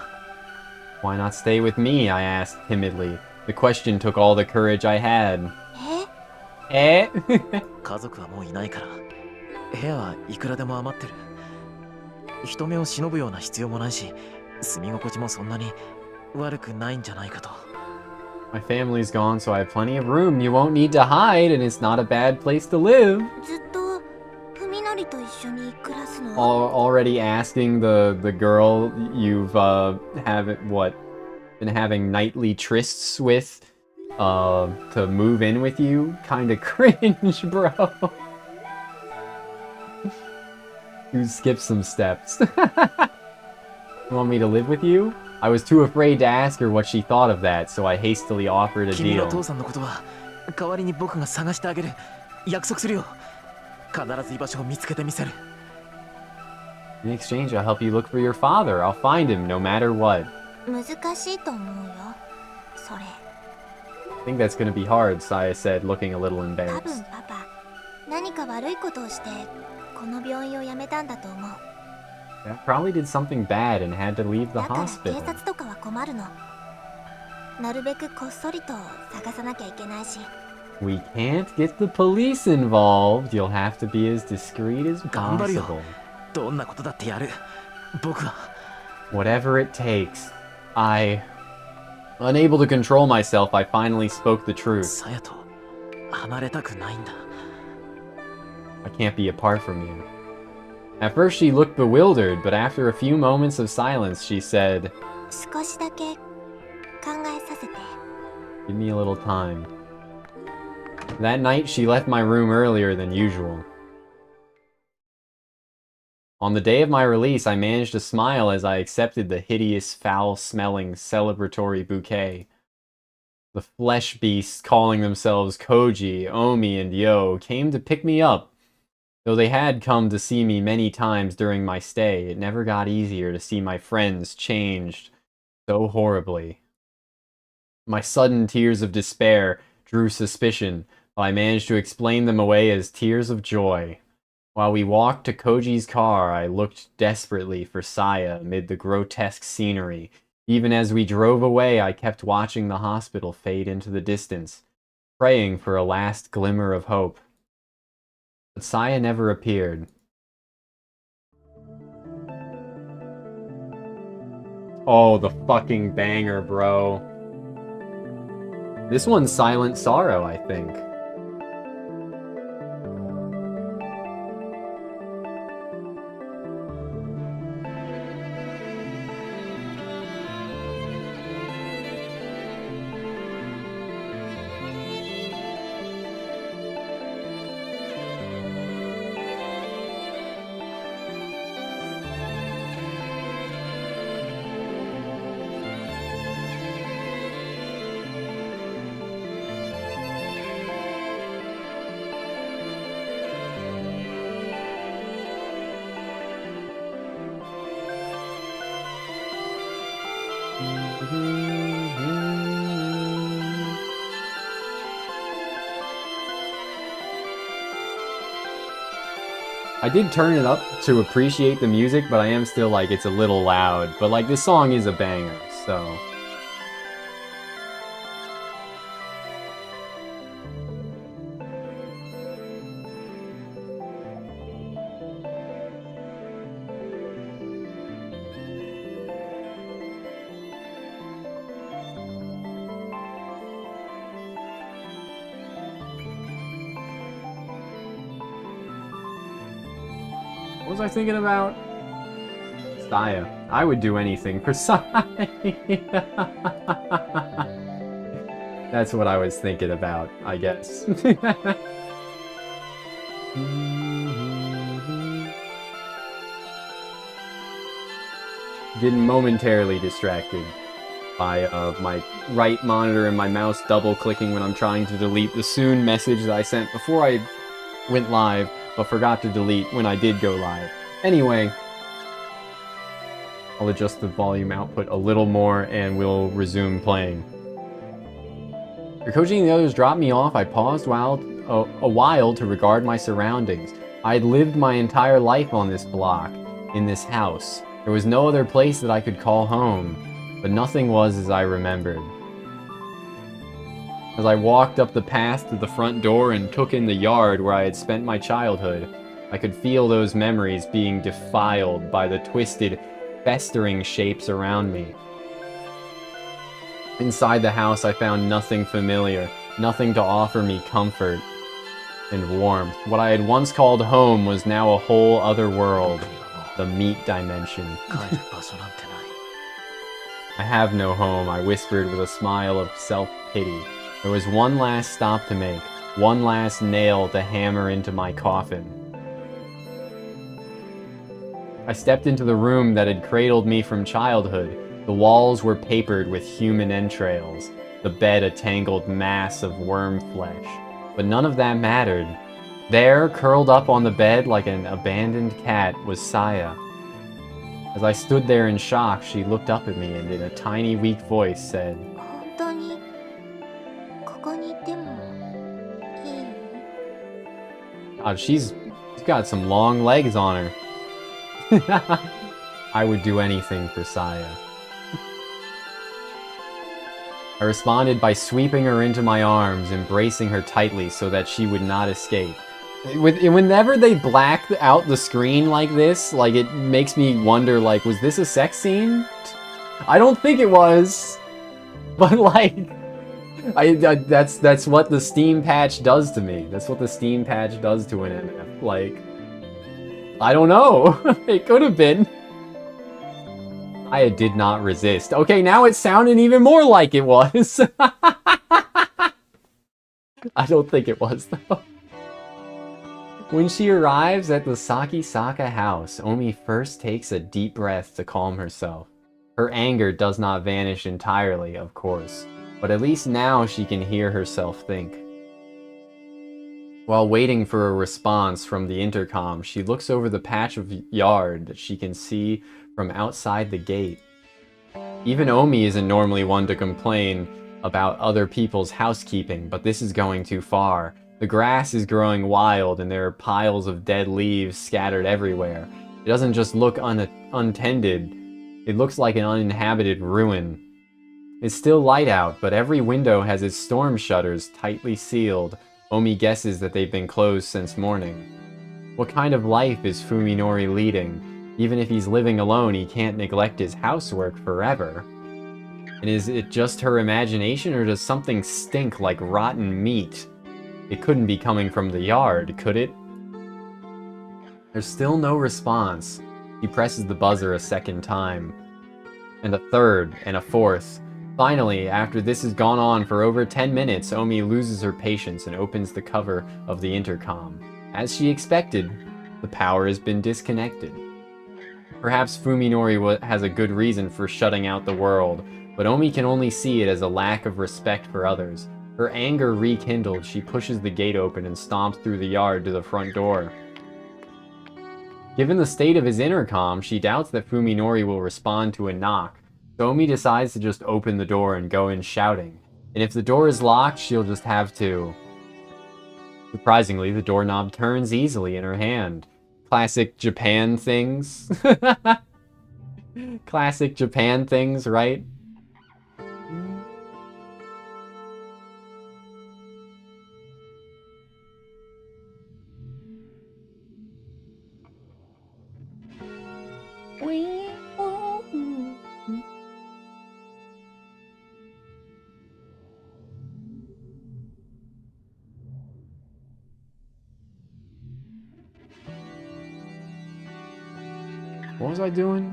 Why not stay with me? I asked timidly. The question took all the courage I had. え? 家族はもういないから部屋はいくらでも余ってる。人目を忍ぶような必要もないし、住み心地もそんなに悪くないんじゃないかと。My family's gone, so I have plenty of room. You won't need to hide, and it's not a bad place to live. ずっと文則と一緒に暮らすの? Already asking the girl you've been having nightly trysts with to move in with you? Kinda cringe, bro. You skipped some steps. You want me to live with you? I was too afraid to ask her what she thought of that, so I hastily offered a 君の deal. 父さんのことは代わりに僕が探してあげる。約束するよ。必ず居場所を見つけてみせる。In exchange, I'll help you look for your father. I'll find him no matter what. 難しいと思うよ、それ。I think that's gonna be hard, Saya said, looking a little 多分 embarrassed. パパ、何か悪いことをして、この病院を辞めたんだと思う。That probably did something bad and had to leave the だから警 hospital. 察とかは困るの。なるべくこっそりと探さなきゃいけないし。We can't get the police involved. You'll have to be as discreet as 頑張るよ。 possible. どんなことだってやる。僕は。Whatever it takes. Unable to control myself, I finally spoke the truth. さやと離れたくないんだ。I can't be apart from you. At first she looked bewildered, but after a few moments of silence, she said, 少しだけ考えさせて。 Give me a little time. That night, she left my room earlier than usual. On the day of my release, I managed to smile as I accepted the hideous, foul-smelling, celebratory bouquet. The flesh beasts calling themselves Koji, Omi, and Yo came to pick me up. Though they had come to see me many times during my stay, it never got easier to see my friends changed so horribly. My sudden tears of despair drew suspicion, but I managed to explain them away as tears of joy. While we walked to Koji's car, I looked desperately for Saya amid the grotesque scenery, Even as we drove away, I kept watching the hospital fade into the distance, praying for a last glimmer of hope. But Saya never appeared. Oh, the fucking banger, bro. This one's Silent Sorrow, I think. I did turn it up to appreciate the music, but I am still like, it's a little loud. But like, this song is a banger, so... What was I thinking about? Saya. I would do anything for Saya. That's what I was thinking about, I guess. Getting momentarily distracted by my right monitor and my mouse double clicking when I'm trying to delete the soon message that I sent before I went live, but forgot to delete when I did go live. Anyway, I'll adjust the volume output a little more and we'll resume playing. Rikoji and the others dropped me off. I paused a while to regard my surroundings. I had lived my entire life on this block, in this house. There was no other place that I could call home, but nothing was as I remembered. As I walked up the path to the front door and took in the yard where I had spent my childhood, I could feel those memories being defiled by the twisted, festering shapes around me. Inside the house, I found nothing familiar, nothing to offer me comfort and warmth. What I had once called home was now a whole other world, the meat dimension. I have no home, I whispered with a smile of self-pity. There was one last stop to make, one last nail to hammer into my coffin. I stepped into the room that had cradled me from childhood. The walls were papered with human entrails, the bed a tangled mass of worm flesh. But none of that mattered. There, curled up on the bed like an abandoned cat, was Saya. As I stood there in shock, she looked up at me and in a tiny, weak voice said, God, she's got some long legs on her. I would do anything for Saya. I responded by sweeping her into my arms, embracing her tightly so that she would not escape. Whenever they black out the screen like this, like, it makes me wonder, like, was this a sex scene? I don't think it was. But, like, that's what the Steam patch does to me. That's what the Steam patch does to an MF. Like, I don't know. It could have been. I did not resist. Okay, now it sounded even more like it was. I don't think it was, though. When she arrives at the Sakisaka house, Omi first takes a deep breath to calm herself. Her anger does not vanish entirely, of course, but at least now she can hear herself think. While waiting for a response from the intercom, she looks over the patch of yard that she can see from outside the gate. Even Omi isn't normally one to complain about other people's housekeeping, but this is going too far. The grass is growing wild and there are piles of dead leaves scattered everywhere. It doesn't just look untended, It looks like an uninhabited ruin. It's still light out, but every window has its storm shutters tightly sealed. Omi guesses that they've been closed since morning. What kind of life is Fuminori leading? Even if he's living alone, he can't neglect his housework forever. And is it just her imagination, or does something stink like rotten meat? It couldn't be coming from the yard, could it? There's still no response. He presses the buzzer a second time. And a third, and a fourth. Finally, after this has gone on for over 10 minutes, Omi loses her patience and opens the cover of the intercom. As she expected, the power has been disconnected. Perhaps Fuminori has a good reason for shutting out the world, but Omi can only see it as a lack of respect for others. Her anger rekindled, she pushes the gate open and stomps through the yard to the front door. Given the state of his intercom, she doubts that Fuminori will respond to a knock. So Omi decides to just open the door and go in shouting. And if the door is locked, she'll just have to... Surprisingly, the doorknob turns easily in her hand. Classic Japan things. Classic Japan things, right? What was I doing?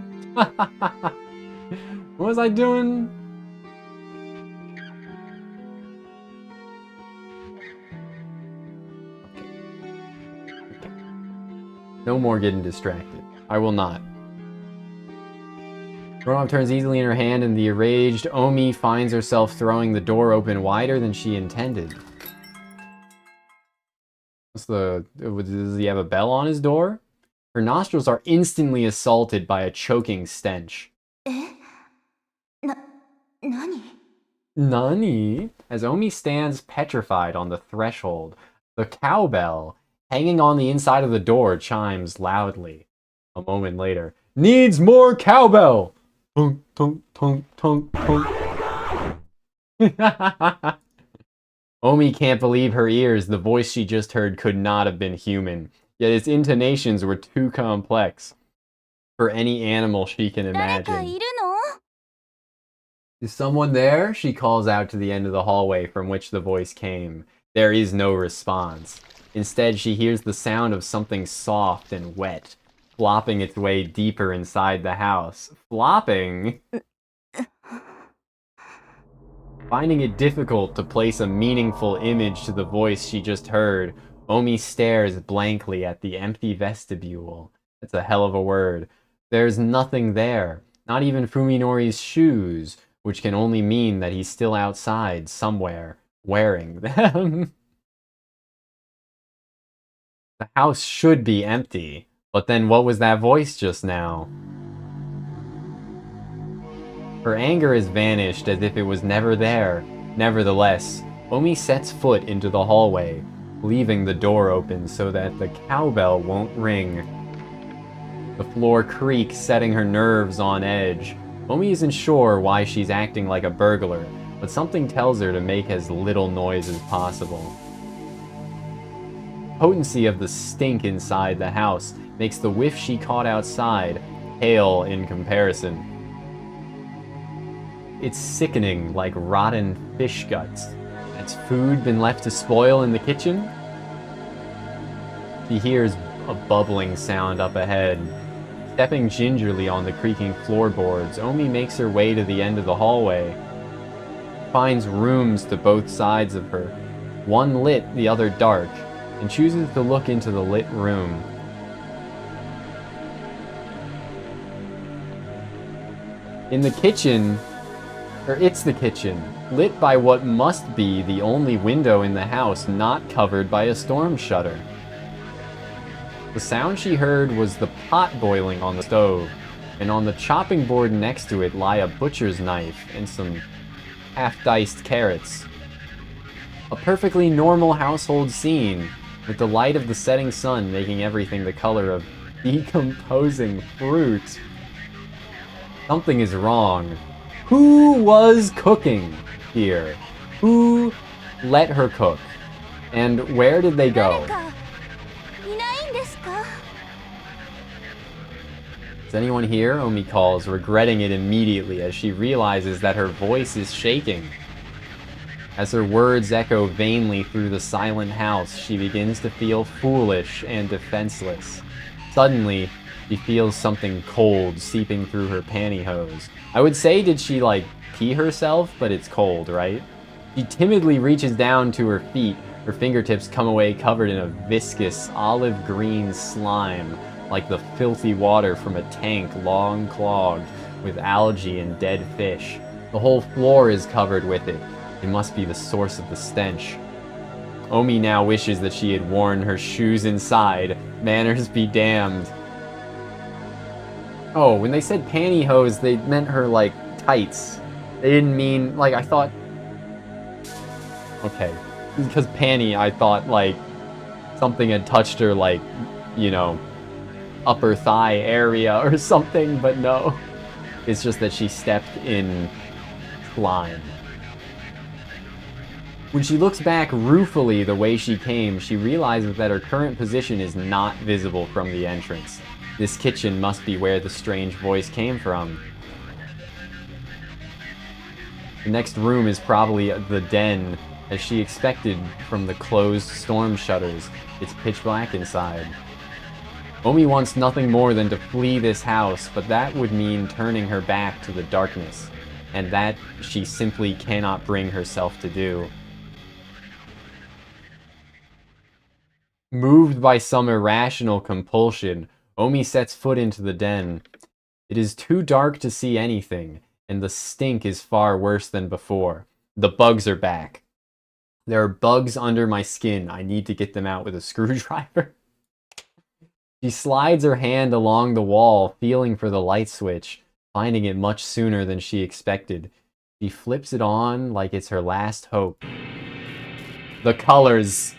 What was I doing? Okay. No more getting distracted. I will not. Doorknob turns easily in her hand, and the enraged Omi finds herself throwing the door open wider than she intended. Does he have a bell on his door? Her nostrils are instantly assaulted by a choking stench. Nani? Nani? As Omi stands petrified on the threshold, the cowbell hanging on the inside of the door chimes loudly. A moment later, needs more cowbell! Tunk, tunk, tunk, tunk, tunk. Omi can't believe her ears. The voice she just heard could not have been human. Yet its intonations were too complex for any animal she can imagine. Is someone there? She calls out to the end of the hallway from which the voice came. There is no response. Instead, she hears the sound of something soft and wet, flopping its way deeper inside the house. Flopping? Finding it difficult to place a meaningful image to the voice she just heard, Omi stares blankly at the empty vestibule. That's a hell of a word. There's nothing there. Not even Fuminori's shoes, which can only mean that he's still outside somewhere, wearing them. The house should be empty, but then what was that voice just now? Her anger has vanished as if it was never there. Nevertheless, Omi sets foot into the hallway, leaving the door open so that the cowbell won't ring. The floor creaks, setting her nerves on edge. Omi isn't sure why she's acting like a burglar, but something tells her to make as little noise as possible. The potency of the stink inside the house makes the whiff she caught outside pale in comparison. It's sickening, like rotten fish guts. Has food been left to spoil in the kitchen? She hears a bubbling sound up ahead. Stepping gingerly on the creaking floorboards, Omi makes her way to the end of the hallway. Finds rooms to both sides of her, one lit, the other dark, and chooses to look into the lit room. In the kitchen, it's the kitchen, lit by what must be the only window in the house not covered by a storm shutter. The sound she heard was the pot boiling on the stove, and on the chopping board next to it lie a butcher's knife and some half-diced carrots. A perfectly normal household scene, with the light of the setting sun making everything the color of decomposing fruit. Something is wrong. Who was cooking here? Who let her cook? And where did they go? 誰かいないんですか？ Is anyone here? Omi calls, regretting it immediately as she realizes that her voice is shaking. As her words echo vainly through the silent house, she begins to feel foolish and defenseless. Suddenly, she feels something cold seeping through her pantyhose. I would say, did she, like, pee herself? But it's cold, right? She timidly reaches down to her feet. Her fingertips come away covered in a viscous, olive-green slime, like the filthy water from a tank long clogged with algae and dead fish. The whole floor is covered with it. It must be the source of the stench. Omi now wishes that she had worn her shoes inside. Manners be damned. Oh, when they said pantyhose, they meant her, like, tights. They didn't mean, like, I thought... Okay. Because panty, I thought, like, something had touched her, like, you know, upper thigh area or something, but no. It's just that she stepped in slime. When she looks back ruefully the way she came, she realizes that her current position is not visible from the entrance. This kitchen must be where the strange voice came from. The next room is probably the den, as she expected from the closed storm shutters. It's pitch black inside. Omi wants nothing more than to flee this house, but that would mean turning her back to the darkness, and that she simply cannot bring herself to do. Moved by some irrational compulsion, Omi sets foot into the den. It is too dark to see anything, and the stink is far worse than before. The bugs are back. There are bugs under my skin. I need to get them out with a screwdriver. She slides her hand along the wall, feeling for the light switch, finding it much sooner than she expected. She flips it on like it's her last hope. The colors.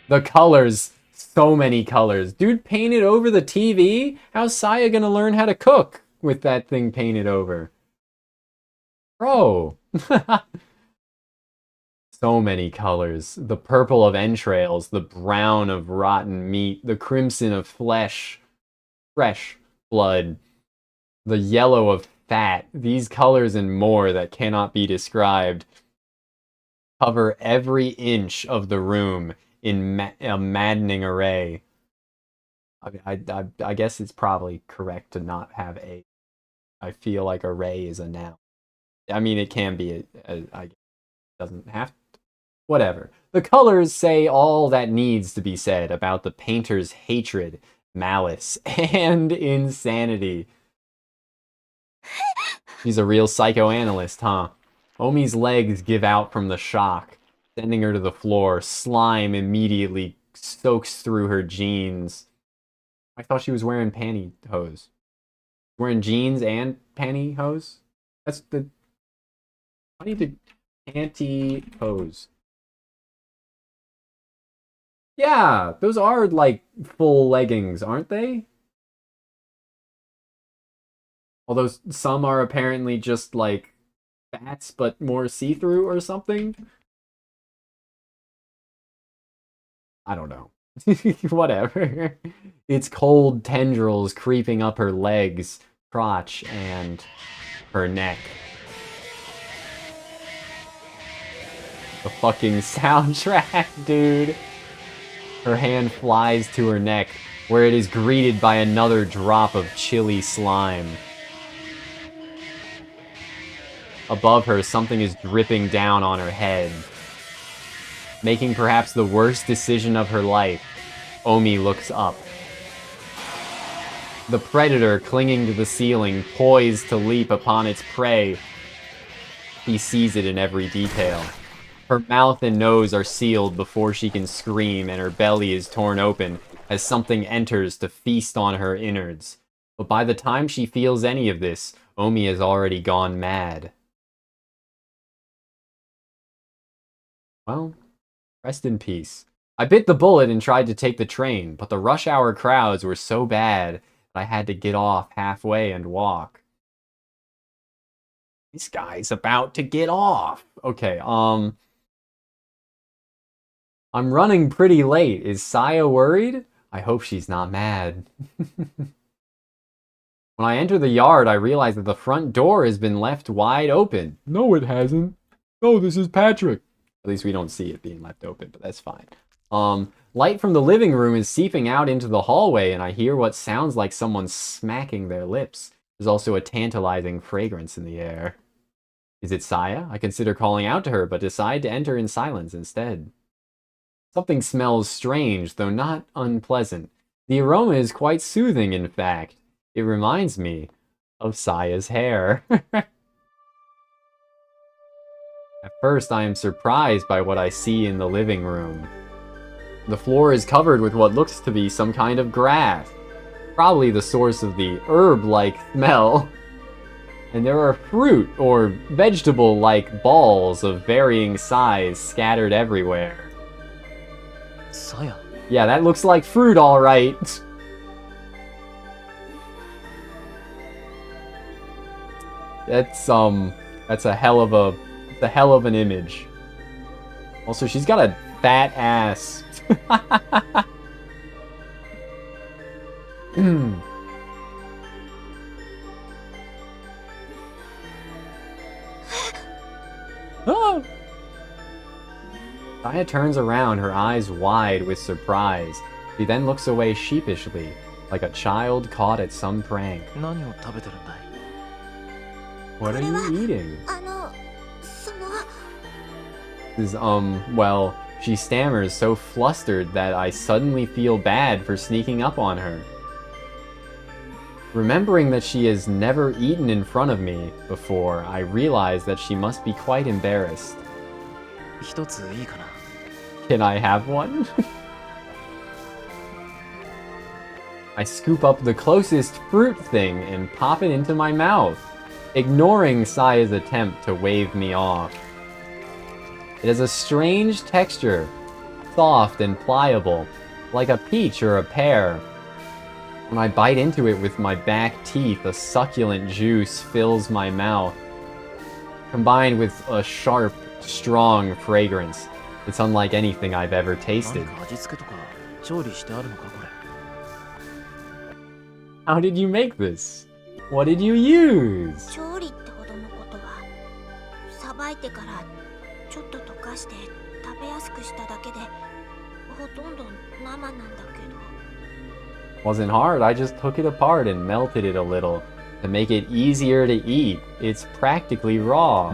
The colors. So many colors. Dude painted over the TV? How's Saya gonna learn how to cook with that thing painted over? Bro. So many colors. The purple of entrails, the brown of rotten meat, the crimson of flesh, fresh blood, the yellow of fat. These colors and more that cannot be described cover every inch of the room in a maddening array. I guess it's probably correct to not have a... I feel like array is a noun. I mean, it can be I guess it doesn't have to. Whatever. The colors say all that needs to be said about the painter's hatred, malice, and insanity. She's a real psychoanalyst, huh? Omi's legs give out from the shock, sending her to the floor. Slime immediately soaks through her jeans. I thought she was wearing pantyhose. Wearing jeans and pantyhose? That's the... I need to... Pantyhose. Yeah, those are, like, full leggings, aren't they? Although some are apparently just, like, fats, but more see-through or something? I don't know. Whatever. It's cold tendrils creeping up her legs, crotch, and her neck. The fucking soundtrack, dude. Her hand flies to her neck, where it is greeted by another drop of chilly slime. Above her, something is dripping down on her head. Making perhaps the worst decision of her life, Omi looks up. The predator clinging to the ceiling, poised to leap upon its prey. He sees it in every detail. Her mouth and nose are sealed before she can scream, and her belly is torn open as something enters to feast on her innards. But by the time she feels any of this, Omi has already gone mad. Well, rest in peace. I bit the bullet and tried to take the train, but the rush hour crowds were so bad that I had to get off halfway and walk. This guy's about to get off. Okay, I'm running pretty late. Is Saya worried? I hope she's not mad. When I enter the yard, I realize that the front door has been left wide open. No, it hasn't. No, this is Patrick. At least we don't see it being left open, but that's fine. Light from the living room is seeping out into the hallway, and I hear what sounds like someone smacking their lips. There's also a tantalizing fragrance in the air. Is it Saya? I consider calling out to her, but decide to enter in silence instead. Something smells strange, though not unpleasant. The aroma is quite soothing, in fact. It reminds me of Saya's hair. At first, I am surprised by what I see in the living room. The floor is covered with what looks to be some kind of grass, probably the source of the herb-like smell. And there are fruit or vegetable-like balls of varying size scattered everywhere. Saya. Yeah, that looks like fruit, all right. That's a hell of an image. Also, she's got a fat ass. Oh. Saya turns around, her eyes wide with surprise. She then looks away sheepishly, like a child caught at some prank. 何を食べてるんだい? What are you eating? その This well, she stammers so flustered that I suddenly feel bad for sneaking up on her. Remembering that she has never eaten in front of me before, I realize that she must be quite embarrassed. 一ついいかな? Can I have one? I scoop up the closest fruit thing and pop it into my mouth, ignoring Saya's attempt to wave me off. It has a strange texture, soft and pliable, like a peach or a pear. When I bite into it with my back teeth, a succulent juice fills my mouth, combined with a sharp, strong fragrance. It's unlike anything I've ever tasted. 何か味付けとか調理してあるのかこれ? How did you make this? What did you use? 調理ってほどのことはさばいてからちょっと溶かして食べやすくしただけでほとんど生なんだけど Wasn't hard, I just took it apart and melted it a little to make it easier to eat. It's practically raw.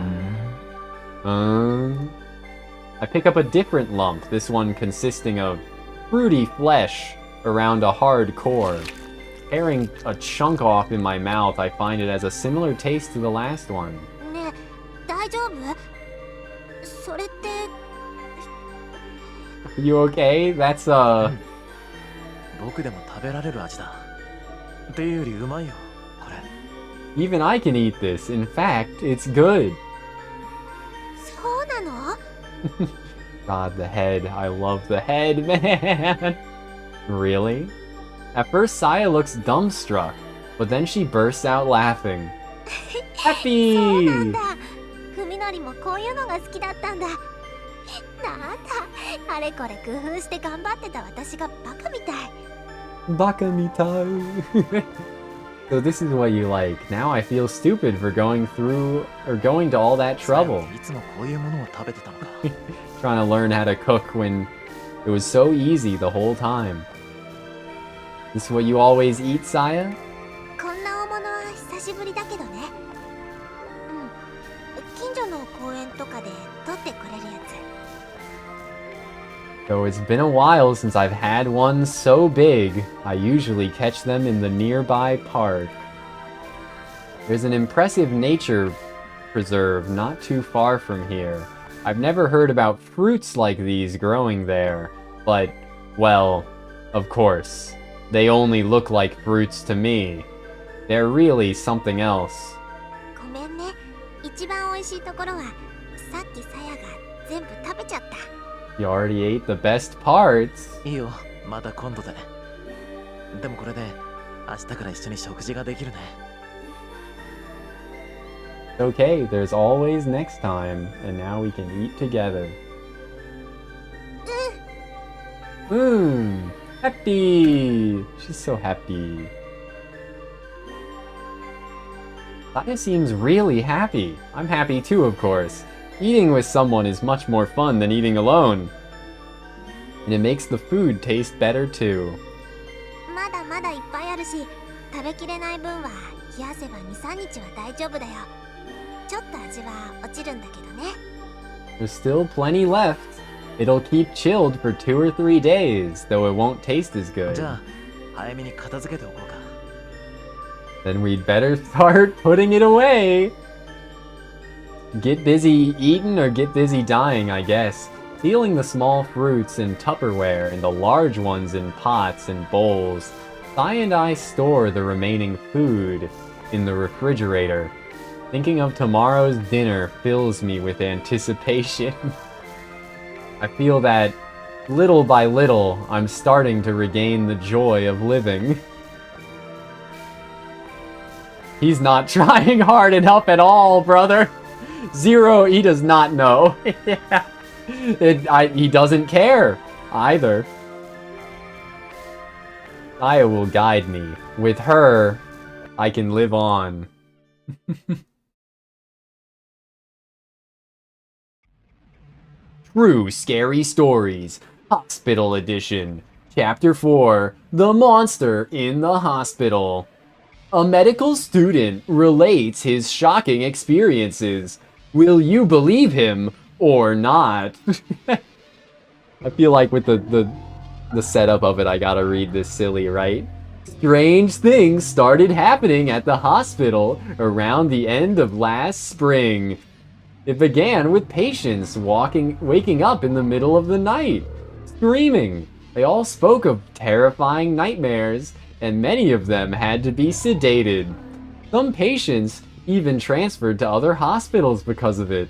I pick up a different lump, this one consisting of fruity flesh around a hard core. Tearing a chunk off in my mouth, I find it has a similar taste to the last one. ねえ大丈夫それって You okay? That's 僕でも食べられる味だ。っていうよりうまいよ、これ。even I can eat this. In fact, it's good. そうなの God, the head. I love the head, man. Really? At first, Saya looks dumbstruck, but then she bursts out laughing. そうなん Happy! だ文則もこういうのが好きだったんだなんだあれこれ工夫して頑張ってた私がバカみたい Baka mitai. So this is what you like. Now I feel stupid for going through or going to all that trouble. いつもこういうものを食べてたのか。Trying to learn how to cook when it was so easy the whole time. This is what you always eat, Saya? こんな大物は久しぶりだけどね近所の公園とかで取ってくれるやつ Though it's been a while since I've had one so big, I usually catch them in the nearby park. There's an impressive nature preserve not too far from here. I've never heard about fruits like these growing there, but, well, of course, they only look like fruits to me. They're really something else. ごめんね一番美味しいところはさっきさやが全部食べちゃった You already ate the best parts. いいよ、また今度で。でもこれで明日から一緒に食事ができるね。Okay, there's always next time, and now we can eat together. Happy! She's so happy. Saya seems really happy. I'm happy too, of course. Eating with someone is much more fun than eating alone. And it makes the food taste better too. まだまだいっぱいあるし、食べきれない分は冷やせば2、3日は大丈夫だよ。ちょっと味は落ちるんだけどね。There's still plenty left. It'll keep chilled for 2 or 3 days, though it won't taste as good. じゃあ早めに片付けておこうか。 Then we'd better start putting it away. Get busy eating or get busy dying, I guess. Sealing the small fruits in Tupperware and the large ones in pots and bowls, Saya and I store the remaining food in the refrigerator. Thinking of tomorrow's dinner fills me with anticipation. I feel that, little by little, I'm starting to regain the joy of living. He's not trying hard enough at all, brother. Zero, he does not know. He doesn't care either. Saya will guide me. With her, I can live on. True Scary Stories, Hospital Edition. Chapter 4, The Monster in the Hospital. A medical student relates his shocking experiences. Will you believe him or not? I feel like with the setup of it, I gotta read this silly, right? Strange things started happening at the hospital around the end of last spring. It began with patients waking up in the middle of the night, screaming. They all spoke of terrifying nightmares, and many of them had to be sedated. Some patients even transferred to other hospitals because of it.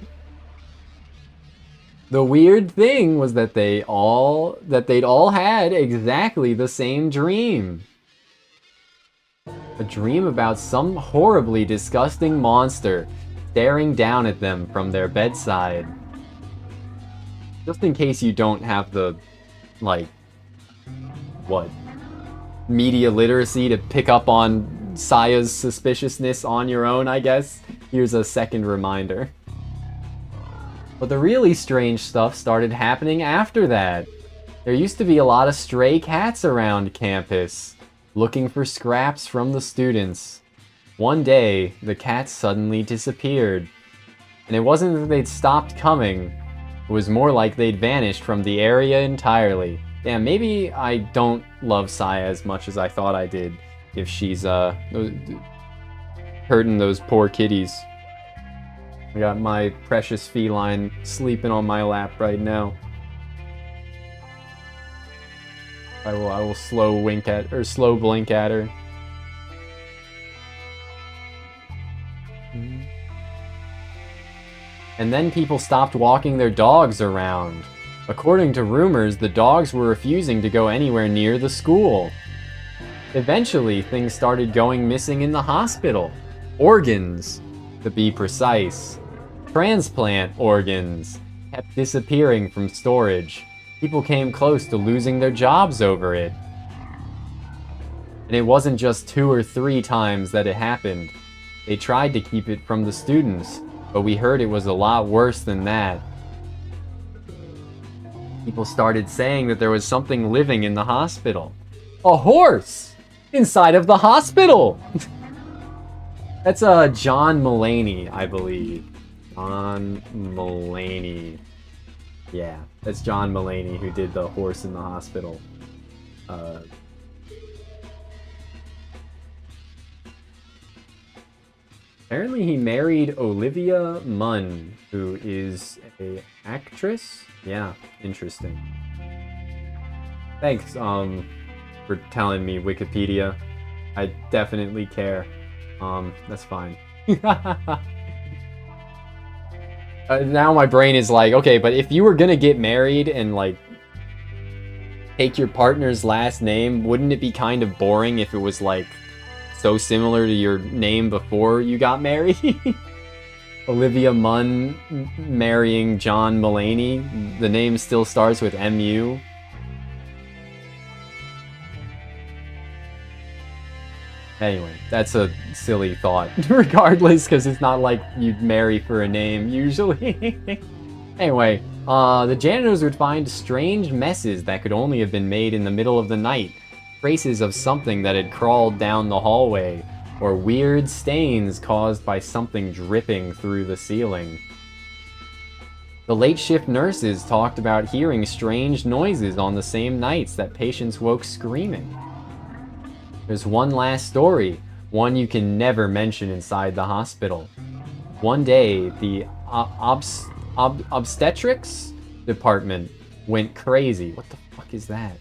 The weird thing was that they'd all had exactly the same dream. A dream about some horribly disgusting monster staring down at them from their bedside. Just in case you don't have the, media literacy to pick up on Saya's suspiciousness on your own, I guess. Here's a second reminder. But the really strange stuff started happening after that. There used to be a lot of stray cats around campus, looking for scraps from the students. One day, the cats suddenly disappeared. And it wasn't that they'd stopped coming, it was more like they'd vanished from the area entirely. Yeah, maybe I don't love Saya as much as I thought I did if she's hurting those poor kitties. I got my precious feline sleeping on my lap right now. I will slow blink at her. And then people stopped walking their dogs around. According to rumors, the dogs were refusing to go anywhere near the school. Eventually, things started going missing in the hospital. Organs, to be precise. Transplant organs kept disappearing from storage. People came close to losing their jobs over it. And it wasn't just 2 or 3 times that it happened. They tried to keep it from the students, but we heard it was a lot worse than that. People started saying that there was something living in the hospital. A horse! Inside of the hospital! That's John Mulaney, I believe. John Mulaney. Yeah, that's John Mulaney who did the horse in the hospital. Apparently he married Olivia Munn, who is an actress. Yeah, interesting. Thanks, for telling me, Wikipedia. I definitely care. That's fine. Now my brain is like, okay, but if you were gonna get married and, take your partner's last name, wouldn't it be kind of boring if it was, so similar to your name before you got married? Olivia Munn marrying John Mulaney. The name still starts with MU. Anyway, that's a silly thought, regardless, because it's not like you'd marry for a name, usually. Anyway, the janitors would find strange messes that could only have been made in the middle of the night. Traces of something that had crawled down the hallway, or weird stains caused by something dripping through the ceiling. The late shift nurses talked about hearing strange noises on the same nights that patients woke screaming. There's one last story, one you can never mention inside the hospital. One day, the obstetrics department went crazy. What the fuck is that?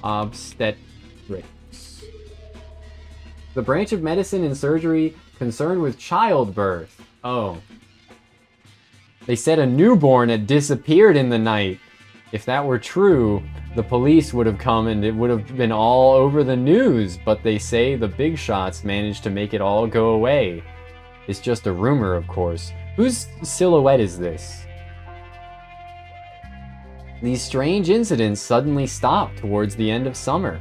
Obstetrics. The branch of medicine and surgery concerned with childbirth. Oh. They said a newborn had disappeared in the night. If that were true, the police would have come and it would have been all over the news, but they say the big shots managed to make it all go away. It's just a rumor, of course. Whose silhouette is this? These strange incidents suddenly stopped towards the end of summer.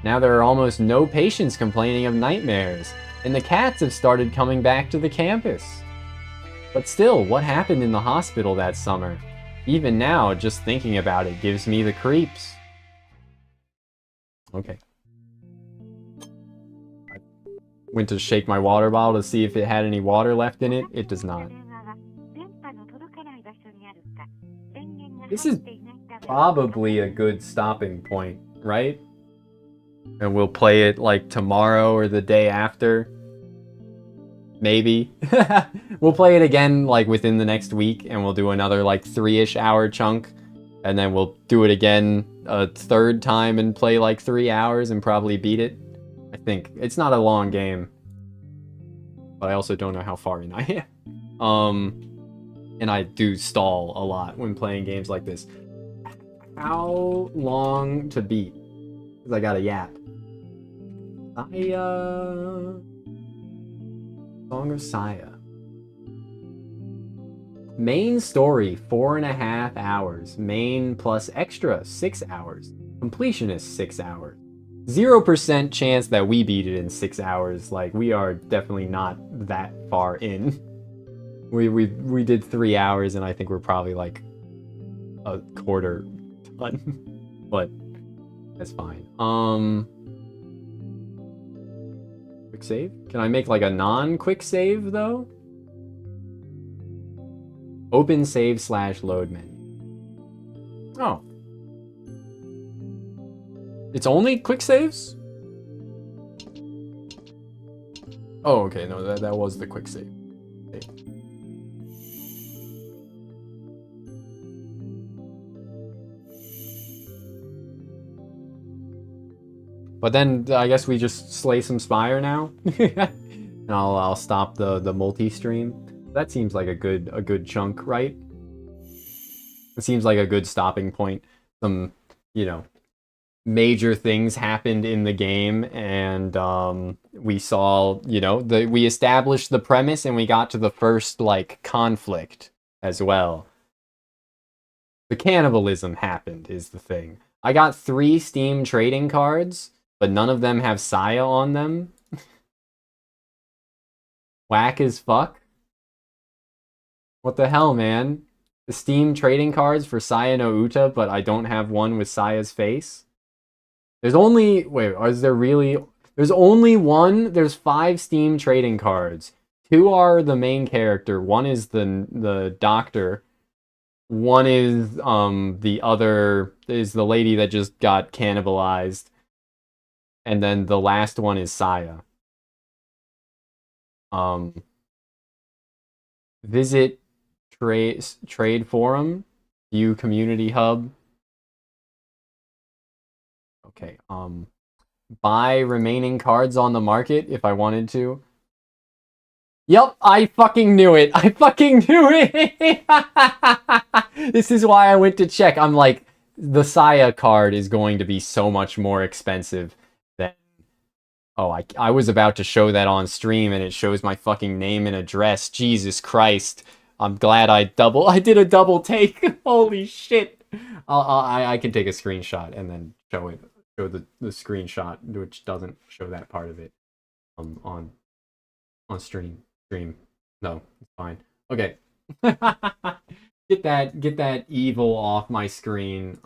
Now there are almost no patients complaining of nightmares, and the cats have started coming back to the campus. But still, what happened in the hospital that summer? Even now, just thinking about it gives me the creeps. Okay. I went to shake my water bottle to see if it had any water left in it. It does not. This is probably a good stopping point, right? And we'll play it like tomorrow or the day after. Maybe. We'll play it again like within the next week, and we'll do another like 3-ish hour chunk, and then we'll do it again a third time and play like 3 hours and probably beat it. I think it's not a long game, but I also don't know how far in I am. And I do stall a lot when playing games like this. How long to beat? Because I got a yap. Song of Saya. Main story, 4.5 hours. Main plus extra, 6 hours. Completionist, 6 hours. 0% chance that we beat it in 6 hours. Like, we are definitely not that far in. We did 3 hours, and I think we're probably like a quarter done. But that's fine. Quick save? Can I make like a non-quick save though? Open save / load menu. Oh. It's only quick saves? Oh, okay, no, that was the quick save. Okay. But then I guess we just slay some Spire now. And I'll stop the multi-stream. That seems like a good chunk, right? It seems like a good stopping point. Some, you know, major things happened in the game, and we saw, you know, we established the premise, and we got to the first like conflict as well. The cannibalism happened is the thing. I got 3 Steam trading cards, but none of them have Saya on them. Whack as fuck. What the hell, man? The Steam trading cards for Saya no Uta, but I don't have one with Saya's face? There's only... Wait, is there really... There's only one... There's 5 Steam trading cards. 2 are the main character. 1 is the doctor. 1 is the other... is the lady that just got cannibalized. And then the last one is Saya. Visit trade forum, view community hub. Okay, buy remaining cards on the market if I wanted to. Yep, I fucking knew it. I fucking knew it. This is why I went to check. I'm like, the Saya card is going to be so much more expensive than Oh, I was about to show that on stream and it shows my fucking name and address. Jesus Christ. I'm glad I did a double take. Holy shit. I can take a screenshot and then show the screenshot, which doesn't show that part of it on stream. No, it's fine. Okay. Get that evil off my screen.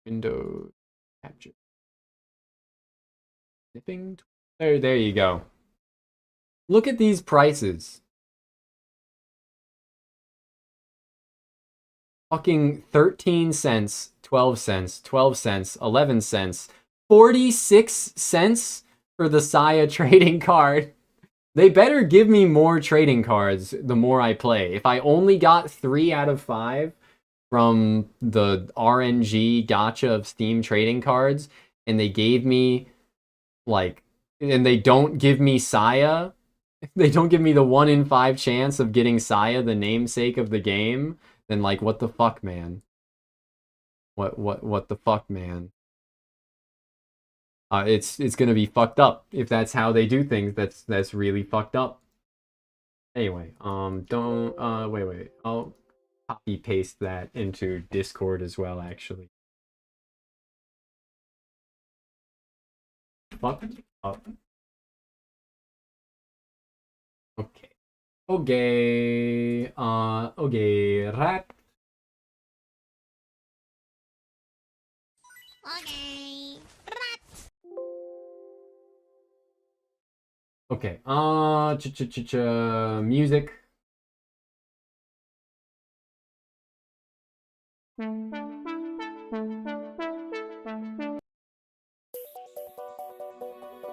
Windows capture. Snipping. There you go. Look at these prices. Fucking 13 cents, 12 cents, 12 cents, 11 cents, 46 cents for the Saya trading card. They better give me more trading cards the more I play. If I only got 3 out of 5 from the RNG gacha of Steam trading cards, and they gave me, like, and they don't give me Saya, they don't give me the 1 in 5 chance of getting Saya, the namesake of the game, then, like, what the fuck, man? What the fuck, man? It's gonna be fucked up if that's how they do things. That's really fucked up. Anyway, don't wait. I'll copy paste that into Discord as well, actually. Fuck up. Okay. Okay, rat. Okay. Okay, music.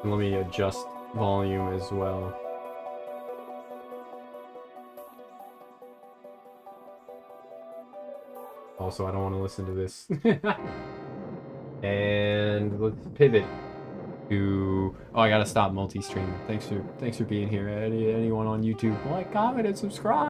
Let me adjust volume as well. Also, I don't want to listen to this. And let's pivot to... Oh, I gotta stop multi-stream. Thanks for being here. Anyone on YouTube, like, comment, and subscribe.